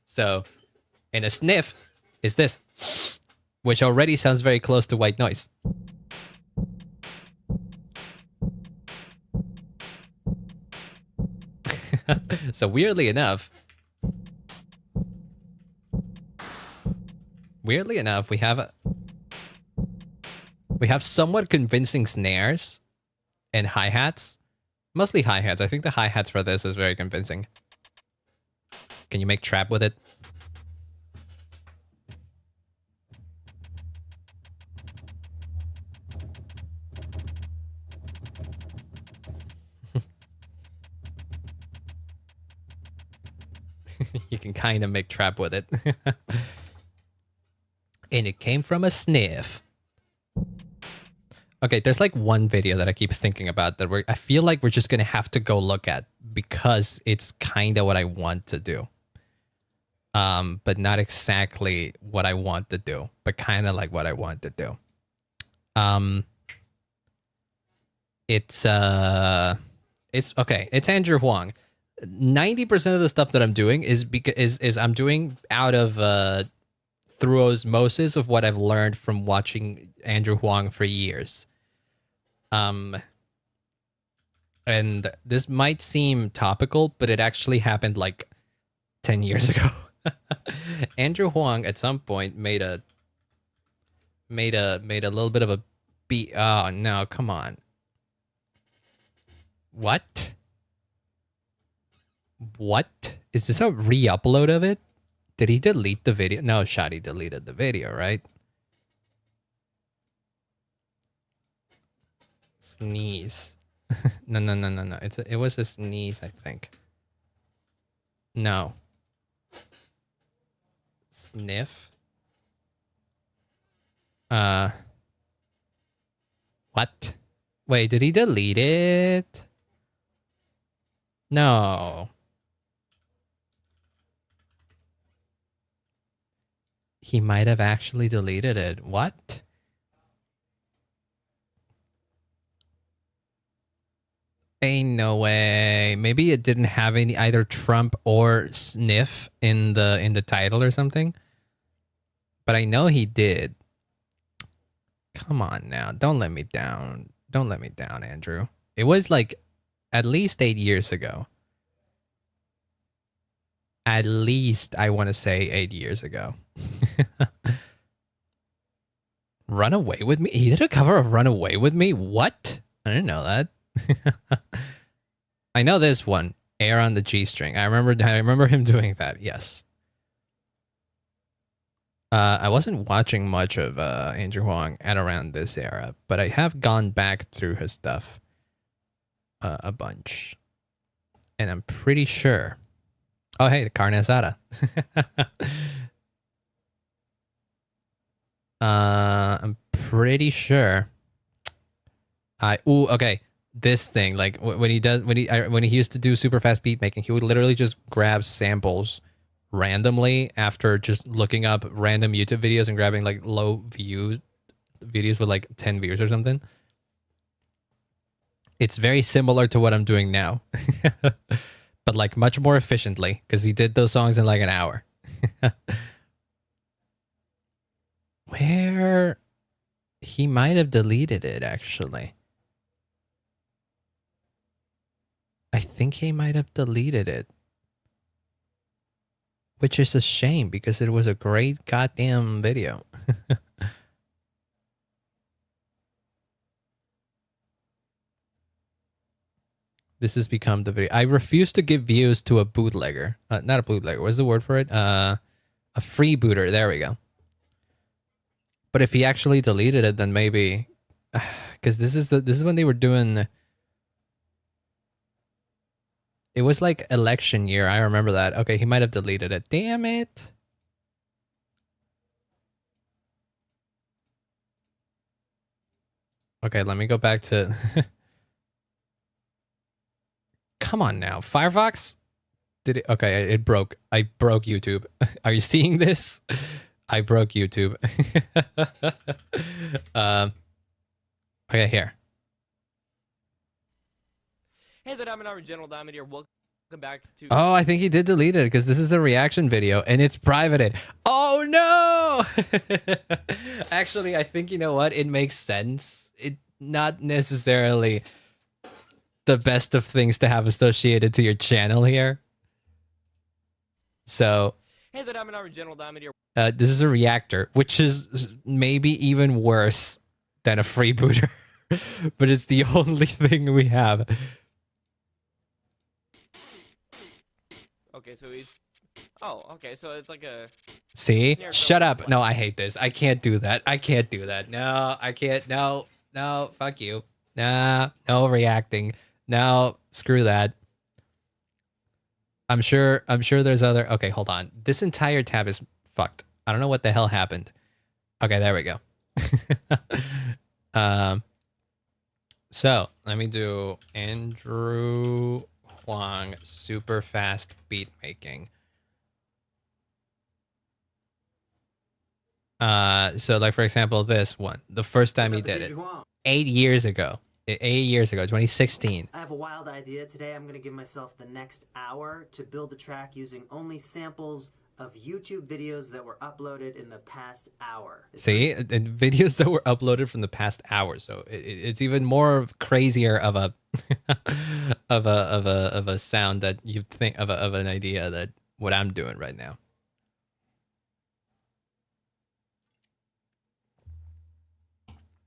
[SPEAKER 1] So, and a sniff is this, which already sounds very close to white noise. So weirdly enough, we have somewhat convincing snares and hi-hats. Mostly hi-hats. I think the hi-hats for this is very convincing. Can you make trap with it? You can kind of make trap with it. And it came from a sniff. Okay, there's like one video that I keep thinking about that I feel like we're just gonna have to go look at because it's kind of what I want to do. But not exactly what I want to do, but kind of like what I want to do. It's okay. It's Andrew Huang. 90% of the stuff that I'm doing is I'm doing out of through osmosis of what I've learned from watching Andrew Huang for years. And this might seem topical, but it actually happened like 10 years ago. Andrew Huang at some point made a little bit of a beat. Oh no, come on. What? What? Is this a re-upload of it? Did he delete the video? No, Shadi deleted the video, right? Sneeze. No. It was a sneeze, I think. No. Sniff. What? Wait, did he delete it? No. He might have actually deleted it. What? Ain't no way. Maybe it didn't have any either Trump or sniff in the title or something. But I know he did. Come on now. Don't let me down. Don't let me down, Andrew. It was like at least 8 years ago. At least I want to say 8 years ago. Run Away With Me? He did a cover of Run Away With Me? What? I didn't know that. I know this one. Air on the G-string. I remember him doing that, yes. I wasn't watching much of Andrew Huang at around this era, but I have gone back through his stuff a bunch. And I'm pretty sure... Oh, hey, the carne asada. I'm pretty sure. Okay. This thing, like when he used to do super fast beat making, he would literally just grab samples randomly after just looking up random YouTube videos and grabbing like low view videos with like 10 views or something. It's very similar to what I'm doing now. But like much more efficiently, because he did those songs in like an hour. Where he might have deleted it, actually. I think he might have deleted it. Which is a shame, because it was a great goddamn video. This has become the video. I refuse to give views to a bootlegger. Not a bootlegger. What's the word for it? A freebooter. There we go. But if he actually deleted it, then maybe, because this is when they were doing. It was like election year. I remember that. Okay, he might have deleted it. Damn it. Okay, let me go back to. Come on now, Firefox? Did it? Okay, it broke. I broke YouTube. Are you seeing this? I broke YouTube. Okay, here.
[SPEAKER 6] Hey there, Diamond Armor, General Diamond here. Welcome back to...
[SPEAKER 1] Oh, I think he did delete it because this is a reaction video and it's privated. Oh no! Actually, I think, you know what? It makes sense. It not necessarily the best of things to have associated to your channel here. So...
[SPEAKER 6] Hey there, Diamond Armor, General Diamond here.
[SPEAKER 1] This is a reactor, which is maybe even worse than a freebooter. But it's the only thing we have.
[SPEAKER 6] Okay, so he's... Oh, okay, so it's like a...
[SPEAKER 1] See? Shut up. No, I hate this. I can't do that. I can't do that. No, I can't. No, no, fuck you. Nah, no reacting. No, screw that. I'm sure there's other... Okay, hold on. This entire tab is fucked. I don't know what the hell happened. Okay, there we go. So let me do Andrew Huang super fast beat making. So like for example, this one, the first time he did it, 8 years ago. 8 years ago, 2016.
[SPEAKER 7] I have a wild idea today. I'm gonna give myself the next hour to build a track using only samples of YouTube videos that were uploaded in the past hour.
[SPEAKER 1] See, and videos that were uploaded from the past hour, so it's even more crazier of a of a sound that you think of an idea that what I'm doing right now.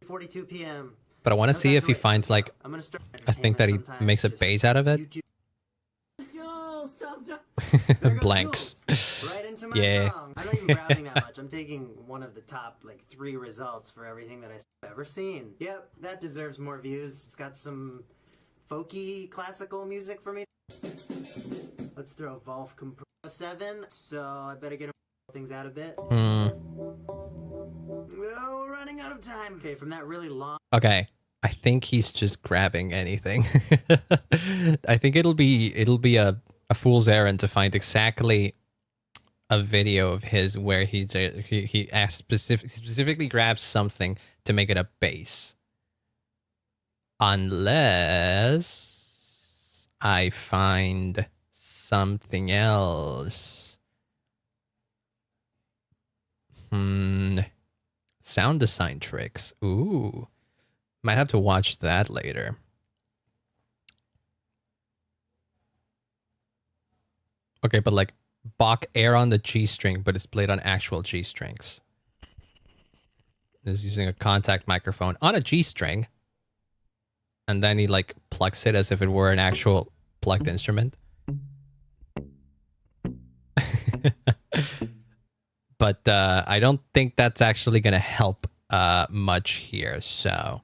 [SPEAKER 7] 42 p.m.
[SPEAKER 1] But I want to see if he finds like
[SPEAKER 7] I'm gonna start
[SPEAKER 1] a thing that he makes a bass out of it. Blanks.
[SPEAKER 7] Right into my
[SPEAKER 1] Yeah.
[SPEAKER 7] song. I'm not even browsing that much. I'm taking one of the top like 3 results for everything that I've ever seen. Yep, that deserves more views. It's got some folky classical music for me. Let's throw Volf Compro 7. So I better get things out a bit. Oh, we're running out of time. Okay, from that really long.
[SPEAKER 1] Okay, I think he's just grabbing anything. I think it'll be a fool's errand to find exactly a video of his where he specifically grabs something to make it a bass, unless I find something else. Sound design tricks. Ooh, might have to watch that later. Okay, but like Bach air on the G string, but it's played on actual G strings. Is using a contact microphone on a G string, and then he like plucks it as if it were an actual plugged instrument. But I don't think that's actually gonna help much here. So,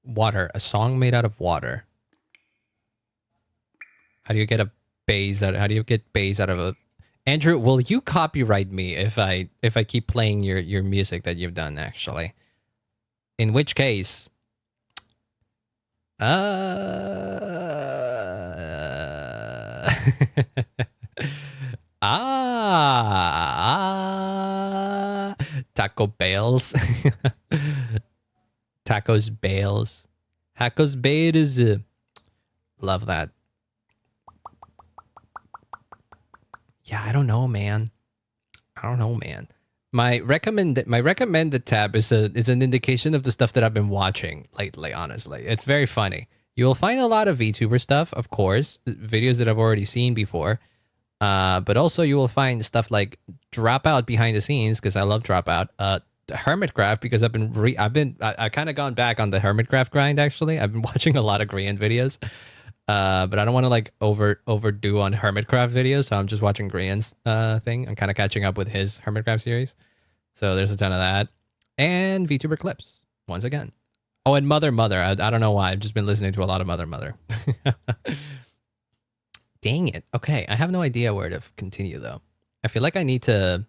[SPEAKER 1] water, a song made out of water. How do you get a bass out? How do you get bass out of a? Andrew, will you copyright me if I keep playing your music that you've done? Actually, in which case, Taco Bales, Tacos Bales, Tacos Bales. Love that. Yeah, I don't know, man. My recommended tab is an indication of the stuff that I've been watching lately, honestly. It's very funny. You will find a lot of VTuber stuff, of course, videos that I've already seen before. But also you will find stuff like Dropout behind the scenes, because I love Dropout. Hermitcraft, because I kind of gone back on the Hermitcraft grind, actually. I've been watching a lot of Grian videos. But I don't want to like overdo on Hermitcraft videos, so I'm just watching Grian's thing. I'm kind of catching up with his Hermitcraft series. So there's a ton of that. And VTuber clips, once again. Oh, and Mother. I don't know why. I've just been listening to a lot of Mother. Dang it. Okay, I have no idea where to continue though. I feel like I need to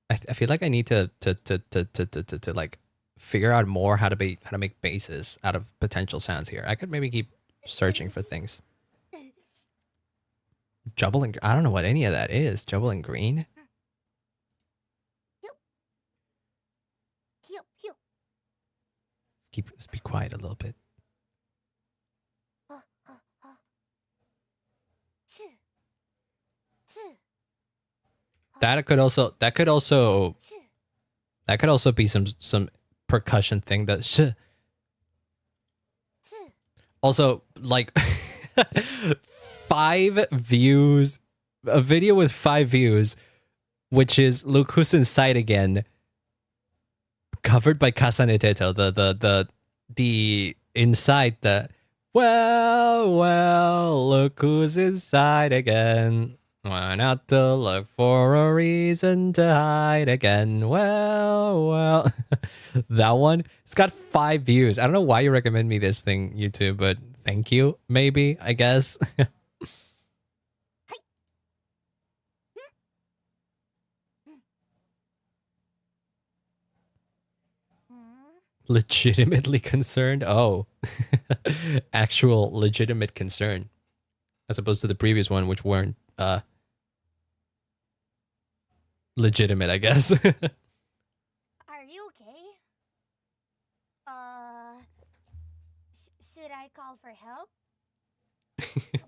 [SPEAKER 1] to like figure out more how to make basses out of potential sounds here. I could maybe keep searching for things. Jubble and I don't know what any of that is. Jubble and green. Let's be quiet a little bit. That could also be some percussion thing that also like 5 views, a video with 5 views, which is Look Who's Inside Again, covered by Kasaneteto, the inside the well, look who's inside again. Why not to look for a reason to hide again? Well. That one, it's got 5 views. I don't know why you recommend me this thing, YouTube, but thank you, maybe, I guess. Legitimately concerned? Oh. Actual legitimate concern. As opposed to the previous one, which weren't legitimate, I guess.
[SPEAKER 5] Are you okay? Should I call for help?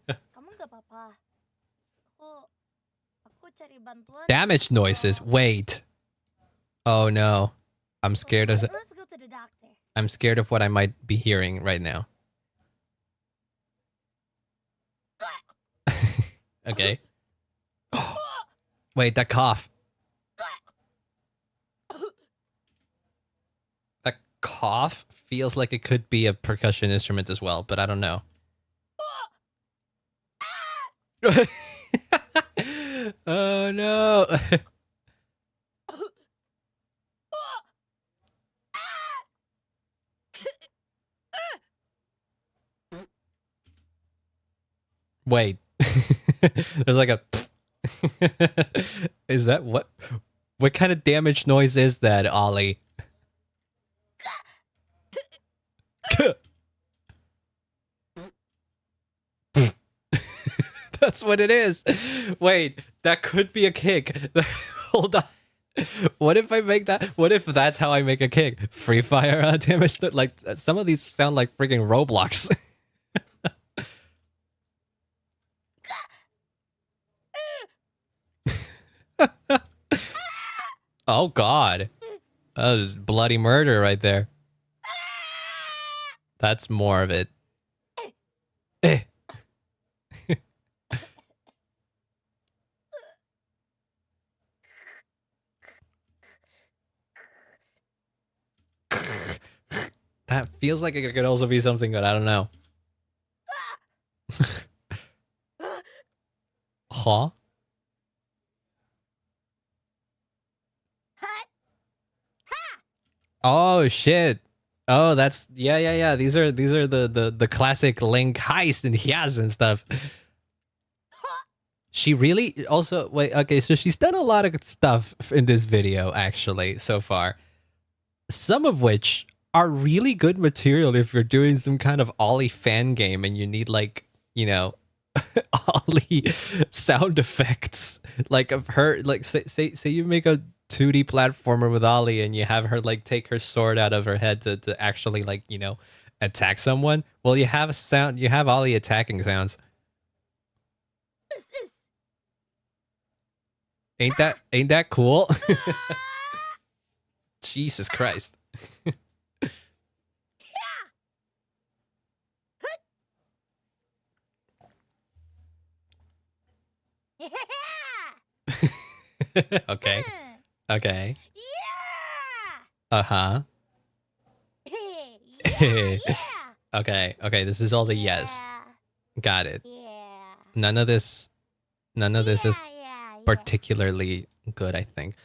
[SPEAKER 5] Kamu nggak apa-apa. Aku cari bantuan.
[SPEAKER 1] Damage noises. Wait. Oh no. I'm scared of
[SPEAKER 5] Let's go to the doctor.
[SPEAKER 1] I'm scared of what I might be hearing right now. Okay. Wait, that cough. That cough feels like it could be a percussion instrument as well, but I don't know. Oh no. Wait. There's like a Is that what kind of damage noise is that, Ollie? That's what it is. Wait, that could be a kick. Hold on. What if I make that? What if that's how I make a kick? Free fire damage? Like, some of these sound like freaking Roblox. Oh god. That was bloody murder right there. That's more of it. Eh. That feels like it could also be something good. I don't know. Huh? Oh shit. Oh, that's yeah. These are the classic Link heist and Hyaz and stuff. She really also wait, okay, so she's done a lot of stuff in this video actually so far. Some of which are really good material if you're doing some kind of Ollie fan game and you need like, you know, Ollie sound effects. Like of her, like say you make a 2D platformer with Ollie and you have her like take her sword out of her head to actually like, you know, attack someone. Well, you have a sound, you have Ollie attacking sounds. Ain't that cool? Jesus Christ. Okay. Okay.
[SPEAKER 5] Yeah.
[SPEAKER 1] Uh-huh.
[SPEAKER 5] Yeah.
[SPEAKER 1] Okay. Okay, this is all the yes. Got it.
[SPEAKER 5] Yeah.
[SPEAKER 1] None of this is
[SPEAKER 5] Yeah.
[SPEAKER 1] particularly good, I think.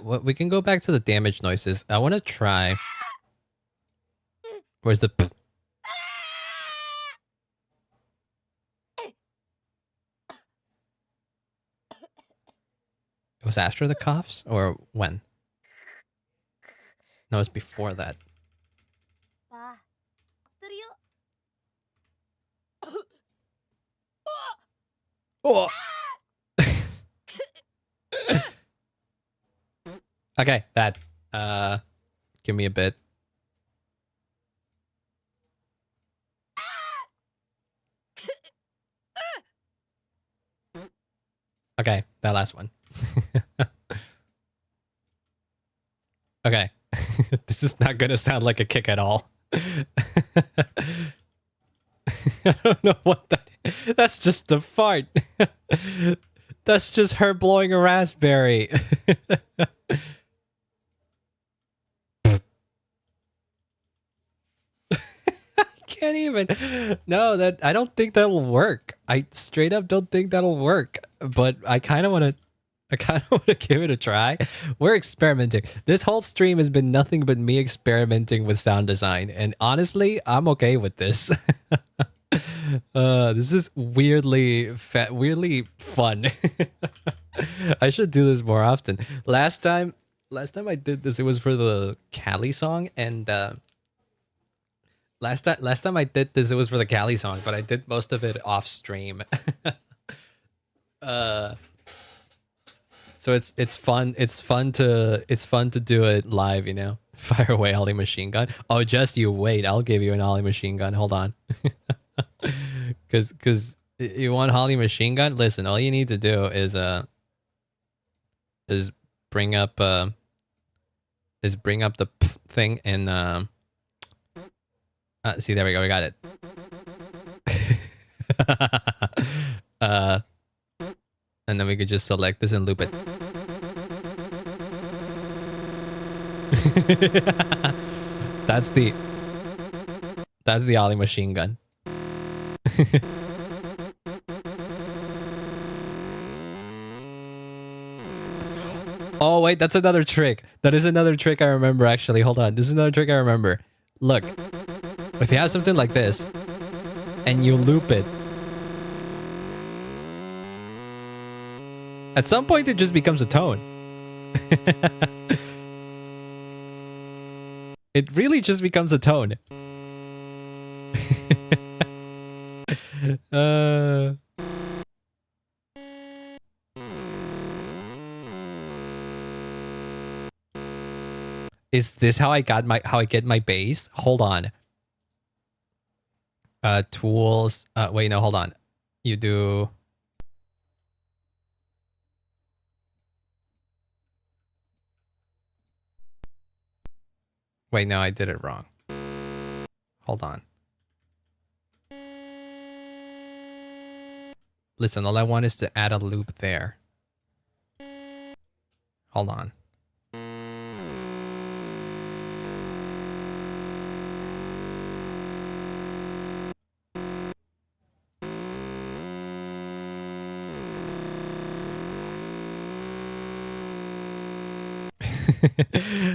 [SPEAKER 1] We can go back to the damage noises. I want to try. Where's the It was after the coughs or when? No, it was before that.
[SPEAKER 5] Pa, dokter yuk.
[SPEAKER 1] Oh. Okay, that. Give me a bit. Okay, that last one. Okay. This is not gonna sound like a kick at all. I don't know what that is. That's just a fart. That's just her blowing a raspberry. Can't even. No, that I don't think that'll work. I straight up don't think that'll work. But I kind of want to give it a try. We're experimenting. This whole stream has been nothing but me experimenting with sound design, and honestly, I'm okay with this. This is weirdly fun. I should do this more often. Last time Last time I did this, it was for the Cali song, and last time I did this, it was for the Cali song, but I did most of it off stream. uh, so it's fun. It's fun to do it live. You know, fire away Ollie machine gun. Oh, just you wait. I'll give you an Ollie machine gun. Hold on, because you want Ollie machine gun. Listen, all you need to do is bring up the thing and see, there we go, we got it. And then we could just select this and loop it. that's the Ollie machine gun. Oh wait, that's another trick. That is another trick I remember, actually. Hold on, this is another trick I remember. Look, if you have something like this and you loop it, at some point it just becomes a tone. It really just becomes a tone. Is this how I get my bass? Hold on. Tools. Wait, no, hold on. You do. Wait, no, I did it wrong. Hold on. Listen, all I want is to add a loop there. Hold on.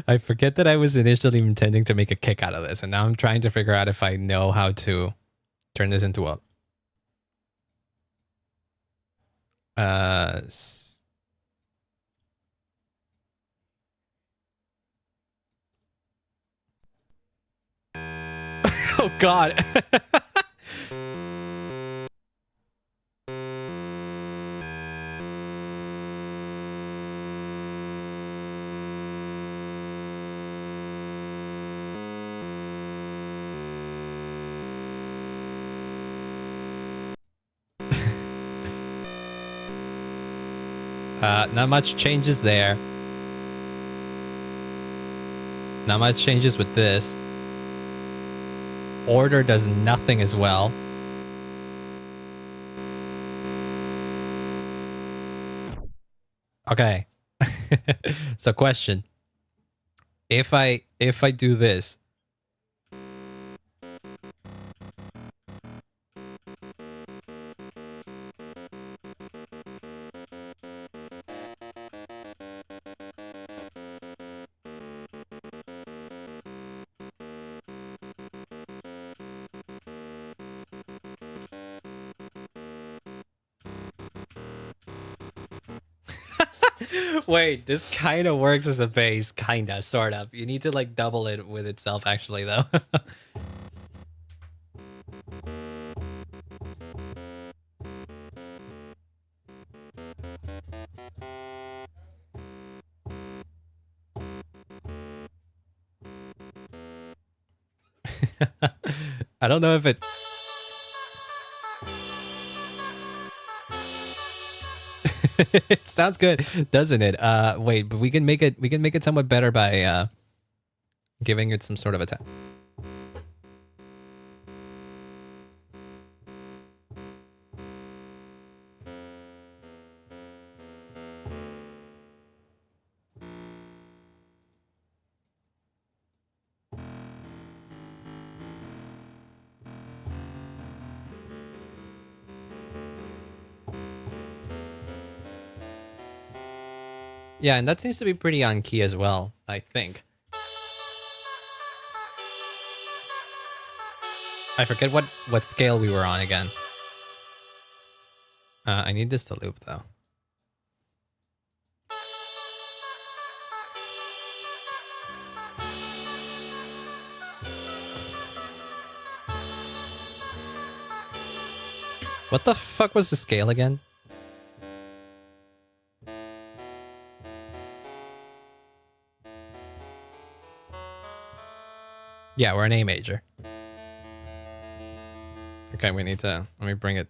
[SPEAKER 1] I forget that I was initially intending to make a kick out of this, and now I'm trying to figure out if I know how to turn this into a oh god. Not much changes there. Not much changes with this. Order does nothing as well. Okay. So question. If I do this, wait, this kind of works as a base, kinda, sort of. You need to like double it with itself, actually, though. I don't know if it. It sounds good, doesn't it? Wait, but we can make it somewhat better by giving it some sort of attack. Yeah, and that seems to be pretty on key as well, I think. I forget what scale we were on again. I need this to loop, though. What the fuck was the scale again? Yeah, we're an A major. Okay, we need to... Let me bring it...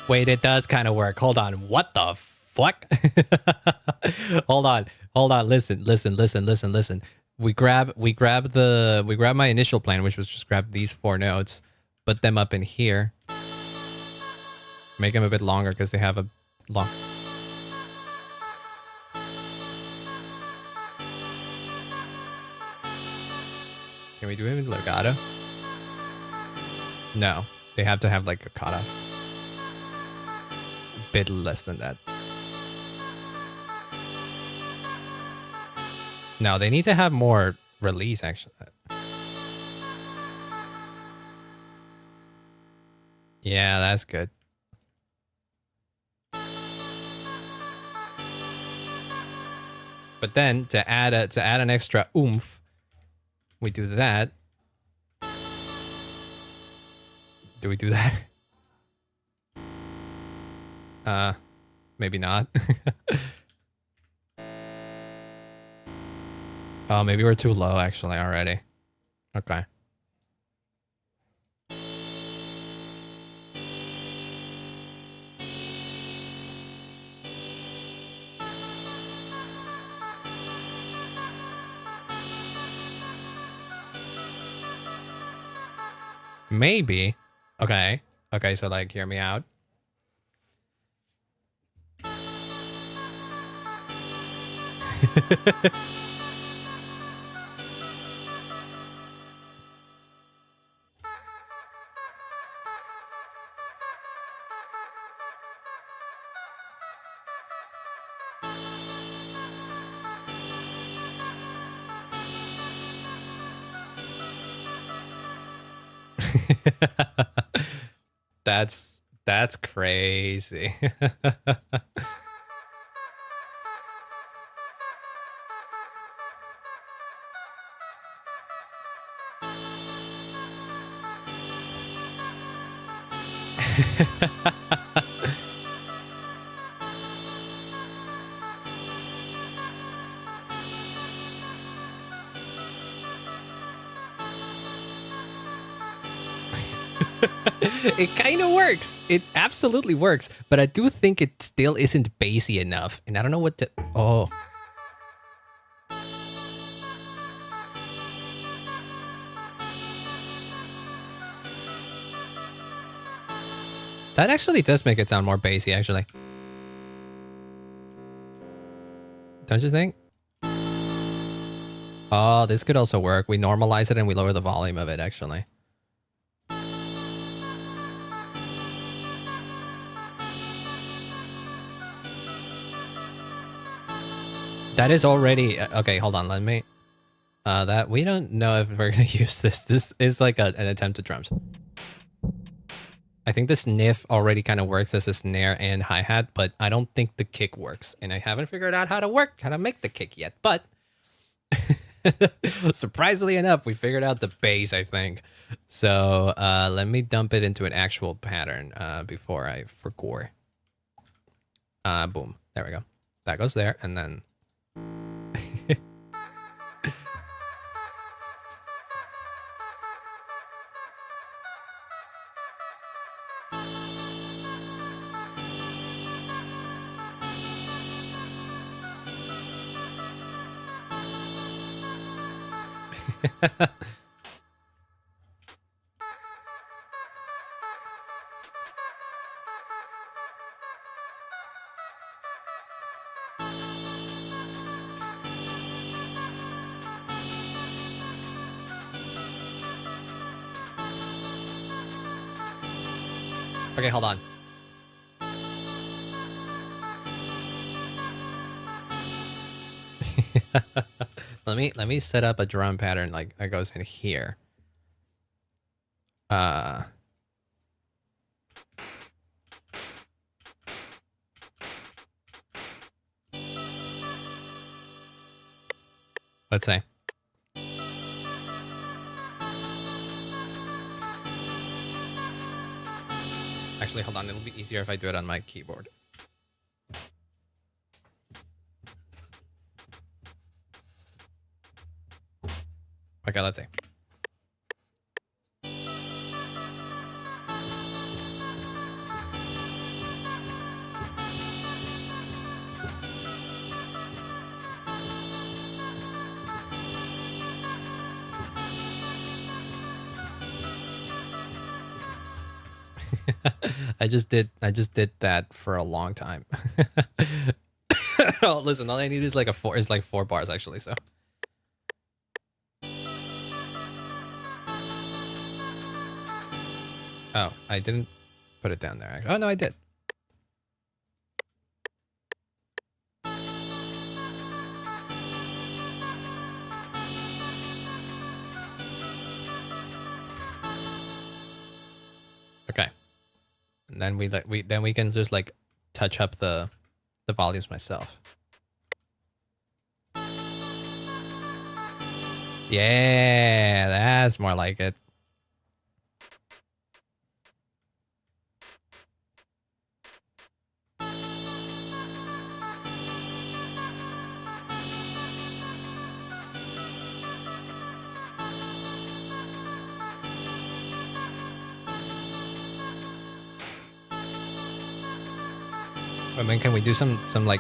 [SPEAKER 1] Wait, it does kind of work. Hold on. What the fuck? Hold on. Hold on. Listen. We grab my initial plan, which was just grab these 4 notes, put them up in here. Make them a bit longer because they have a long... Can we do it in legato? No. They have to have like a cutoff. A bit less than that. No, they need to have more release actually. Yeah, that's good. But then to add an extra oomph, we do that. Do we do that? Maybe not. Oh, maybe we're too low actually already. Okay. Maybe. Okay. Okay, so like, hear me out. That's crazy. It kind of works. It absolutely works. But I do think it still isn't bassy enough. And I don't know what to... Oh. That actually does make it sound more bassy, actually. Don't you think? Oh, this could also work. We normalize it and we lower the volume of it, actually. That is already... Okay, hold on. Let me... that we don't know if we're going to use this. This is like an attempt at drums. I think the sniff already kind of works as a snare and hi-hat, but I don't think the kick works. And I haven't figured out how to make the kick yet. But surprisingly enough, we figured out the bass, I think. So let me dump it into an actual pattern before I forgore. Boom. There we go. That goes there, and then... Okay, hold on. Let me set up a drum pattern like that goes in here. Let's say. Actually, hold on. It'll be easier if I do it on my keyboard. Okay, let's see. I just did that for a long time. Oh, listen, all I need is like 4 bars actually, so. Oh, I didn't put it down there. Actually. Oh no, I did. Okay. And then we can just like touch up the volumes myself. Yeah, that's more like it. I mean, can we do some like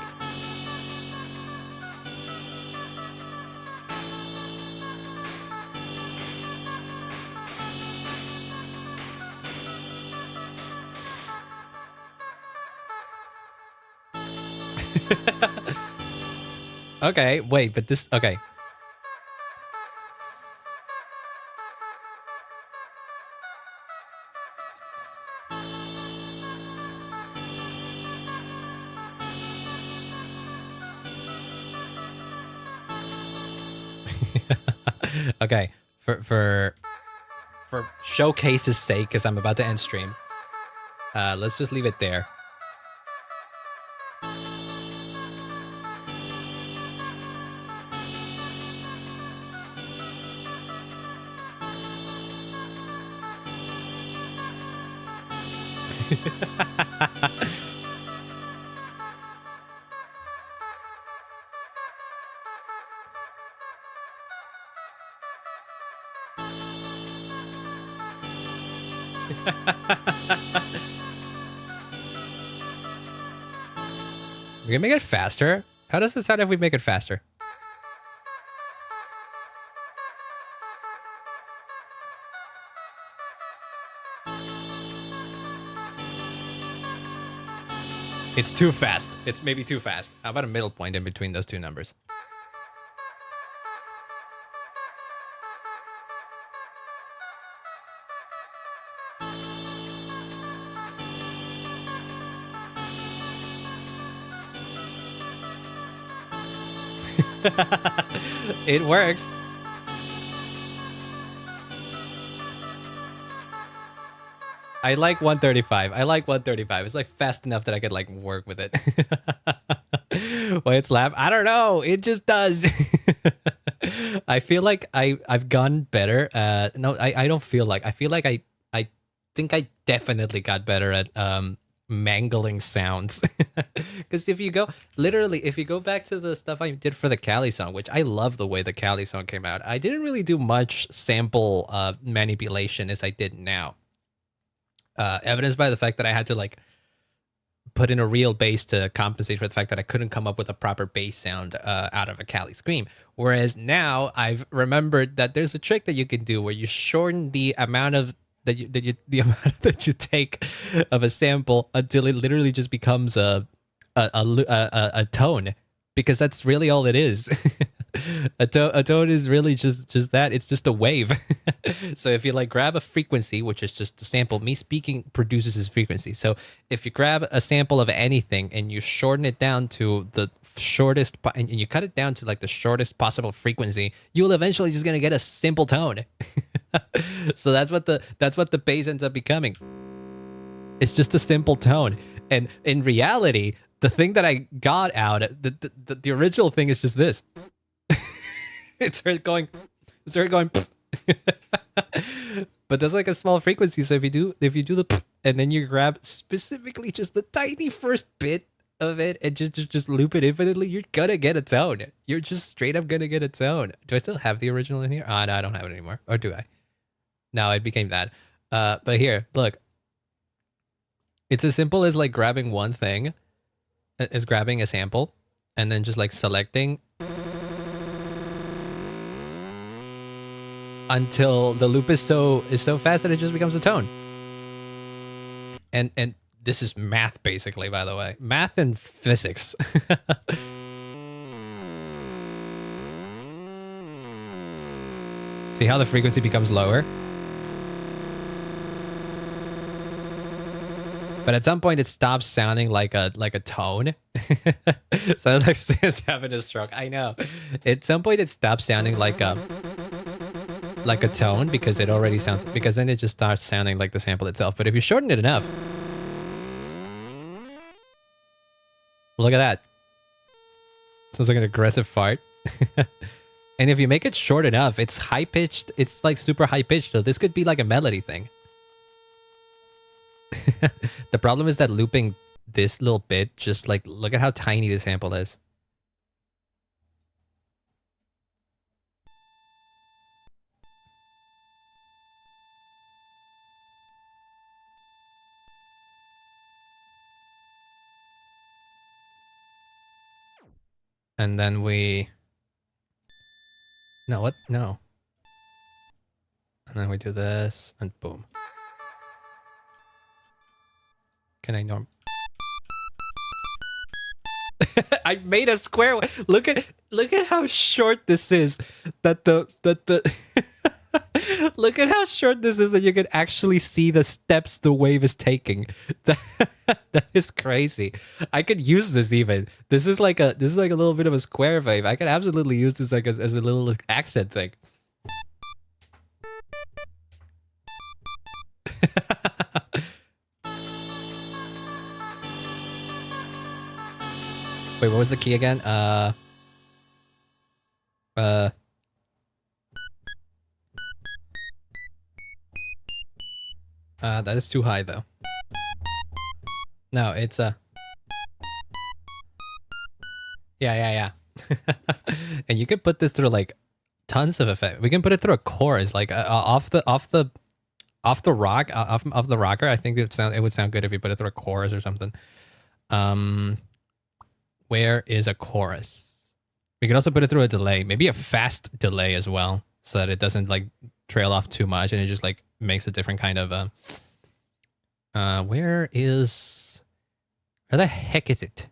[SPEAKER 1] Okay, wait, but this okay. Okay, for showcase's sake, because I'm about to end stream, let's just leave it there. We can make it faster. How does this sound if we make it faster? It's too fast. It's maybe too fast. How about a middle point in between those two numbers? It works. I like 135. I like 135. It's like fast enough that I could like work with it. Why it's laugh? I don't know. It just does. I feel like I've gotten better. No, I don't feel like. I feel like I think I definitely got better at mangling sounds. Because if you go back to the stuff I did for the Cali song, which I love the way the Cali song came out, I didn't really do much sample manipulation as I did now. Evidenced by the fact that I had to like put in a real bass to compensate for the fact that I couldn't come up with a proper bass sound out of a Cali scream. Whereas now I've remembered that there's a trick that you can do where you shorten the amount of the amount that you take of a sample until it literally just becomes a tone, because that's really all it is. A tone is really just that. It's just a wave. So if you like grab a frequency, which is just a sample, me speaking produces this frequency. So if you grab a sample of anything and you shorten it down to the shortest, and you cut it down to like the shortest possible frequency, you'll eventually just gonna get a simple tone. So that's what the bass ends up becoming. It's just a simple tone. And in reality, the thing that I got out, the original thing is just this. It started going. But there's like a small frequency, so if you do the and then you grab specifically just the tiny first bit of it and just loop it infinitely, you're gonna get a tone. You're just straight up gonna get a tone. Do I still have the original in here? No, I don't have it anymore. Or do I? No, it became that. But here, look. It's as simple as like grabbing one thing, as grabbing a sample, and then just like selecting until the loop is so fast that it just becomes a tone. And this is math basically, by the way. Math and physics. See how the frequency becomes lower? But at some point it stops sounding like a tone. Sounds like Sam's having a stroke. I know. At some point it stops sounding like a tone because it already sounds, because then it just starts sounding like the sample itself. But if you shorten it enough, look at that. Sounds like an aggressive fart. And if you make it short enough, it's high pitched. It's like super high pitched. So this could be like a melody thing. The problem is that looping this little bit, just like, look at how tiny the sample is. And then we... No, what? No. And then we do this, and boom. Can I norm? I made a square. Look at how short this is. That the look at how short this is that you can actually see the steps the wave is taking. That is crazy. I could use this even. This is like a little bit of a square wave. I could absolutely use this like as a little accent thing. Wait, what was the key again? That is too high though. No, it's yeah. And you could put this through like tons of effect. We can put it through a chorus, like off the rocker. I think it would sound good if you put it through a chorus or something. Where is a chorus? We can also put it through a delay, maybe a fast delay as well, so that it doesn't like trail off too much and it just like makes a different kind of where the heck is it?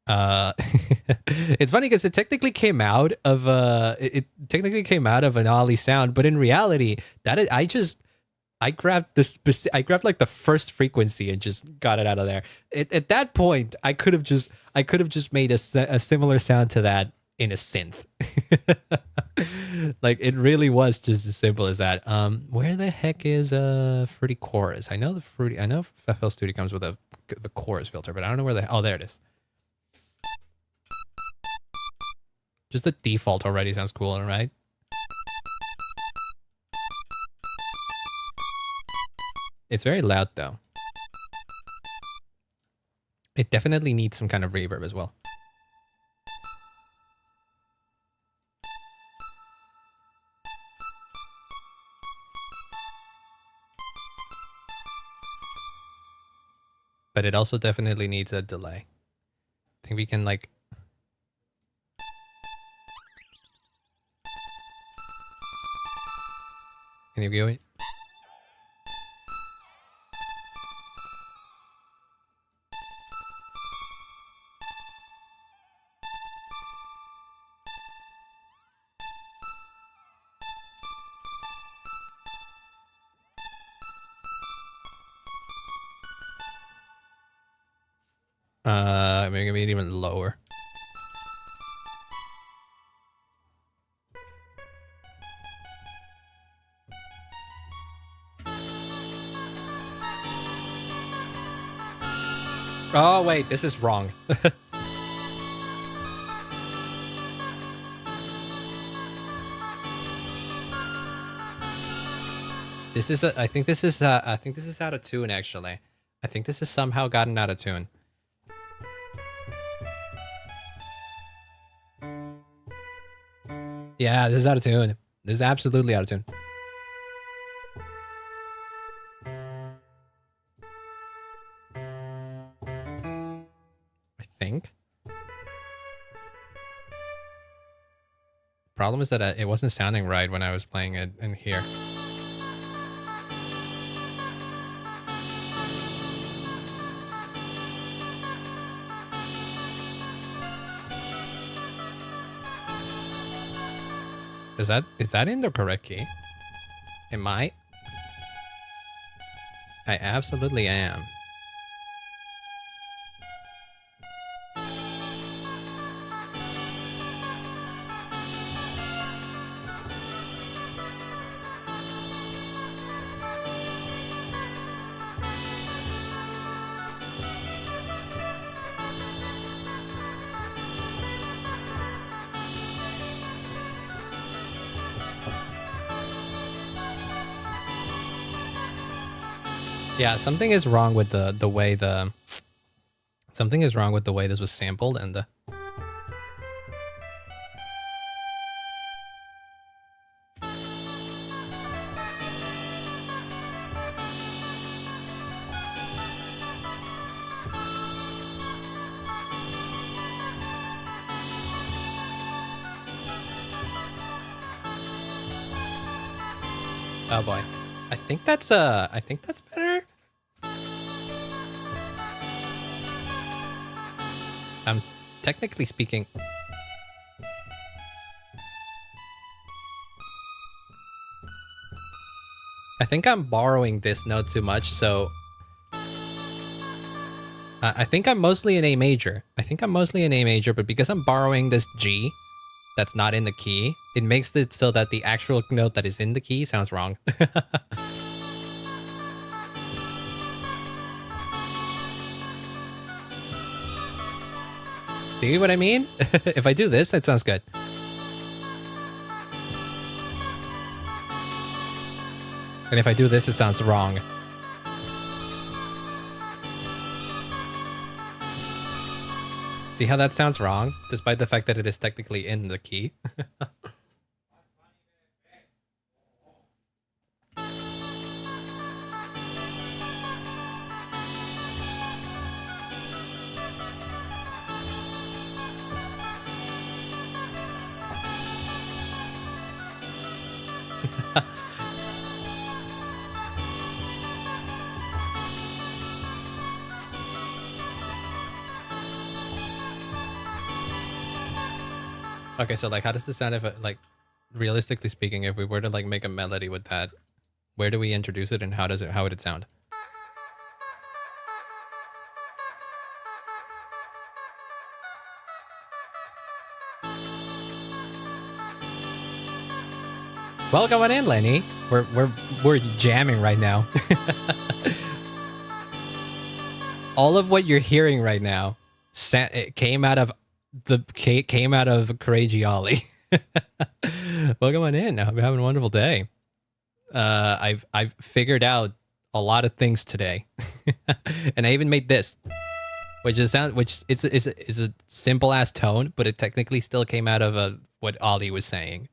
[SPEAKER 1] It's funny because it technically came out of an Ollie sound, but in reality, I grabbed like the first frequency and just got it out of there. At that point, I could have just made a similar sound to that in a synth. Like it really was just as simple as that. Where the heck is Fruity Chorus? I know FL Studio comes with the chorus filter, but I don't know where there it is. Just the default already sounds cool, right? It's very loud though. It definitely needs some kind of reverb as well. But it also definitely needs a delay. I think we can like... Can you go it? Maybe it even lower. Oh wait, this is wrong. This is I think this is out of tune actually. I think this is somehow gotten out of tune. Yeah, this is out of tune. This is absolutely out of tune. I think. Problem is that it wasn't sounding right when I was playing it in here. Is that in the correct key? Am I? I absolutely am. Yeah, something is wrong with the way something is wrong with the way this was sampled and the Oh boy. I think that's better. Technically speaking. I think I'm borrowing this note too much, so I think I'm mostly in A major. But because I'm borrowing this G that's not in the key, it makes it so that the actual note that is in the key sounds wrong. See what I mean? If I do this, it sounds good. And if I do this, it sounds wrong. See how that sounds wrong, despite the fact that it is technically in the key? Okay, so like, how does this sound if, like, realistically speaking, if we were to like make a melody with that, where do we introduce it and how would it sound? Welcome on in, Lenny. We're jamming right now. All of what you're hearing right now, it came out of Kureiji Ollie. Welcome on in. I hope you're having a wonderful day. I've figured out a lot of things today, and I even made this, which is a simple ass tone, but it technically still came out of what Ollie was saying.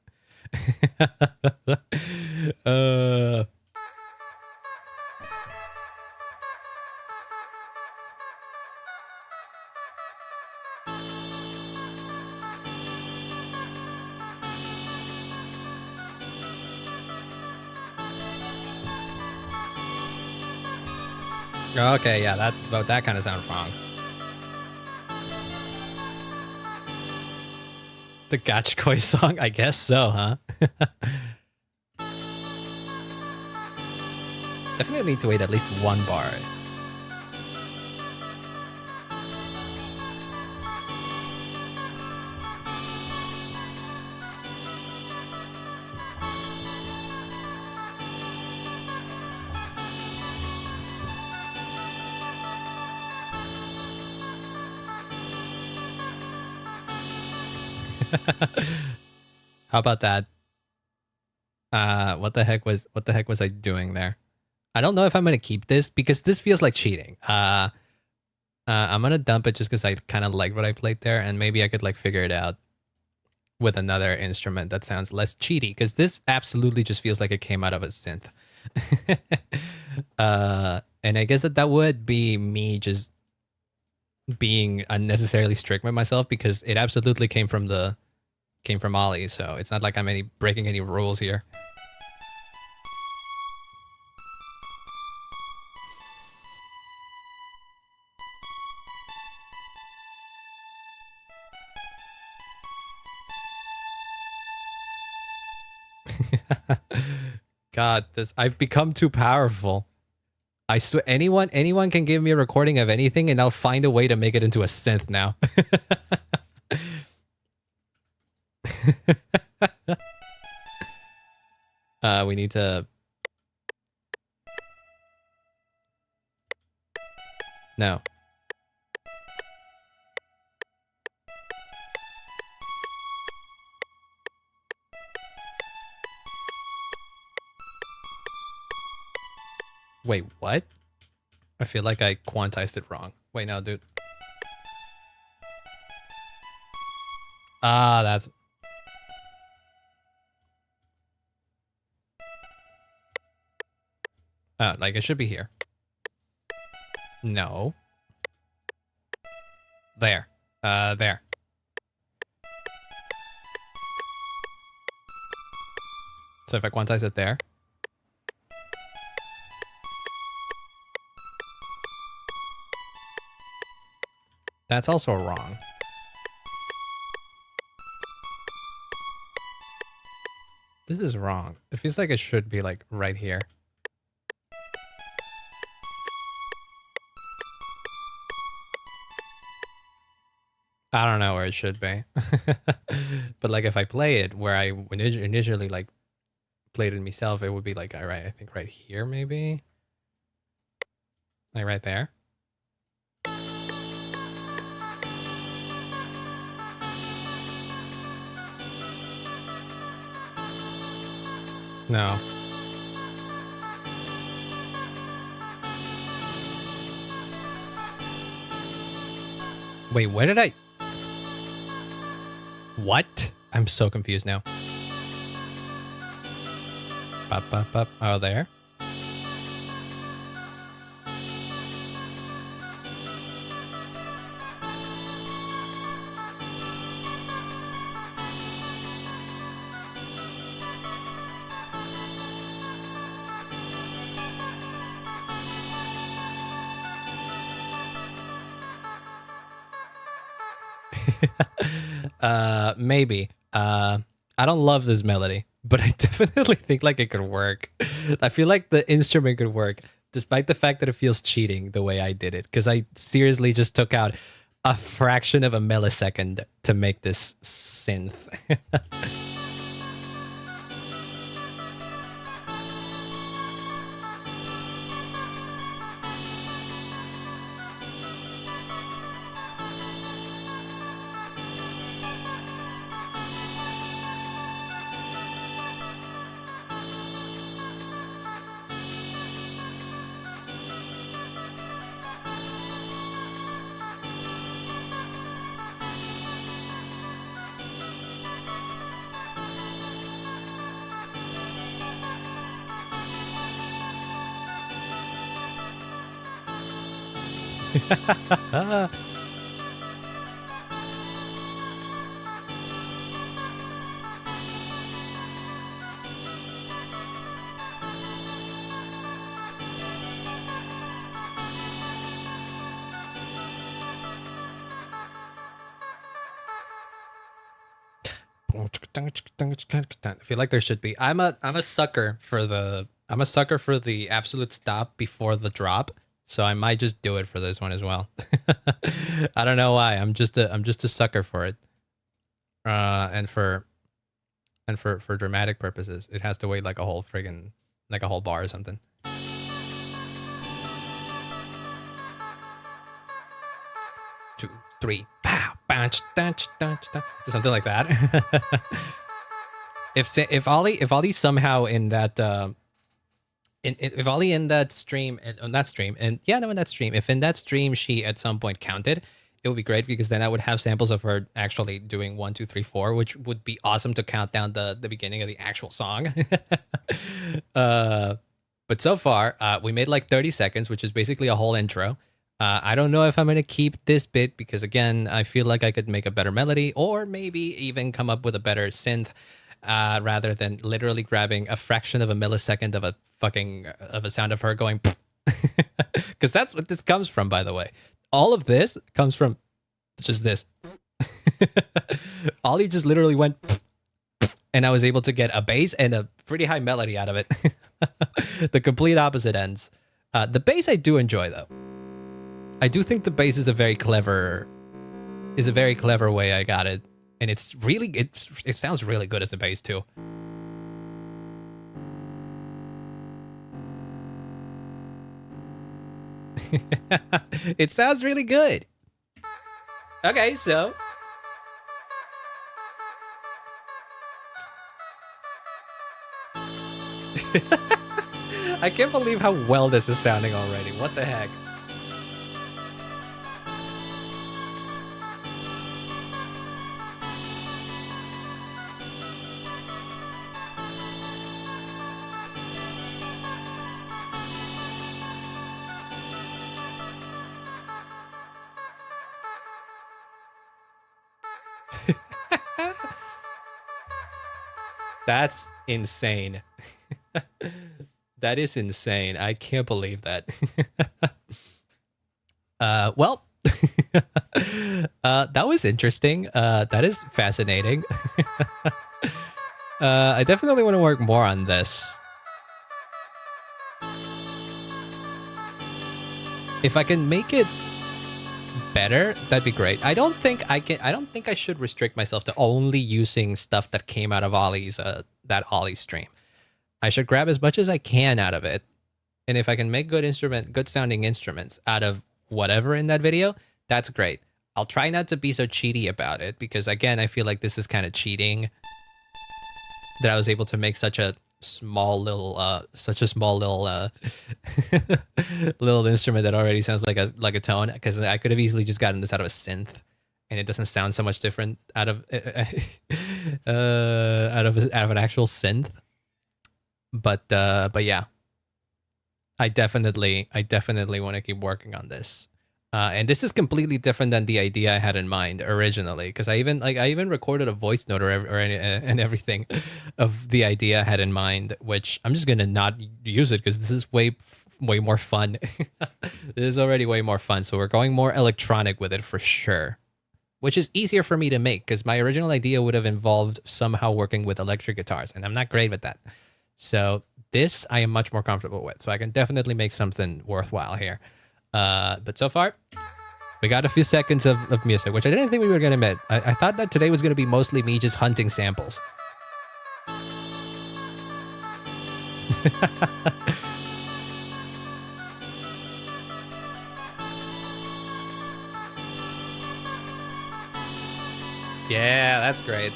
[SPEAKER 1] Okay, yeah, that kind of sounds wrong. The Gachkoi song? I guess so, huh? Definitely need to wait at least one bar. How about that? What the heck was I doing there? I don't know if I'm gonna keep this because this feels like cheating. I'm gonna dump it just because I kind of like what I played there, and maybe I could like figure it out with another instrument that sounds less cheaty, because this absolutely just feels like it came out of a synth. And I guess that would be me just being unnecessarily strict with myself, because it absolutely came from Ollie, so it's not like I'm breaking any rules here. God, I've become too powerful. I swear, anyone can give me a recording of anything, and I'll find a way to make it into a synth now. We need to. No. Wait, what? I feel like I quantized it wrong. Wait, no, dude. Ah, that's... like it should be here. No. There. There. So if I quantize it there. That's also wrong. This is wrong. It feels like it should be like right here. I don't know where it should be. But like if I play it where I initially like played it myself, it would be like, all right, I think right here maybe. Like right there. No. Wait, where did I... What? I'm so confused now. Bop, bop, bop. Oh, there? Maybe. I don't love this melody, but I definitely think like it could work. I feel like the instrument could work, despite the fact that it feels cheating the way I did it, because I seriously just took out a fraction of a millisecond to make this synth. I feel like there should be. I'm a sucker for the absolute stop before the drop, so I might just do it for this one as well. I don't know why. I'm just a sucker for it. And for dramatic purposes, it has to wait like a whole friggin' like a whole bar or something. Two, three, pow, bunch, something like that. If Ollie somehow in that if Ollie in that stream on that stream and yeah, no, in that stream, if in that stream she at some point counted, it would be great because then I would have samples of her actually doing 1, 2, 3, 4, which would be awesome to count down the beginning of the actual song. But so far, we made like 30 seconds, which is basically a whole intro. I don't know if I'm going to keep this bit because, again, I feel like I could make a better melody or maybe even come up with a better synth rather than literally grabbing a fraction of a millisecond of a sound of her going because that's what this comes from, by the way. All of this comes from just this. Ollie just literally went and I was able to get a bass and a pretty high melody out of it. The complete opposite ends. The bass I do enjoy though. I do think the bass is a very clever way I got it. And it's really it sounds really good as a bass too. It sounds really good. Okay, so I can't believe how well this is sounding already. What the heck? That's insane. That is insane. I can't believe that. Well, that was interesting. That is fascinating. I definitely want to work more on this. If I can make it better, that'd be great. I don't think I should restrict myself to only using stuff that came out of Ollie's that Ollie stream. I should grab as much as I can out of it. And if I can make good sounding instruments out of whatever in that video, that's great. I'll try not to be so cheaty about it because again, I feel like this is kind of cheating that I was able to make such a small little little instrument that already sounds like a tone, because I could have easily just gotten this out of a synth and it doesn't sound so much different out of out of an actual synth. But yeah, I definitely want to keep working on this. And this is completely different than the idea I had in mind originally, because I even recorded a voice note and everything of the idea I had in mind, which I'm just gonna not use it because this is way more fun. This is already way more fun, so we're going more electronic with it for sure, which is easier for me to make because my original idea would have involved somehow working with electric guitars, and I'm not great with that. So this I am much more comfortable with, so I can definitely make something worthwhile here. But so far, we got a few seconds of music, which I didn't think we were going to make. I thought that today was going to be mostly me just hunting samples. Yeah, that's great.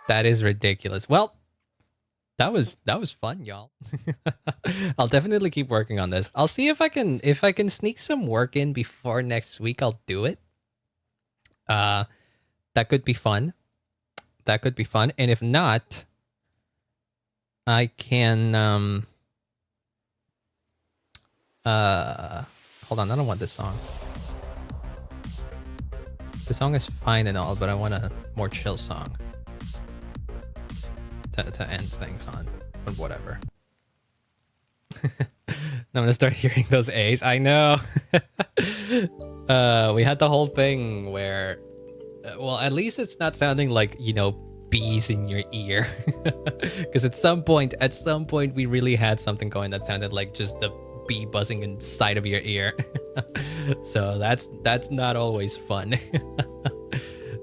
[SPEAKER 1] That is ridiculous. Well, that was fun, y'all. I'll definitely keep working on this. I'll see if I can sneak some work in before next week. I'll do it. That could be fun. That could be fun. And if not, I can hold on, I don't want this song. The song is fine and all, but I want a more chill song to end things on, but whatever. I'm gonna start hearing those A's. I know. We had the whole thing where, well, at least it's not sounding like, you know, bees in your ear, because at some point we really had something going that sounded like just the bee buzzing inside of your ear. So that's not always fun.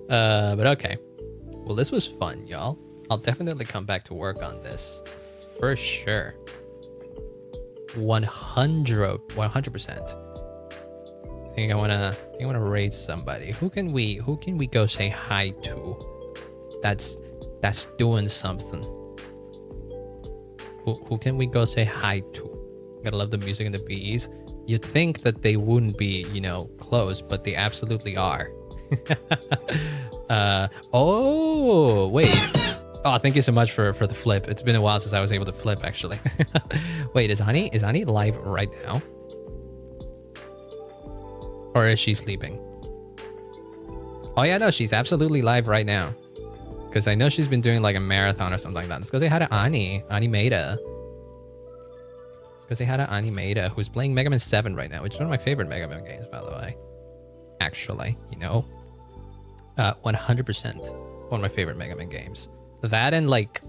[SPEAKER 1] But okay, well, this was fun, y'all. I'll definitely come back to work on this for sure. 100%. I think I wanna raid somebody. Who can we go say hi to? That's doing something. Who can we go say hi to? Gotta love the music and the bees. You'd think that they wouldn't be, you know, close, but they absolutely are. Oh wait. Oh, thank you so much for the flip. It's been a while since I was able to flip, actually. Wait, is Honey live right now? Or is she sleeping? Oh yeah, no, she's absolutely live right now. Because I know she's been doing like a marathon or something like that. Let's go say hi to Ani Maeda. Let's go say hi to Ani Maeda, who's playing Mega Man 7 right now, which is one of my favorite Mega Man games, by the way. Actually, you know. 100% one of my favorite Mega Man games. That and like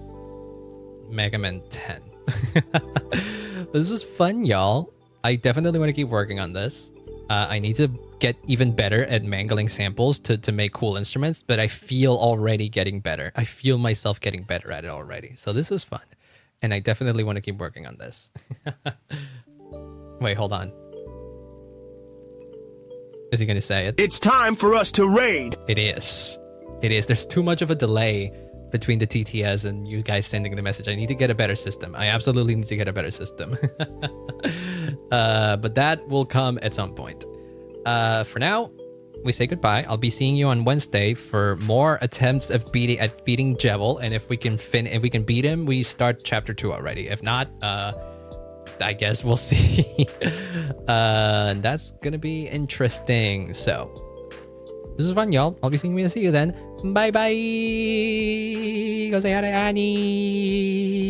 [SPEAKER 1] Mega Man 10. This was fun, y'all. I definitely want to keep working on this. I need to get even better at mangling samples to make cool instruments, but I feel already getting better. I feel myself getting better at it already. So this was fun. And I definitely want to keep working on this. Wait, hold on. Is he going to say it?
[SPEAKER 8] It's time for us to raid.
[SPEAKER 1] It is. It is. There's too much of a delay between the TTS and you guys sending the message. I need to get a better system. I absolutely need to get a better system. But that will come at some point. For now, we say goodbye. I'll be seeing you on Wednesday for more attempts of beating Jevil, and if we can beat him, we start chapter 2 already. If not, I guess we'll see. That's gonna be interesting. So this is fun, y'all. I'll be seeing you. See you then. Bye bye. Go say hi to Annie.